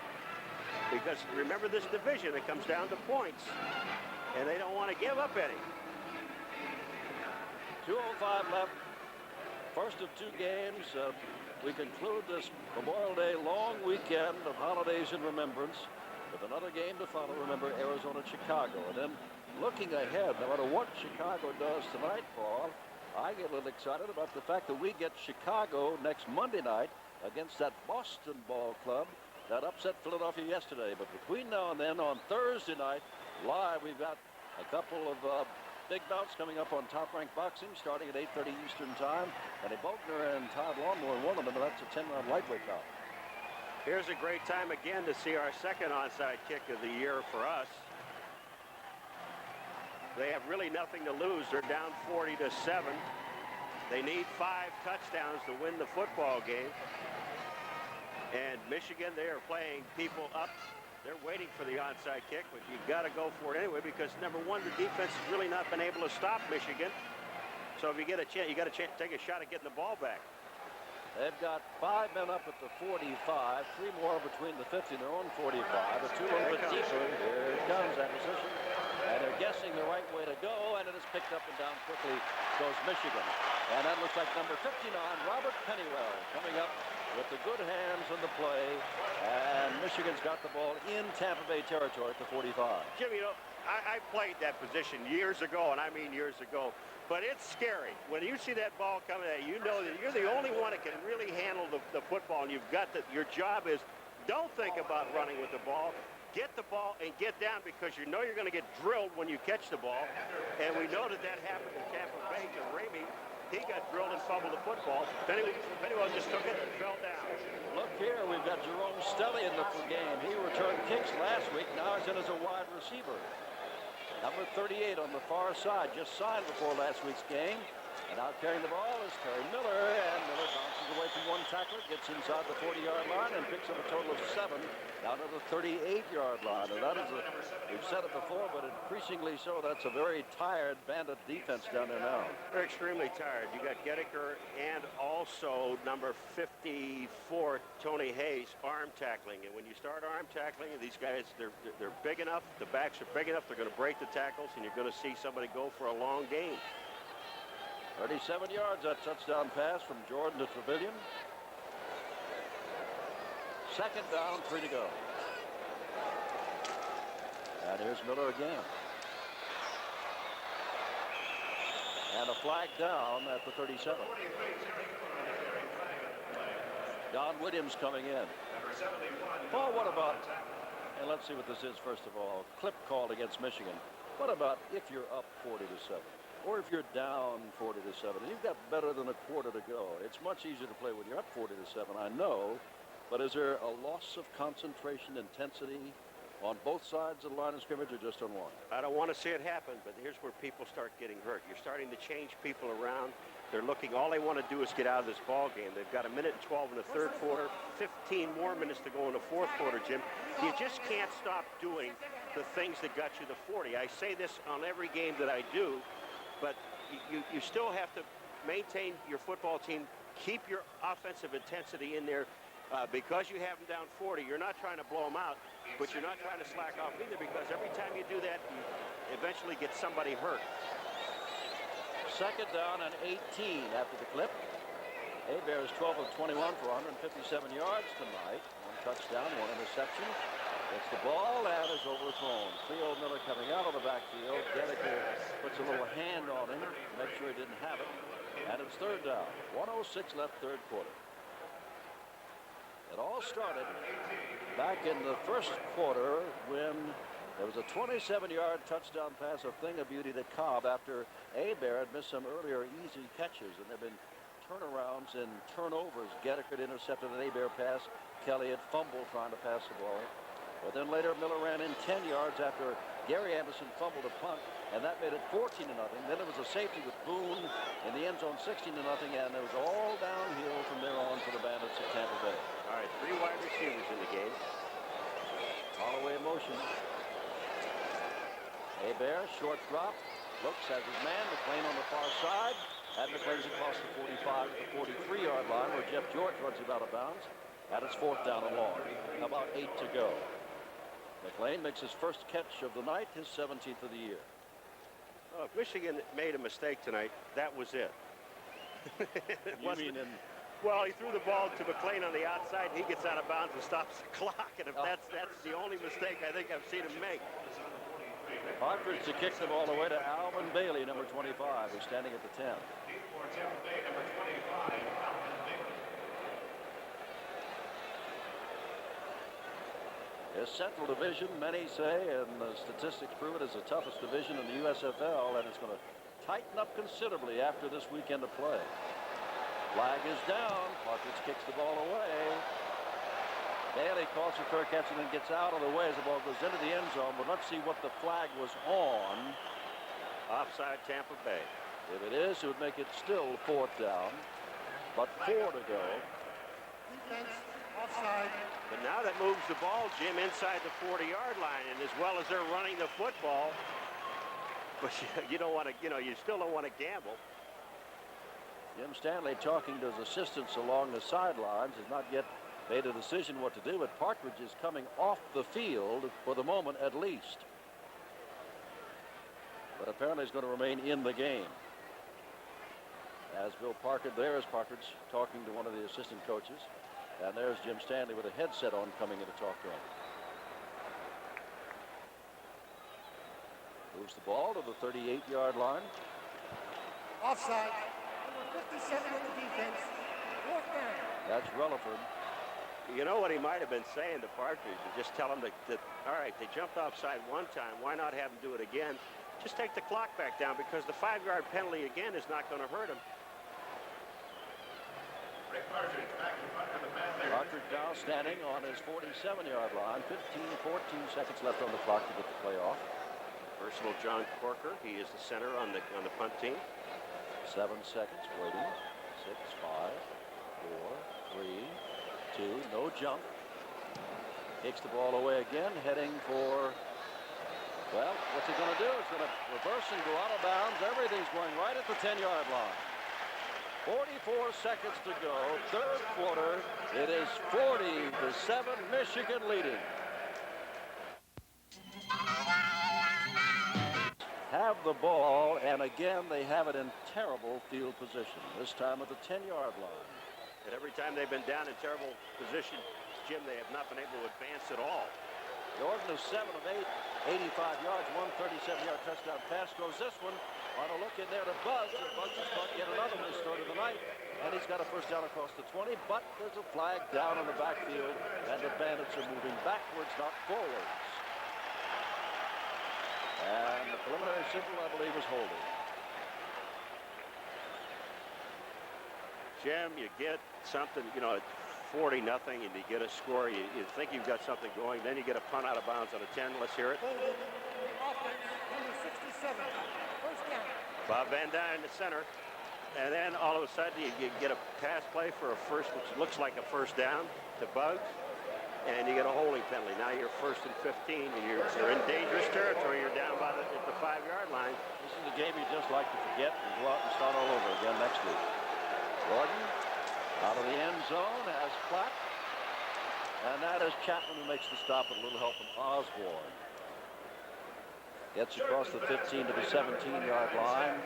Because remember this division, it comes down to points. And they don't want to give up any. 2:05 left. First of 2 games. We conclude this Memorial Day long weekend of holidays in remembrance with another game to follow. Remember, Arizona, Chicago. And then looking ahead, no matter what Chicago does tonight, Paul, I get a little excited about the fact that we get Chicago next Monday night against that Boston ball club that upset Philadelphia yesterday. But between now and then, on Thursday night, live, we've got a couple of big bouts coming up on Top Rank Boxing starting at 8:30 Eastern Time. Benny Boltner and Todd Longmore in one of them, and that's a 10-round lightweight bout. Here's a great time again to see our second onside kick of the year for us. They have really nothing to lose. They're down 40-7. They need 5 touchdowns to win the football game. And Michigan, they are playing people up. They're waiting for the onside kick, but you got to go for it anyway because, number 1, the defense has really not been able to stop Michigan. So if you get a chance, you got to take a shot at getting the ball back. They've got 5 men up at the 45, 3 more between the 50 and their own 45, a 2 a little bit deeper. Here it comes, that position. And they're guessing the right way to go, and it is picked up and down quickly goes Michigan. And that looks like number 59, Robert Pennywell, coming up with the good hands in the play. And Michigan's got the ball in Tampa Bay territory at the 45. Jim, you know, I played that position years ago, and I mean years ago. But it's scary. When you see that ball coming at you, you know that you're the only one that can really handle the football, and you've got your job is don't think about running with the ball. Get the ball and get down because you know you're going to get drilled when you catch the ball. And we know that happened in Tampa Bay to Ramey. he got drilled and fumbled the football. Benny just took it and fell down. Look here, we've got Jerome Stelly in the game. He returned kicks last week. Now he's in as a wide receiver. Number 38 on the far side, just signed before last week's game. And out carrying the ball is Terry Miller, and Miller bounces away from one tackler, gets inside the 40-yard line, and picks up a total of 7 down to the 38-yard line. And that is, we've said it before, but increasingly so, that's a very tired Bandit defense down there now. They're extremely tired. You got Gettiker and also number 54, Tony Hayes, arm tackling. And when you start arm tackling, these guys, they're big enough, the backs are big enough, they're going to break the tackles, and you're going to see somebody go for a long gain. 37 yards, that touchdown pass from Jordan to Trevilian. Second down, 3 to go. And here's Miller again. And a flag down at the 37. Don Williams coming in. Paul, what about, and let's see what this is first of all, clip called against Michigan. What about if you're up 40-7? Or if you're down 40-7, and you've got better than a quarter to go. It's much easier to play when you're up 40-7, I know, but is there a loss of concentration, intensity on both sides of the line of scrimmage or just on one? I don't want to see it happen, but here's where people start getting hurt. You're starting to change people around. They're looking, all they want to do is get out of this ball game. They've got 1:12 in the third quarter, 15 more minutes to go in the fourth quarter, Jim. You just can't stop doing the things that got you the 40. I say this on every game that I do, but you still have to maintain your football team, keep your offensive intensity in there because you have them down 40. You're not trying to blow them out, but you're not trying to slack off either because every time you do that, you eventually get somebody hurt. Second down and 18 after the clip. Hebert is 12 of 21 for 157 yards tonight. One touchdown, one interception. Gets the ball and is overthrown. Theo Miller coming out of the backfield. Gettiker puts a little hand on him to make sure he didn't have it. And it's third down. 1:06 left third quarter. It all started back in the first quarter when there was a 27-yard touchdown pass, a thing of beauty to Cobb after Hebert had missed some earlier easy catches. And there have been turnarounds and turnovers. Gettiker had intercepted an Hebert pass. Kelly had fumbled trying to pass the ball. But then later Miller ran in 10 yards after Gary Anderson fumbled a punt, and that made it 14-0. Then there was a safety with Boone in the end zone, 16-0, and it was all downhill from there on for the Bandits of Tampa Bay. All right, 3 wide receivers in the game. Holloway in motion. Hebert, short drop, looks at his man, McLean on the far side, and McLean's across the 45 to the 43-yard line where Jeff George runs him out of bounds. And it's fourth down and long. About 8 to go. McLean makes his first catch of the night, his 17th of the year. Oh, if Michigan made a mistake tonight, that was it. You mean in... Well, he threw the ball to McLean on the outside, and he gets out of bounds and stops the clock. And if that's the only mistake I think I've seen him make. Partridge to kick the ball away to Alvin Bailey, number 25, who's standing at the 10. His Central Division, many say, and the statistics prove it, is the toughest division in the USFL, and it's going to tighten up considerably after this weekend of play. Flag is down. Partridge kicks the ball away. Bailey calls for fair catch and then gets out of the way as the ball goes into the end zone. But let's see what the flag was on. Offside Tampa Bay. If it is, it would make it still fourth down. But 4 to go. Defense, offside. But now that moves the ball, Jim, inside the 40-yard line. And as well as they're running the football, but you don't want to, you still don't want to gamble. Jim Stanley talking to his assistants along the sidelines has not yet made a decision what to do, but Partridge is coming off the field for the moment at least. But apparently he's going to remain in the game. As Bill Parker, there is Partridge talking to one of the assistant coaches. And there's Jim Stanley with a headset on coming in to talk to him. Moves the ball to the 38-yard line. Offside. Number 57 in the defense. Fourth down. That's Relaford. You know what he might have been saying to Partridge? Just tell him that, all right, they jumped offside one time. Why not have them do it again? Just take the clock back down because the 5-yard penalty again is not going to hurt him. Partridge now standing on his 47-yard line. 14 seconds left on the clock to get the play off. Personal John Corker. He is the center on the punt team. 7 seconds waiting. 6, 5, 4, 3, 2. No jump. Kicks the ball away again, heading for. Well, what's he going to do? He's going to reverse and go out of bounds. Everything's going right at the 10-yard line. 44 seconds to go. Third quarter. It is 40-7. Michigan leading. Have the ball, and again they have it in terrible field position. This time at the 10-yard line. And every time they've been down in terrible position, Jim, they have not been able to advance at all. Jordan is 7 of 8, 85 yards, 137-yard touchdown pass. Goes this one on a look in there to Buzz. And Buzz has caught yet another miss throw of the night. And he's got a first down across the 20, but there's a flag down in the backfield, and the Bandits are moving backwards, not forwards. And the preliminary signal, I believe, is holding. Jim, you get something, you know, 40-0, and you get a score. You think you've got something going. Then you get a punt out of bounds on a 10. Let's hear it. Offense, number 67. First down. Bob Van Dyne in the center. And then all of a sudden you get a pass play for a first, which looks like a first down to Bugs. And you get a holding penalty. Now you're 1st and 15, and you're in dangerous territory. You're down by at the 5-yard line. This is a game you just like to forget and go out and start all over again next week. Gordon out of the end zone has Platt. And that is Chapman who makes the stop with a little help from Osborne. Gets across the 15 to the 17-yard line.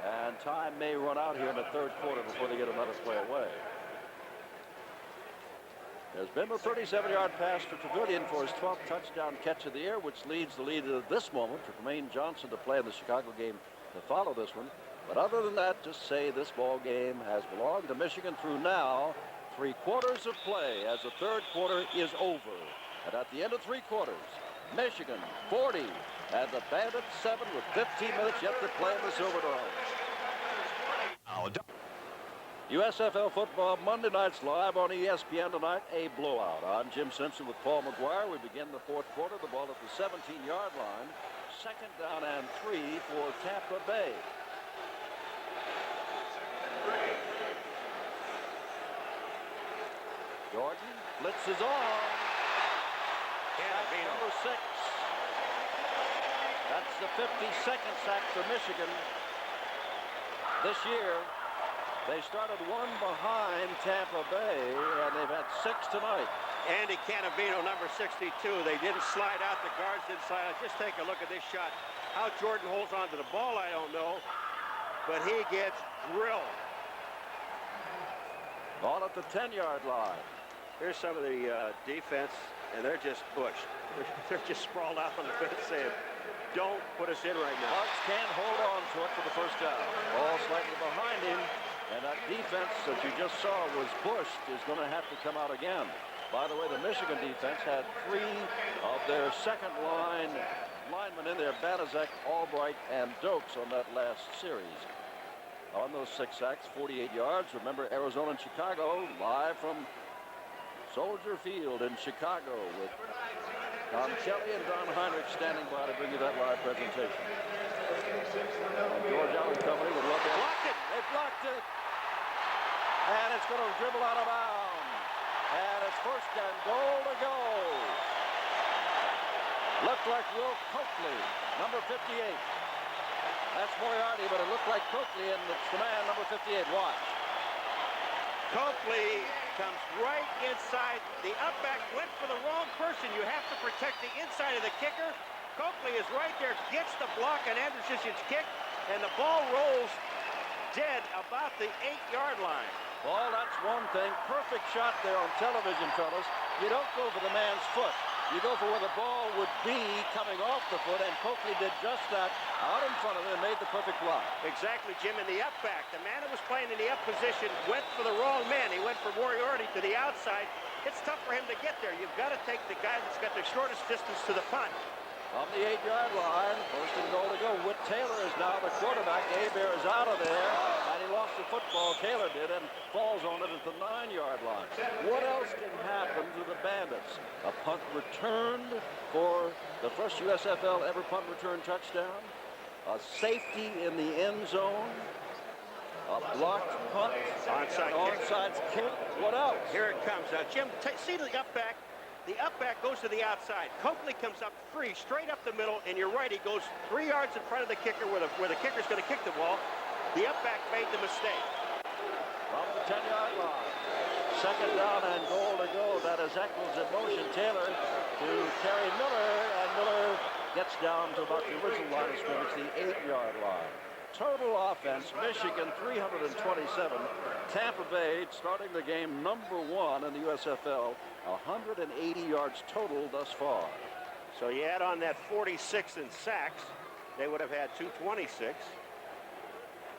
And time may run out here in the third quarter before they get another play away. There's been a 37-yard pass to Trevelyan for his 12th touchdown catch of the year, which leads the lead at this moment to Tremaine Johnson to play in the Chicago game to follow this one. But other than that, just say this ball game has belonged to Michigan through now 3 quarters of play, as the third quarter is over. And at the end of 3 quarters, Michigan 40 and the Bandits 7 with 15 minutes yet to play in the Silverdome. USFL football Monday nights live on ESPN tonight, a blowout. I'm Jim Simpson with Paul McGuire. We begin the fourth quarter. The ball at the 17-yard line. 2nd down and 3 for Tampa Bay. Jordan blitzes on. Sack number 6. That's the 52nd sack for Michigan this year. They started 1 behind Tampa Bay, and they've had 6 tonight. Andy Cannavino, number 62. They didn't slide out. The guards didn't slide out. Just take a look at this shot. How Jordan holds on to the ball, I don't know. But he gets drilled. Ball at the 10-yard line. Here's some of the defense, and they're just bushed. They're just sprawled out on the fence saying, don't put us in right now. Bucks can't hold on to it for the first down. Ball slightly behind him. And that defense that you just saw was pushed is going to have to come out again. By the way, the Michigan defense had 3 of their second line linemen in there, Banaszak, Albright, and Dokes on that last series. On those 6 sacks, 48 yards. Remember, Arizona and Chicago live from Soldier Field in Chicago with Tom Kelly and Don Heinrich standing by to bring you that live presentation. And George Allen Company would love to block it. They blocked it. And it's going to dribble out of bounds. And it's 1st and goal to go. Looked like Will Coakley, number 58. That's Moriarty, but it looked like Coakley, and it's the man, number 58. Watch. Coakley comes right inside. The up-back went for the wrong person. You have to protect the inside of the kicker. Coakley is right there, gets the block on Andrusic's kick, and the ball rolls dead about the 8-yard line. Well, that's one thing. Perfect shot there on television, fellas. You don't go for the man's foot. You go for where the ball would be coming off the foot, and Coakley did just that out in front of him and made the perfect block. Exactly, Jim. In the up back, the man who was playing in the up position went for the wrong man. He went for Moriarty to the outside. It's tough for him to get there. You've got to take the guy that's got the shortest distance to the punt. On the 8-yard line, 1st and goal to go. Whit Taylor is now the quarterback. Hebert is out of there, and he lost the football, Taylor did, and falls on it at the 9-yard line. What else can happen to the Bandits? A punt returned for the first USFL ever punt return touchdown. A safety in the end zone. A blocked punt. Onside kick. What else? Here it comes. Now, Jim, see the up back. The up back goes to the outside. Coakley comes up free, straight up the middle, and you're right. He goes 3 yards in front of the kicker where the kicker's going to kick the ball. The up back made the mistake. From the 10-yard line. Second down and goal to go. That is Eccles in motion. Taylor to Terry Miller, and Miller gets down to about the original line of scrimmage, the 8-yard line. Total offense, Michigan 327. Tampa Bay starting the game #1 in the USFL, 180 yards total thus far. So you add on that 46 in sacks, they would have had 226.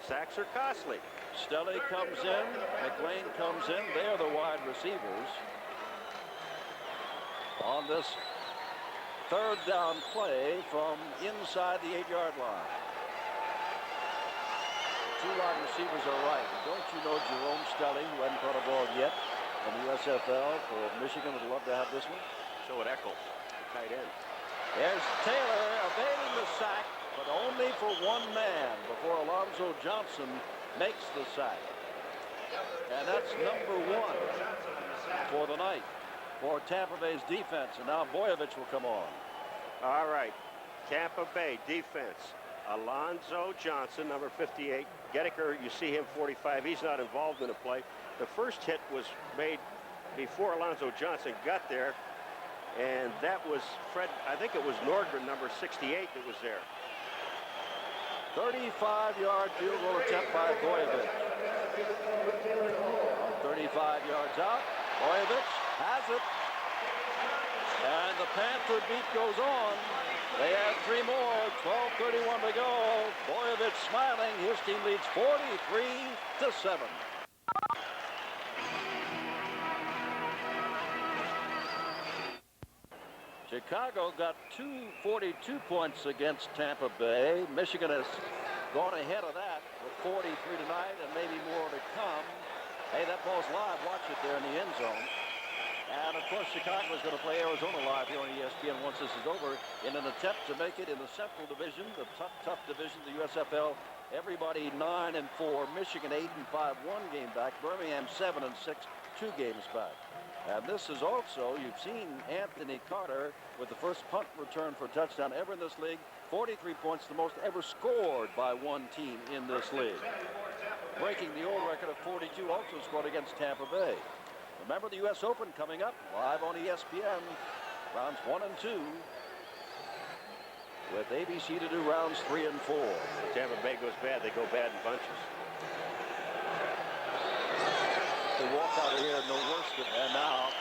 Sacks are costly. Stelly comes in, McLean comes in. They're the wide receivers. On this third down play from inside the 8-yard line. Two wide receivers are right. Don't you know Jerome Stelly, who hadn't caught a ball yet in the USFL for Michigan, would love to have this one? So would Eccles, tight end. There's Taylor evading the sack, but only for one man before Alonzo Johnson makes the sack. And that's #1 for the night for Tampa Bay's defense. And now Boyovich will come on. All right, Tampa Bay defense. Alonzo Johnson, number 58. Gettiker, you see him, 45. He's not involved in the play. The first hit was made before Alonzo Johnson got there, and that was Fred, I think it was Nordgren, number 68, that was there. 35-yard field goal attempt by Boyovich. 35 yards out. Boyovich has it. And the Panther beat goes on. They add 3 more. 12:31 to go. Boyovich smiling. His team leads 43-7. Chicago got 242 points against Tampa Bay. Michigan has gone ahead of that with 43 tonight and maybe more to come. Hey, that ball's live. Watch it there in the end zone. And, of course, Chicago is going to play Arizona live here on ESPN once this is over in an attempt to make it in the Central Division, the tough division, the USFL. Everybody 9-4. Michigan 8-5, 1 game back. Birmingham 7-6, 2 games back. And this is also, you've seen Anthony Carter with the first punt return for a touchdown ever in this league. 43 points, the most ever scored by one team in this league. Breaking the old record of 42, also scored against Tampa Bay. Remember the U.S. Open coming up live on ESPN. Rounds 1 and 2. With ABC to do rounds 3 and 4. Tampa Bay goes bad. They go bad in bunches. They walk out of here no worse than. And now,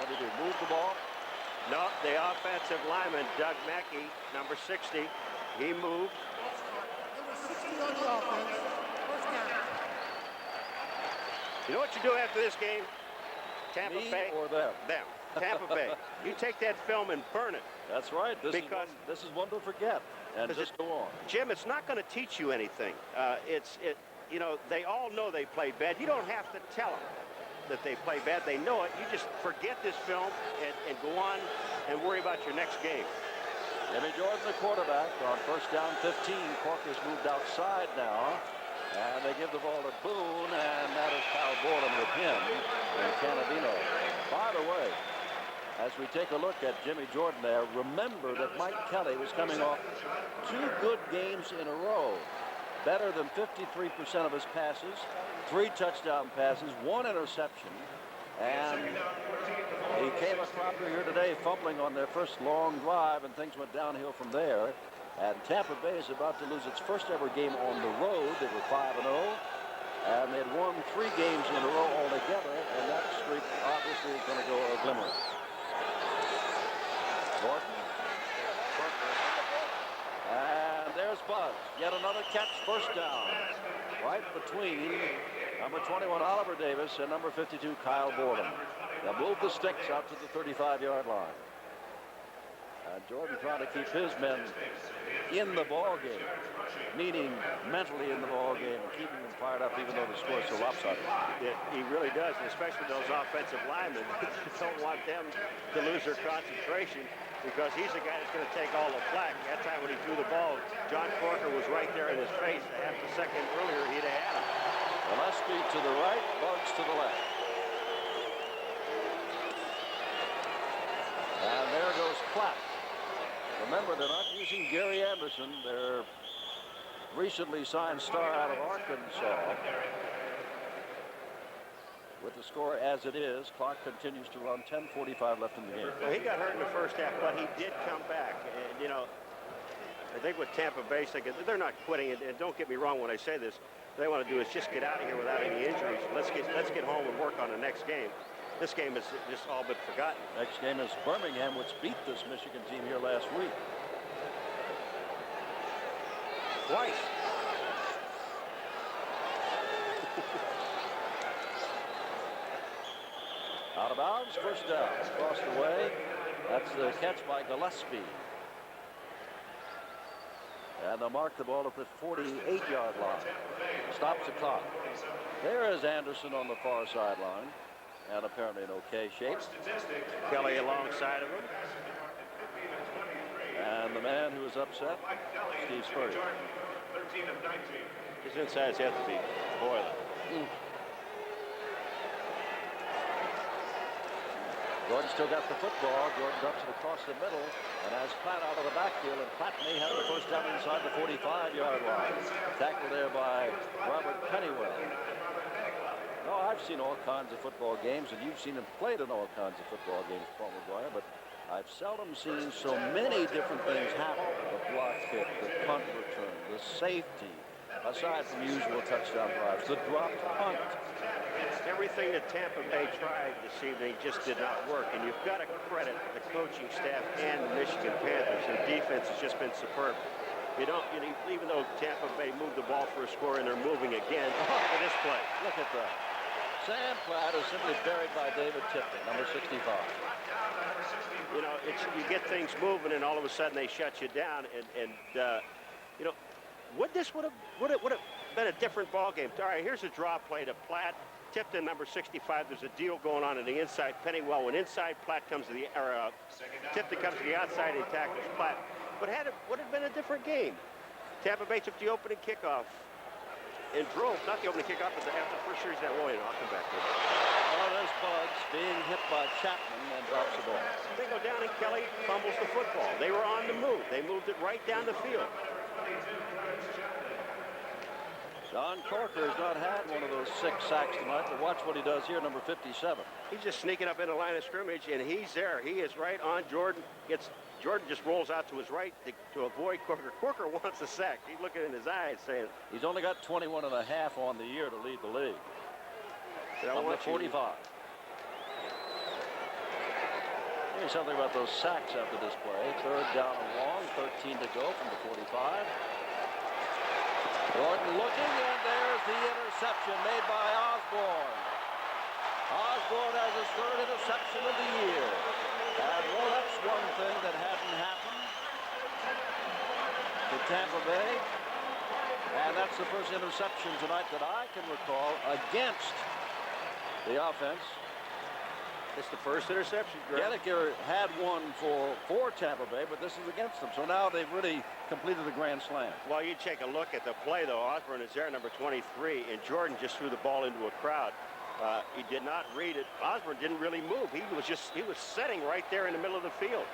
what do? Move the ball? No, the offensive lineman, Doug Mackey, number 60, he moved. Number 60 on the offense. First down. You know what you do after this game? Tampa Me Bay or them? Them. Tampa Bay. You take that film and burn it. That's right. This is one to forget and just go on. Jim, it's not going to teach you anything. You know, they all know they played bad. You don't have to tell them that they play bad. They know it. You just forget this film and go on and worry about your next game. Jimmy Jordan, the quarterback, on first down 15. Corker's moved outside now. And they give the ball to Boone, and that is Kyle Borden with him and Cannavino. By the way, as we take a look at Jimmy Jordan there, remember that Mike Kelly was coming off 2 good games in a row. Better than 53% of his passes, 3 touchdown passes, 1 interception. And he came a cropper here today, fumbling on their first long drive, and things went downhill from there. And Tampa Bay is about to lose its first ever game on the road. They were 5-0, and they'd won 3 games in a row altogether, and that streak obviously is going to go a glimmer. Gordon. And there's Buzz. Yet another catch, first down. Right between number 21, Oliver Davis, and number 52, Kyle Borden. They'll move the sticks out to the 35-yard line. Jordan trying to keep his men in the ball game, meaning mentally in the ball game, and keeping them fired up even though the score is so lopsided. He really does, and especially those offensive linemen. You don't want them to lose their concentration because he's the guy that's going to take all the flack. That time when he threw the ball, John Corker was right there in his face. Half a second earlier, he'd have had him. Gillespie to the right, Bugs to the left. And there goes Platt. Remember, they're not using Gary Anderson, their recently signed star out of Arkansas. With the score as it is, clock continues to run, 10:45 left in the game. Well, he got hurt in the first half, but he did come back. And, you know, I think with Tampa Bay, they're not quitting. And don't get me wrong when I say this. What they want to do is just get out of here without any injuries. Let's get home and work on the next game. This game is just all but forgotten. Next game is Birmingham, which beat this Michigan team here last week. Twice. Out of bounds, first down. Across the way. That's the catch by Gillespie. And they'll mark the ball at the 48-yard line. Stops the clock. There is Anderson on the far sideline. And apparently in okay shape. Kelly alongside of him. And the man who is upset, Steve Spurrier. His insides have to be boiling. Jordan still got the football. Jordan dumps it across the middle and has Platt out of the backfield, and Platt may have the first down inside the 45-yard line. Tackled there by Robert Pennywell. No, I've seen all kinds of football games, and you've seen him played in all kinds of football games, Paul McGuire, but I've seldom seen so many different things happen. The block kick, the punt return, the safety, aside from usual touchdown drives, the dropped punt. Everything that Tampa Bay tried this evening just did not work, and you've got to credit the coaching staff and the Michigan Panthers. Their defense has just been superb. Even though Tampa Bay moved the ball for a score, and they're moving again for this play. Look at that. Sam Platt is simply buried by David Tipton, number 65. You know, you get things moving, and all of a sudden they shut you down. And you know, would have been a different ball game? All right, here's a draw play to Platt. Tipton, number 65. There's a deal going on the inside. Pennywell went inside. Platt comes to the Tipton comes to the outside and tackles Platt. But would have been a different game. Tampa Bay took the opening kickoff and drove, not the opening kickoff, but after the first series that way, and I'll come back to it. Oh, there's Bugs being hit by Chapman and drops the ball. They go down and Kelly fumbles the football. They were on the move. They moved it right down the field. John Corker has not had one of those 6 sacks tonight, but watch what he does here, number 57. He's just sneaking up in the line of scrimmage, and he's there. He is right on Jordan. Jordan just rolls out to his right to avoid Corker. Corker wants a sack. He's looking in his eyes saying... He's only got 21 and a half on the year to lead the league. Number 45. Maybe something about those sacks after this play. Third down and long, 13 to go from the 45. Jordan looking, and there's the interception made by Osborne. Osborne has his third interception of the year. And well, that's one thing that hadn't happened to Tampa Bay. And that's the first interception tonight that I can recall against the offense. It's the first interception, Greg. Gallagher had one for Tampa Bay, but this is against them. So now they've really completed the grand slam. Well, you take a look at the play, though. Osborne is there, number 23, and Jordan just threw the ball into a crowd. He did not read it. Osborne didn't really move. He was sitting right there in the middle of the field.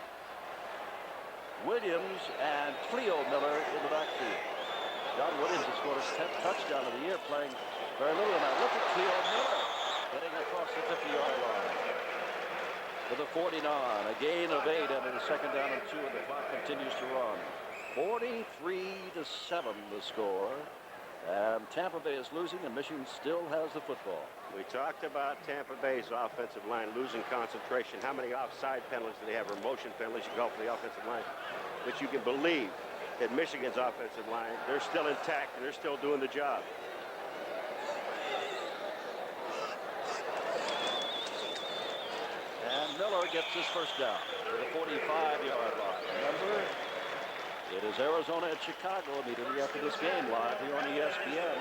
Williams and Cleo Miller in the backfield. John Williams has scored his 10th touchdown of the year, playing very little. And now look at Cleo Miller getting across the 50-yard line. To the 49, a gain of 8 and a second down and 2, and the clock continues to run. 43-7 the score, and Tampa Bay is losing, and Michigan still has the football. We talked about Tampa Bay's offensive line losing concentration. How many offside penalties do they have, or motion penalties you go for the offensive line? But you can believe that Michigan's offensive line, they're still intact and they're still doing the job. And Miller gets his first down to the 45-yard line. Remember, it is Arizona at Chicago immediately after this game live here on ESPN.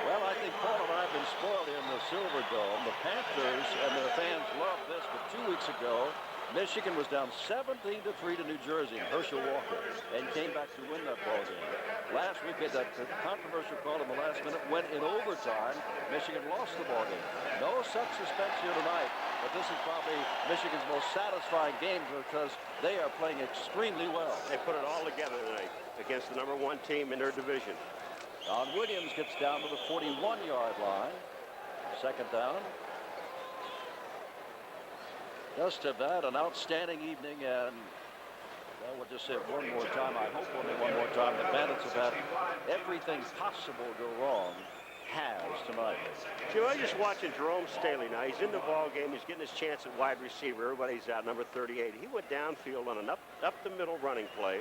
Well, I think Paul and I have been spoiled in the Silver Dome. The Panthers and their fans love this, but 2 weeks ago, Michigan was down 17-3 to New Jersey, Herschel Walker, and came back to win that ball game. Last week, that controversial call in the last minute went in overtime. Michigan lost the ball game. No such suspense here tonight, but this is probably Michigan's most satisfying game because they are playing extremely well. They put it all together tonight against the #1 team in their division. Don Williams gets down to the 41-yard line. Second down. Just have had an outstanding evening, and well, we'll just say it one more time. I hope only one more time. The Bandits have had everything possible go wrong. Has tonight. Jim, I just watching Jerome Staley now. He's in the ball game. He's getting his chance at wide receiver. Everybody's out, number 38. He went downfield on an up the middle running play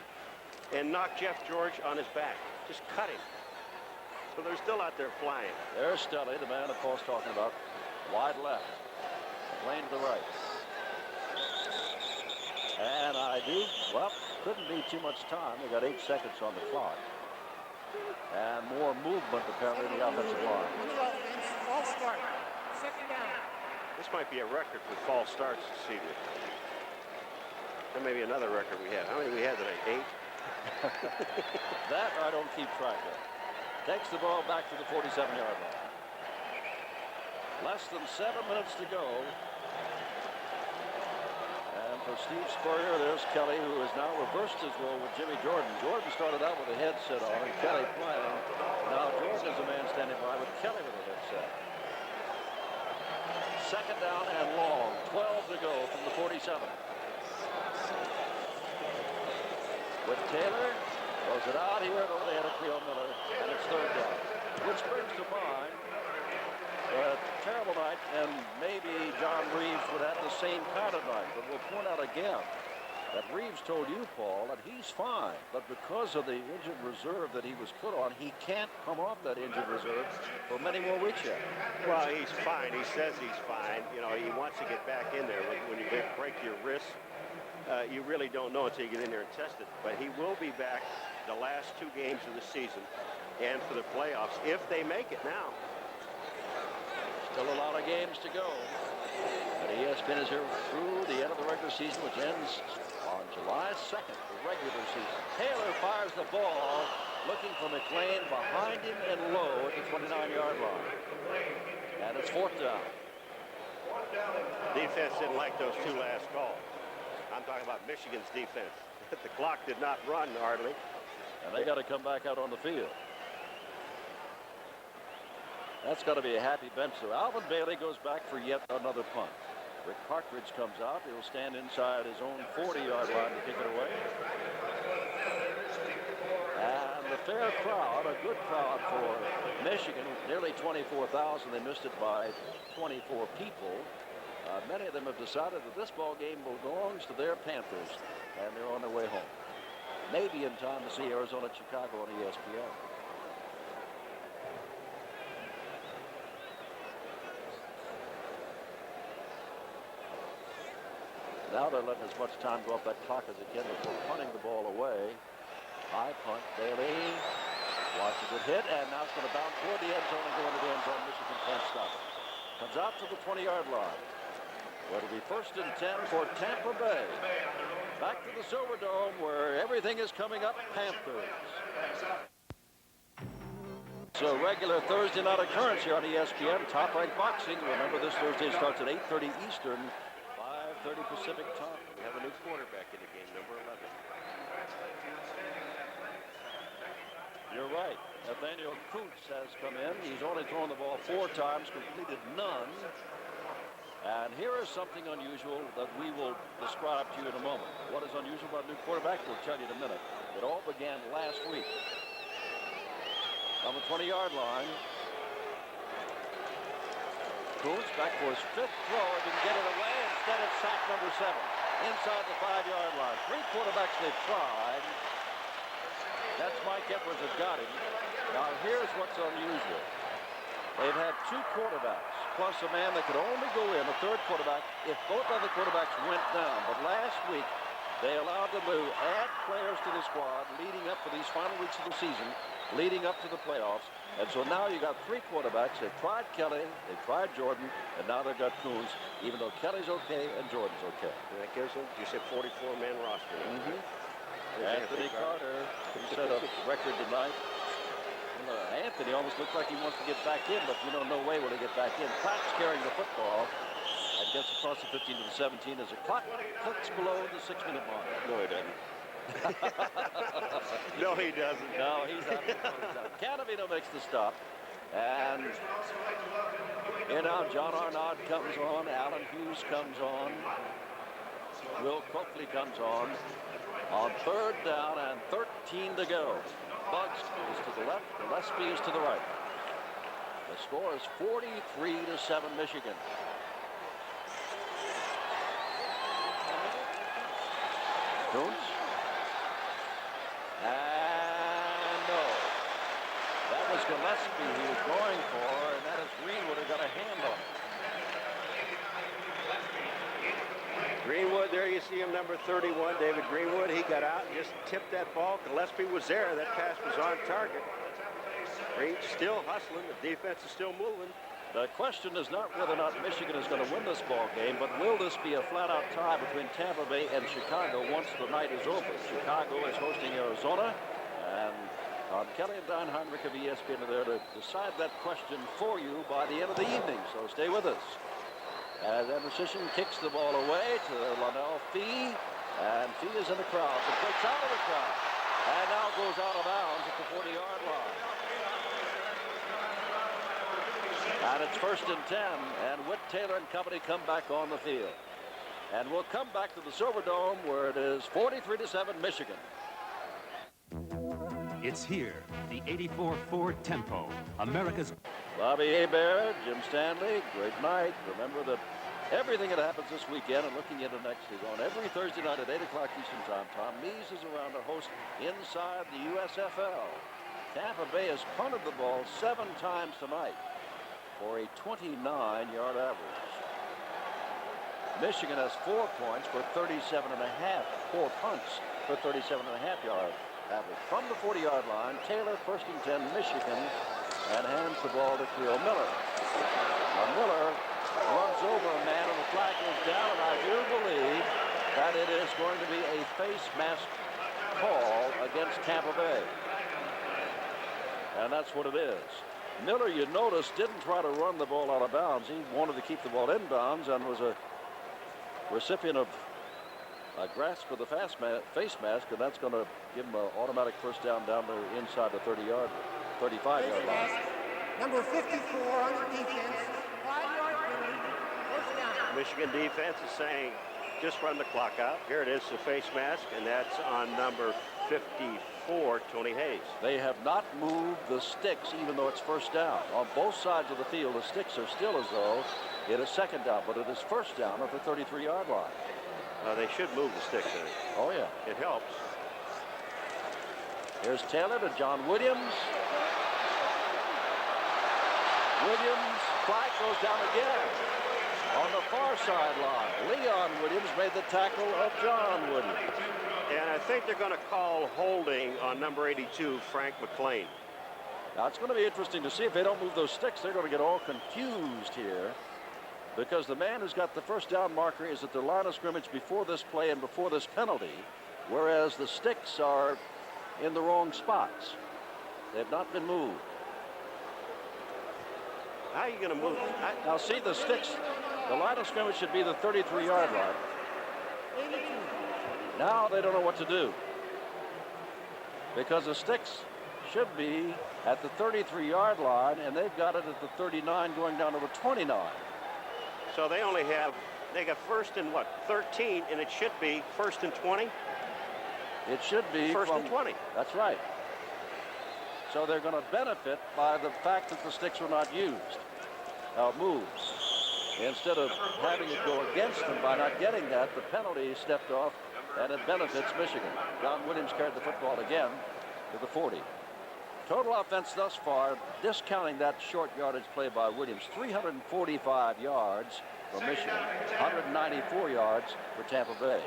and knocked Jeff George on his back. Just cut him. So they're still out there flying. There's Staley, the man that Paul's talking about. Wide left. Lane to the right. And couldn't be too much time. They got 8 seconds on the clock. And more movement apparently in the offensive line. False start. Second down. This might be a record for false starts this evening. There may be another record we had. How many we had today? 8? That I don't keep track of. Takes the ball back to the 47-yard line. Less than 7 minutes to go. And for Steve Spurrier, there's Kelly, who has now reversed his role with Jimmy Jordan. Jordan started out with a headset on and Kelly playing. Now Jordan is the man standing by with Kelly with a headset. Second down and long. 12 to go from the 47. With Taylor. Throws it out here over the head of Cleo Miller, and it's third down. Which brings to mind a terrible night, and maybe John Reeves would have the same kind of night. But we'll point out again that Reeves told you, Paul, that he's fine. But because of the injured reserve that he was put on, he can't come off that injured reserve for many more weeks yet. Well, he's fine. He says he's fine. You know, he wants to get back in there. When you break your wrist, you really don't know until you get in there and test it. But he will be back the last 2 games of the season and for the playoffs if they make it now. Still a lot of games to go. But ESPN is here through the end of the regular season, which ends on July 2nd, the regular season. Taylor fires the ball, looking for McLean behind him and low at the 29-yard line. And it's fourth down. Defense didn't like those 2 last calls. I'm talking about Michigan's defense. The clock did not run hardly. And they got to come back out on the field. That's got to be a happy bench. So Alvin Bailey goes back for yet another punt. Rick Partridge comes out. He'll stand inside his own 40-yard line to kick it away. And the fair crowd, a good crowd for Michigan, nearly 24,000. They missed it by 24 people. Many of them have decided that this ball game belongs to their Panthers, and they're on their way home. Maybe in time to see Arizona-Chicago on ESPN. Now they're letting as much time go off that clock as they can before punting the ball away. High punt. Bailey watches it hit, and now it's going to bounce toward the end zone and go into the end zone. Michigan can't stop it. Comes out to the 20-yard line. It'll be 1st and 10 for Tampa Bay. Back to the Silverdome, where everything is coming up Panthers. So regular Thursday night occurrence here on ESPN. Top Rank Boxing. Remember, this Thursday starts at 8:30 Eastern, 5:30 Pacific time. We have a new quarterback in the game, number 11. You're right. Nathaniel Kuntz has come in. He's only thrown the ball 4 times, completed none. And here is something unusual that we will describe to you in a moment. What is unusual about a new quarterback, we'll tell you in a minute. It all began last week. On the 20-yard line, Kuntz back for his 5th throw. He didn't get it away. Instead, it's sack number 7. Inside the 5-yard line. 3 quarterbacks they've tried. That's Mike Edwards that got him. Now, here's what's unusual. They've had 2 quarterbacks, plus a man that could only go in, a third quarterback, if both other quarterbacks went down. But last week, they allowed them to add players to the squad leading up for these final weeks of the season, leading up to the playoffs. And so now you got 3 quarterbacks. They've tried Kelly, they've tried Jordan, and now they've got Coons, even though Kelly's okay and Jordan's okay. And that gives them, you said 44-man roster. Anthony Carter, who set a record tonight. Anthony almost looks like he wants to get back in, but you know, no way will he get back in. Platt's carrying the football and gets across the 15 to the 17 as the clock clicks below the 6-minute mark. No, he doesn't. No, he doesn't. No, he's out. Cannavino makes the stop. And here now, John Arnott comes on. Alan Hughes comes on. Will Coakley comes on 3rd down and 13 to go. Buggs is to the left, Gillespie is to the right. The score is 43-7 Michigan. Coons. And no. That was Gillespie he was going for, and that is Greenwood who got a hand on it. Greenwood, there you see him, number 31, David Greenwood. He got out and just tipped that ball. Gillespie was there. That pass was on target. Green still hustling. The defense is still moving. The question is not whether or not Michigan is going to win this ball game, but will this be a flat-out tie between Tampa Bay and Chicago once the night is over? Chicago is hosting Arizona, and Tom Kelly and Don Heinrich of ESPN are there to decide that question for you by the end of the evening, so stay with us. As Emerson kicks the ball away to Lionel Fee, and Fee is in the crowd, but breaks out of the crowd, and now goes out of bounds at the 40-yard line. And it's 1st and 10, and Whit Taylor and company come back on the field. And we'll come back to the Silverdome where it is 43-7 Michigan. It's here, the 84 Ford Tempo, America's... Bobby Hebert, Jim Stanley, great night. Remember that everything that happens this weekend and looking into next is on every Thursday night at 8 o'clock Eastern Time. Tom Mees is around to host Inside the USFL. Tampa Bay has punted the ball 7 times tonight for a 29-yard average. Michigan has 4 points for 37.5, 4 punts for 37.5-yard average. From the 40-yard line, Taylor, 1st and 10, Michigan, and hands the ball to Cleo Miller. Now Miller runs over a man and the flag goes down, and I do believe that it is going to be a face mask call against Tampa Bay. And that's what it is. Miller, you notice, didn't try to run the ball out of bounds. He wanted to keep the ball in bounds and was a recipient of a grasp of the face mask, and that's going to give him an automatic first down to inside the 35-yard line. Number 54 on the defense, 5-yard penalty, first down. Michigan defense is saying, just run the clock out. Here it is, the face mask, and that's on number 54, Tony Hayes. They have not moved the sticks, even though it's first down. On both sides of the field, the sticks are still as though it is second down, but it is first down at the 33-yard line. They should move the sticks in it. Oh, yeah. It helps. Here's Taylor to John Williams. Williams, flag goes down again on the far sideline. Leon Williams made the tackle of John Williams. And I think they're going to call holding on number 82, Frank McLean. Now, it's going to be interesting to see if they don't move those sticks. They're going to get all confused here because the man who's got the first down marker is at the line of scrimmage before this play and before this penalty, whereas the sticks are in the wrong spots. They've not been moved. How are you going to move? Now, see the sticks. The line of scrimmage should be the 33-yard line. Now they don't know what to do because the sticks should be at the 33-yard line, and they've got it at the 39 going down to the 29. So they got first and what, 13, and it should be first and 20? It should be first and 20. That's right. So they're going to benefit by the fact that the sticks were not used. Now it moves. Instead of having it go against them by not getting that, the penalty stepped off, and it benefits Michigan. John Williams carried the football again to the 40. Total offense thus far, discounting that short yardage play by Williams, 345 yards for Michigan, 194 yards for Tampa Bay.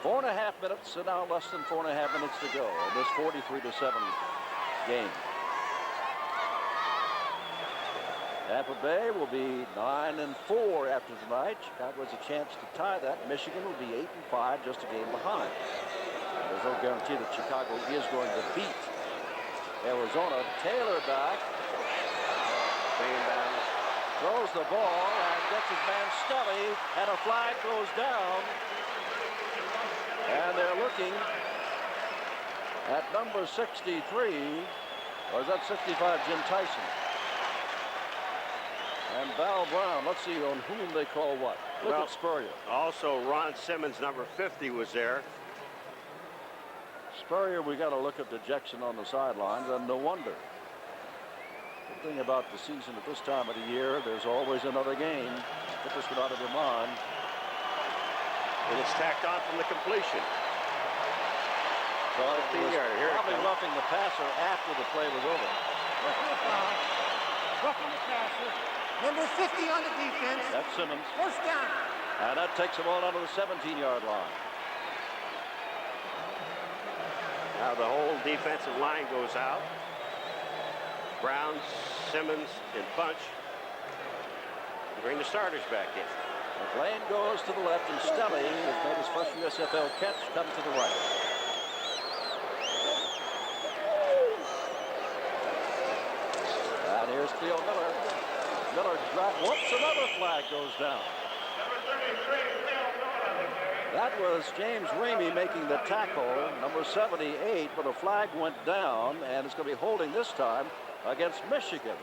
4.5 minutes, and now less than 4.5 minutes to go in this 43-7 game. Tampa Bay will be 9-4 after tonight. Chicago has a chance to tie that. Michigan will be 8-5, just a game behind. There's no guarantee that Chicago is going to beat Arizona. Taylor back. Throws the ball and gets his man Stelly, and a flag goes down. And they're looking at number 63, or is that 65, Jim Tyson? And Val Brown. Let's see on whom they call what. Look at Spurrier. Also, Ron Simmons, number 50, was there. Spurrier, we got to look at dejection on the sidelines, and no wonder. The thing about the season at this time of the year, there's always another game. Put this one out of your mind. And it's tacked on from the completion. So it was probably roughing the passer after the play was over. Roughing the passer. Number 50 on the defense. That's Simmons. First down. And that takes the ball out of the 17-yard line. Now the whole defensive line goes out. Brown, Simmons, and Bunch. Bring the starters back in. McLean goes to the left, and Stelly has made his first USFL catch, coming to the right. And here's Theo Miller. Miller dropped once, another flag goes down. That was James Ramey making the tackle, number 78, but a flag went down, and it's going to be holding this time against Michigan.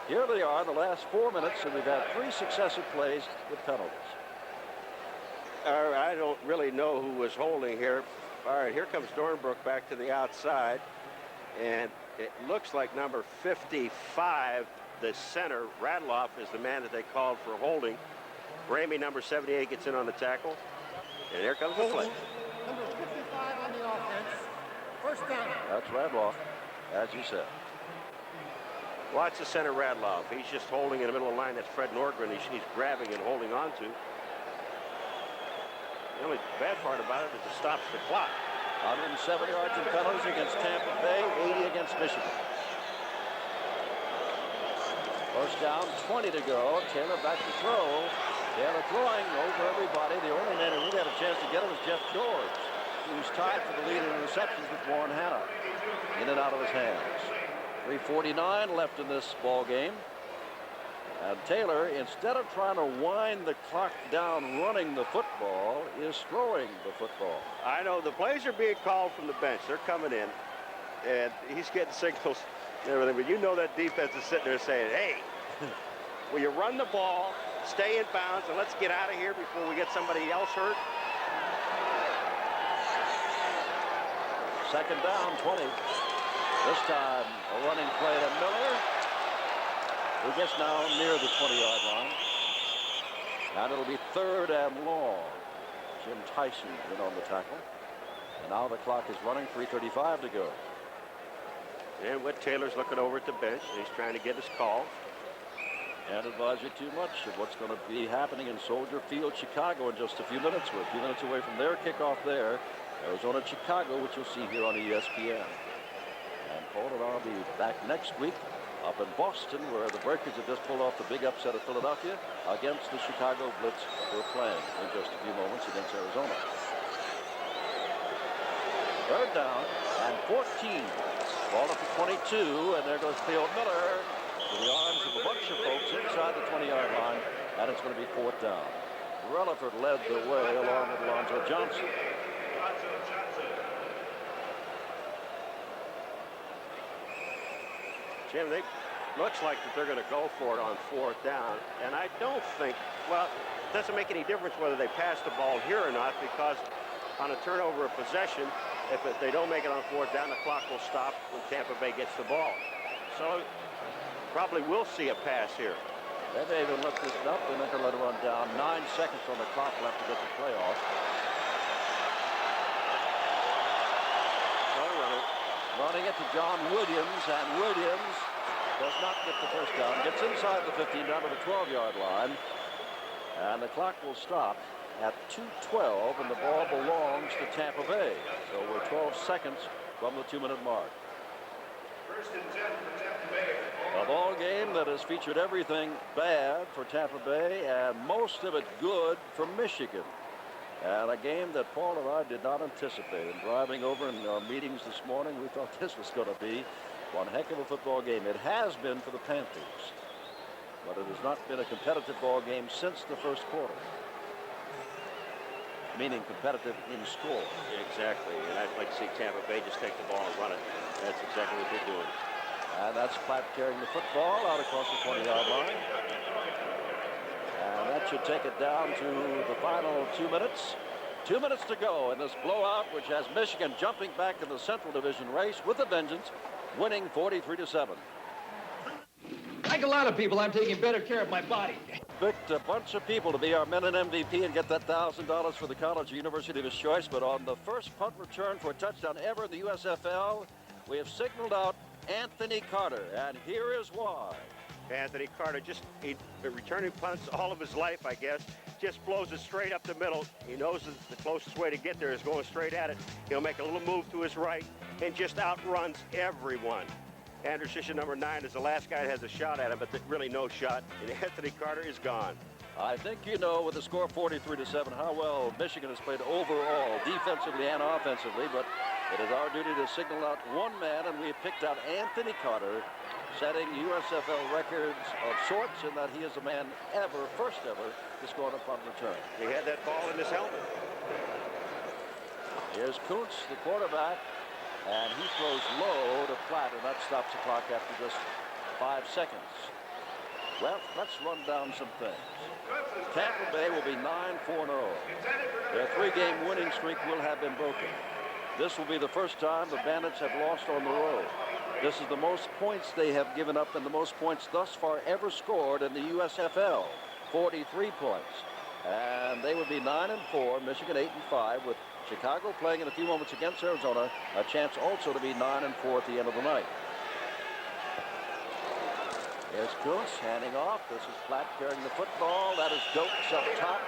Here they are, the last 4 minutes, and we've had 3 successive plays with penalties. I don't really know who was holding here. All right, here comes Dornbrook back to the outside, and it looks like number 55, the center, Radloff, is the man that they called for holding. Ramey, number 78, gets in on the tackle, and here comes the play. Number 55 on the offense. First down. That's Radloff, as you said. Watch the center, Radloff. He's just holding in the middle of the line. That's Fred Norgren. He's grabbing and holding on to. The only bad part about it is it stops the clock. 107 yards in penalties against Tampa Bay, 80 against Michigan. First down, 20 to go. Taylor back to throw. Taylor throwing over everybody. The only man who really had a chance to get him was Jeff George, who's tied for the lead in receptions with Warren Hanna. In and out of his hands. 3:49 left in this ball game. And Taylor, instead of trying to wind the clock down running the football, is throwing the football. I know the plays are being called from the bench. They're coming in, and he's getting signals and everything. But you know that defense is sitting there saying, hey, will you run the ball, stay in bounds, and let's get out of here before we get somebody else hurt? Second down, 20. This time, a running play to Miller, who gets now near the 20-yard line. And it'll be 3rd and long. Jim Tyson in on the tackle. And now the clock is running, 3:35 to go. And Whit Taylor's looking over at the bench. He's trying to get his call. Can't advise you too much of what's going to be happening in Soldier Field, Chicago, in just a few minutes. We're a few minutes away from their kickoff there. Arizona, Chicago, which you'll see here on ESPN. And Paul and I'll be back next week up in Boston, where the Breakers have just pulled off the big upset of Philadelphia against the Chicago Blitz, who are playing in just a few moments against Arizona. 3rd down and 14. Ball up to 22, and there goes Theo Miller to the arms of a bunch of folks inside the 20-yard line, and it's going to be 4th down. Rutherford led the way along with Alonzo Johnson. Jim, they looks like that they're going to go for it on 4th down, and I don't think, well, it doesn't make any difference whether they pass the ball here or not, because on a turnover of possession, if they don't make it on 4th down, the clock will stop when Tampa Bay gets the ball. So probably will see a pass here. They may even lift this up. They're not going to let it run down. 9 seconds on the clock left to get the playoff. Running it to John Williams, and Williams does not get the first down. Gets inside the 15 down to the 12-yard line. And the clock will stop at 2:12, and the ball belongs to Tampa Bay. So we're 12 seconds from the 2-minute mark. First and 10 for Tampa Bay. A ball game that has featured everything bad for Tampa Bay and most of it good for Michigan. And a game that Paul and I did not anticipate. In driving over in our meetings this morning, we thought this was going to be one heck of a football game. It has been for the Panthers, but it has not been a competitive ball game since the first quarter. Meaning competitive in score. Exactly, and I'd like to see Tampa Bay just take the ball and run it. That's exactly what they're doing. And that's Platt carrying the football out across the 20-yard line. And that should take it down to the final 2 minutes. 2 minutes to go in this blowout, which has Michigan jumping back in the Central Division race with a vengeance, winning 43-7. Like a lot of people, I'm taking better care of my body. Picked a bunch of people to be our minute MVP and get that $1,000 for the college or university of his choice. But on the first punt return for a touchdown ever in the USFL, we have signaled out Anthony Carter, and here is why. Anthony Carter, just returning punts all of his life, I guess, just blows it straight up the middle. He knows that the closest way to get there is going straight at it. He'll make a little move to his right and just outruns everyone. Andrew Shisha, number 9, is the last guy that has a shot at him, but really no shot, and Anthony Carter is gone. I think you know with the score 43-7 how well Michigan has played overall, defensively and offensively, but it is our duty to signal out one man, and we have picked out Anthony Carter, setting USFL records of sorts in that he is the man ever, first ever, to score on a punt return. He had that ball in his helmet. Here's Kuntz, the quarterback, and he throws low to Platt, and that stops the clock after just 5 seconds. Well, let's run down some things. Tampa Bay will be 9-4-0. Their 3-game winning streak will have been broken. This will be the first time the Bandits have lost on the road. This is the most points they have given up and the most points thus far ever scored in the USFL, 43 points. And they would be 9-4, Michigan 8-5, with Chicago playing in a few moments against Arizona, a chance also to be 9-4 at the end of the night. Here's Kuntz handing off. This is Platt carrying the football. That is Dokes up top.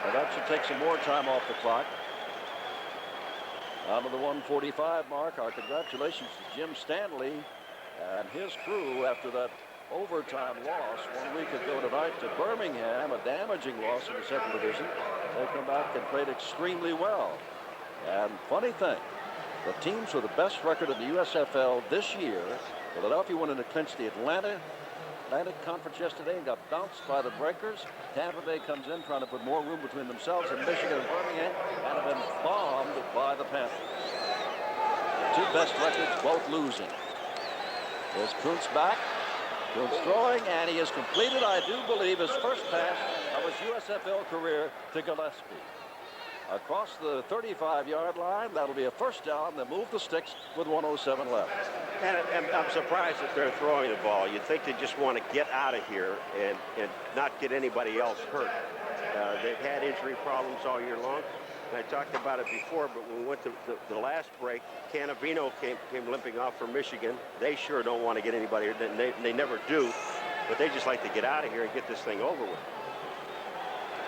And that should take some more time off the clock. On to the 1:45 mark. Our congratulations to Jim Stanley and his crew after that overtime loss 1 week ago tonight to Birmingham, a damaging loss in the Central Division. They come back and played extremely well. And funny thing, the teams with the best record in the USFL this year, Philadelphia went in to clinch the Atlantic Conference yesterday and got bounced by the Breakers. Tampa Bay comes in trying to put more room between themselves and Michigan and Birmingham, and have been bombed by the Panthers. The 2 best records both losing. There's Kuntz back. Kuntz throwing, and he has completed, I do believe, his first pass of his USFL career to Gillespie. Across the 35-yard line, that'll be a first down. They move the sticks with 1:07 left. And I'm surprised that they're throwing the ball. You'd think they just want to get out of here and not get anybody else hurt. They've had injury problems all year long. And I talked about it before, but when we went to the last break, Canavino came limping off for Michigan. They sure don't want to get anybody hurt. They never do, but they just like to get out of here and get this thing over with.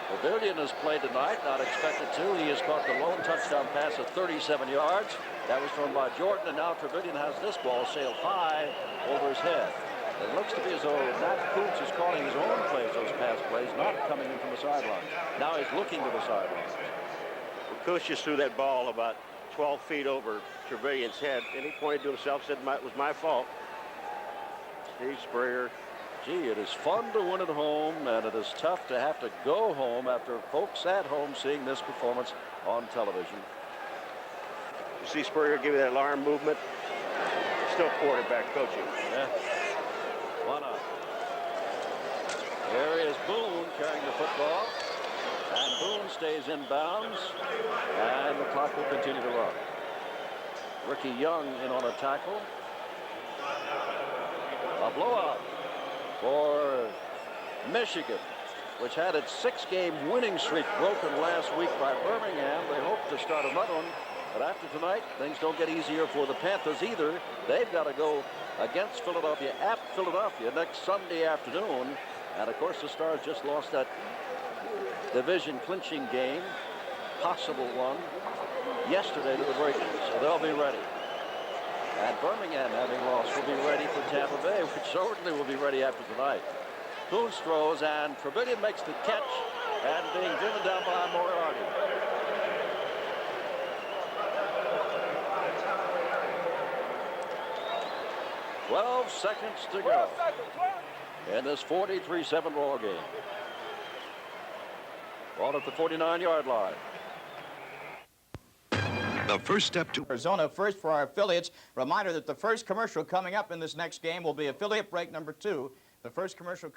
Pavilion has played tonight, not expected to. He has caught the lone touchdown pass at 37 yards. That was thrown by Jordan, and now Pavilion has this ball sailed high over his head. It looks to be as though Matt Kuntz is calling his own plays, those pass plays, not coming in from the sidelines. Now he's looking to the sidelines. Well, Kuntz just threw that ball about 12 feet over Pavillion's head, and he pointed to himself, said it was my fault. Steve Spurrier. Gee, it is fun to win at home, and it is tough to have to go home after folks at home seeing this performance on television. You see Spurrier give you that arm movement? Still quarterback coaching. Yeah. Why not? There is Boone carrying the football, and Boone stays in bounds, and the clock will continue to run. Ricky Young in on a tackle. A blowout for Michigan, which had its 6-game winning streak broken last week by Birmingham. They hope to start another one But after tonight, things don't get easier for the Panthers either. They've got to go against Philadelphia, at Philadelphia, next Sunday afternoon. And, of course, the Stars just lost that division clinching game, possible one, yesterday to the Breakers. So they'll be ready. And Birmingham, having lost, will be ready for Tampa Bay, which certainly will be ready after tonight. Coons throws, and Trevelyan makes the catch, and being driven down by Moriarty. "12 seconds to go in this 43-7 ball game. Ball at the 49-yard line. The first step to Arizona first for our affiliates. Reminder that the first commercial coming up in this next game will be affiliate break number 2. The first commercial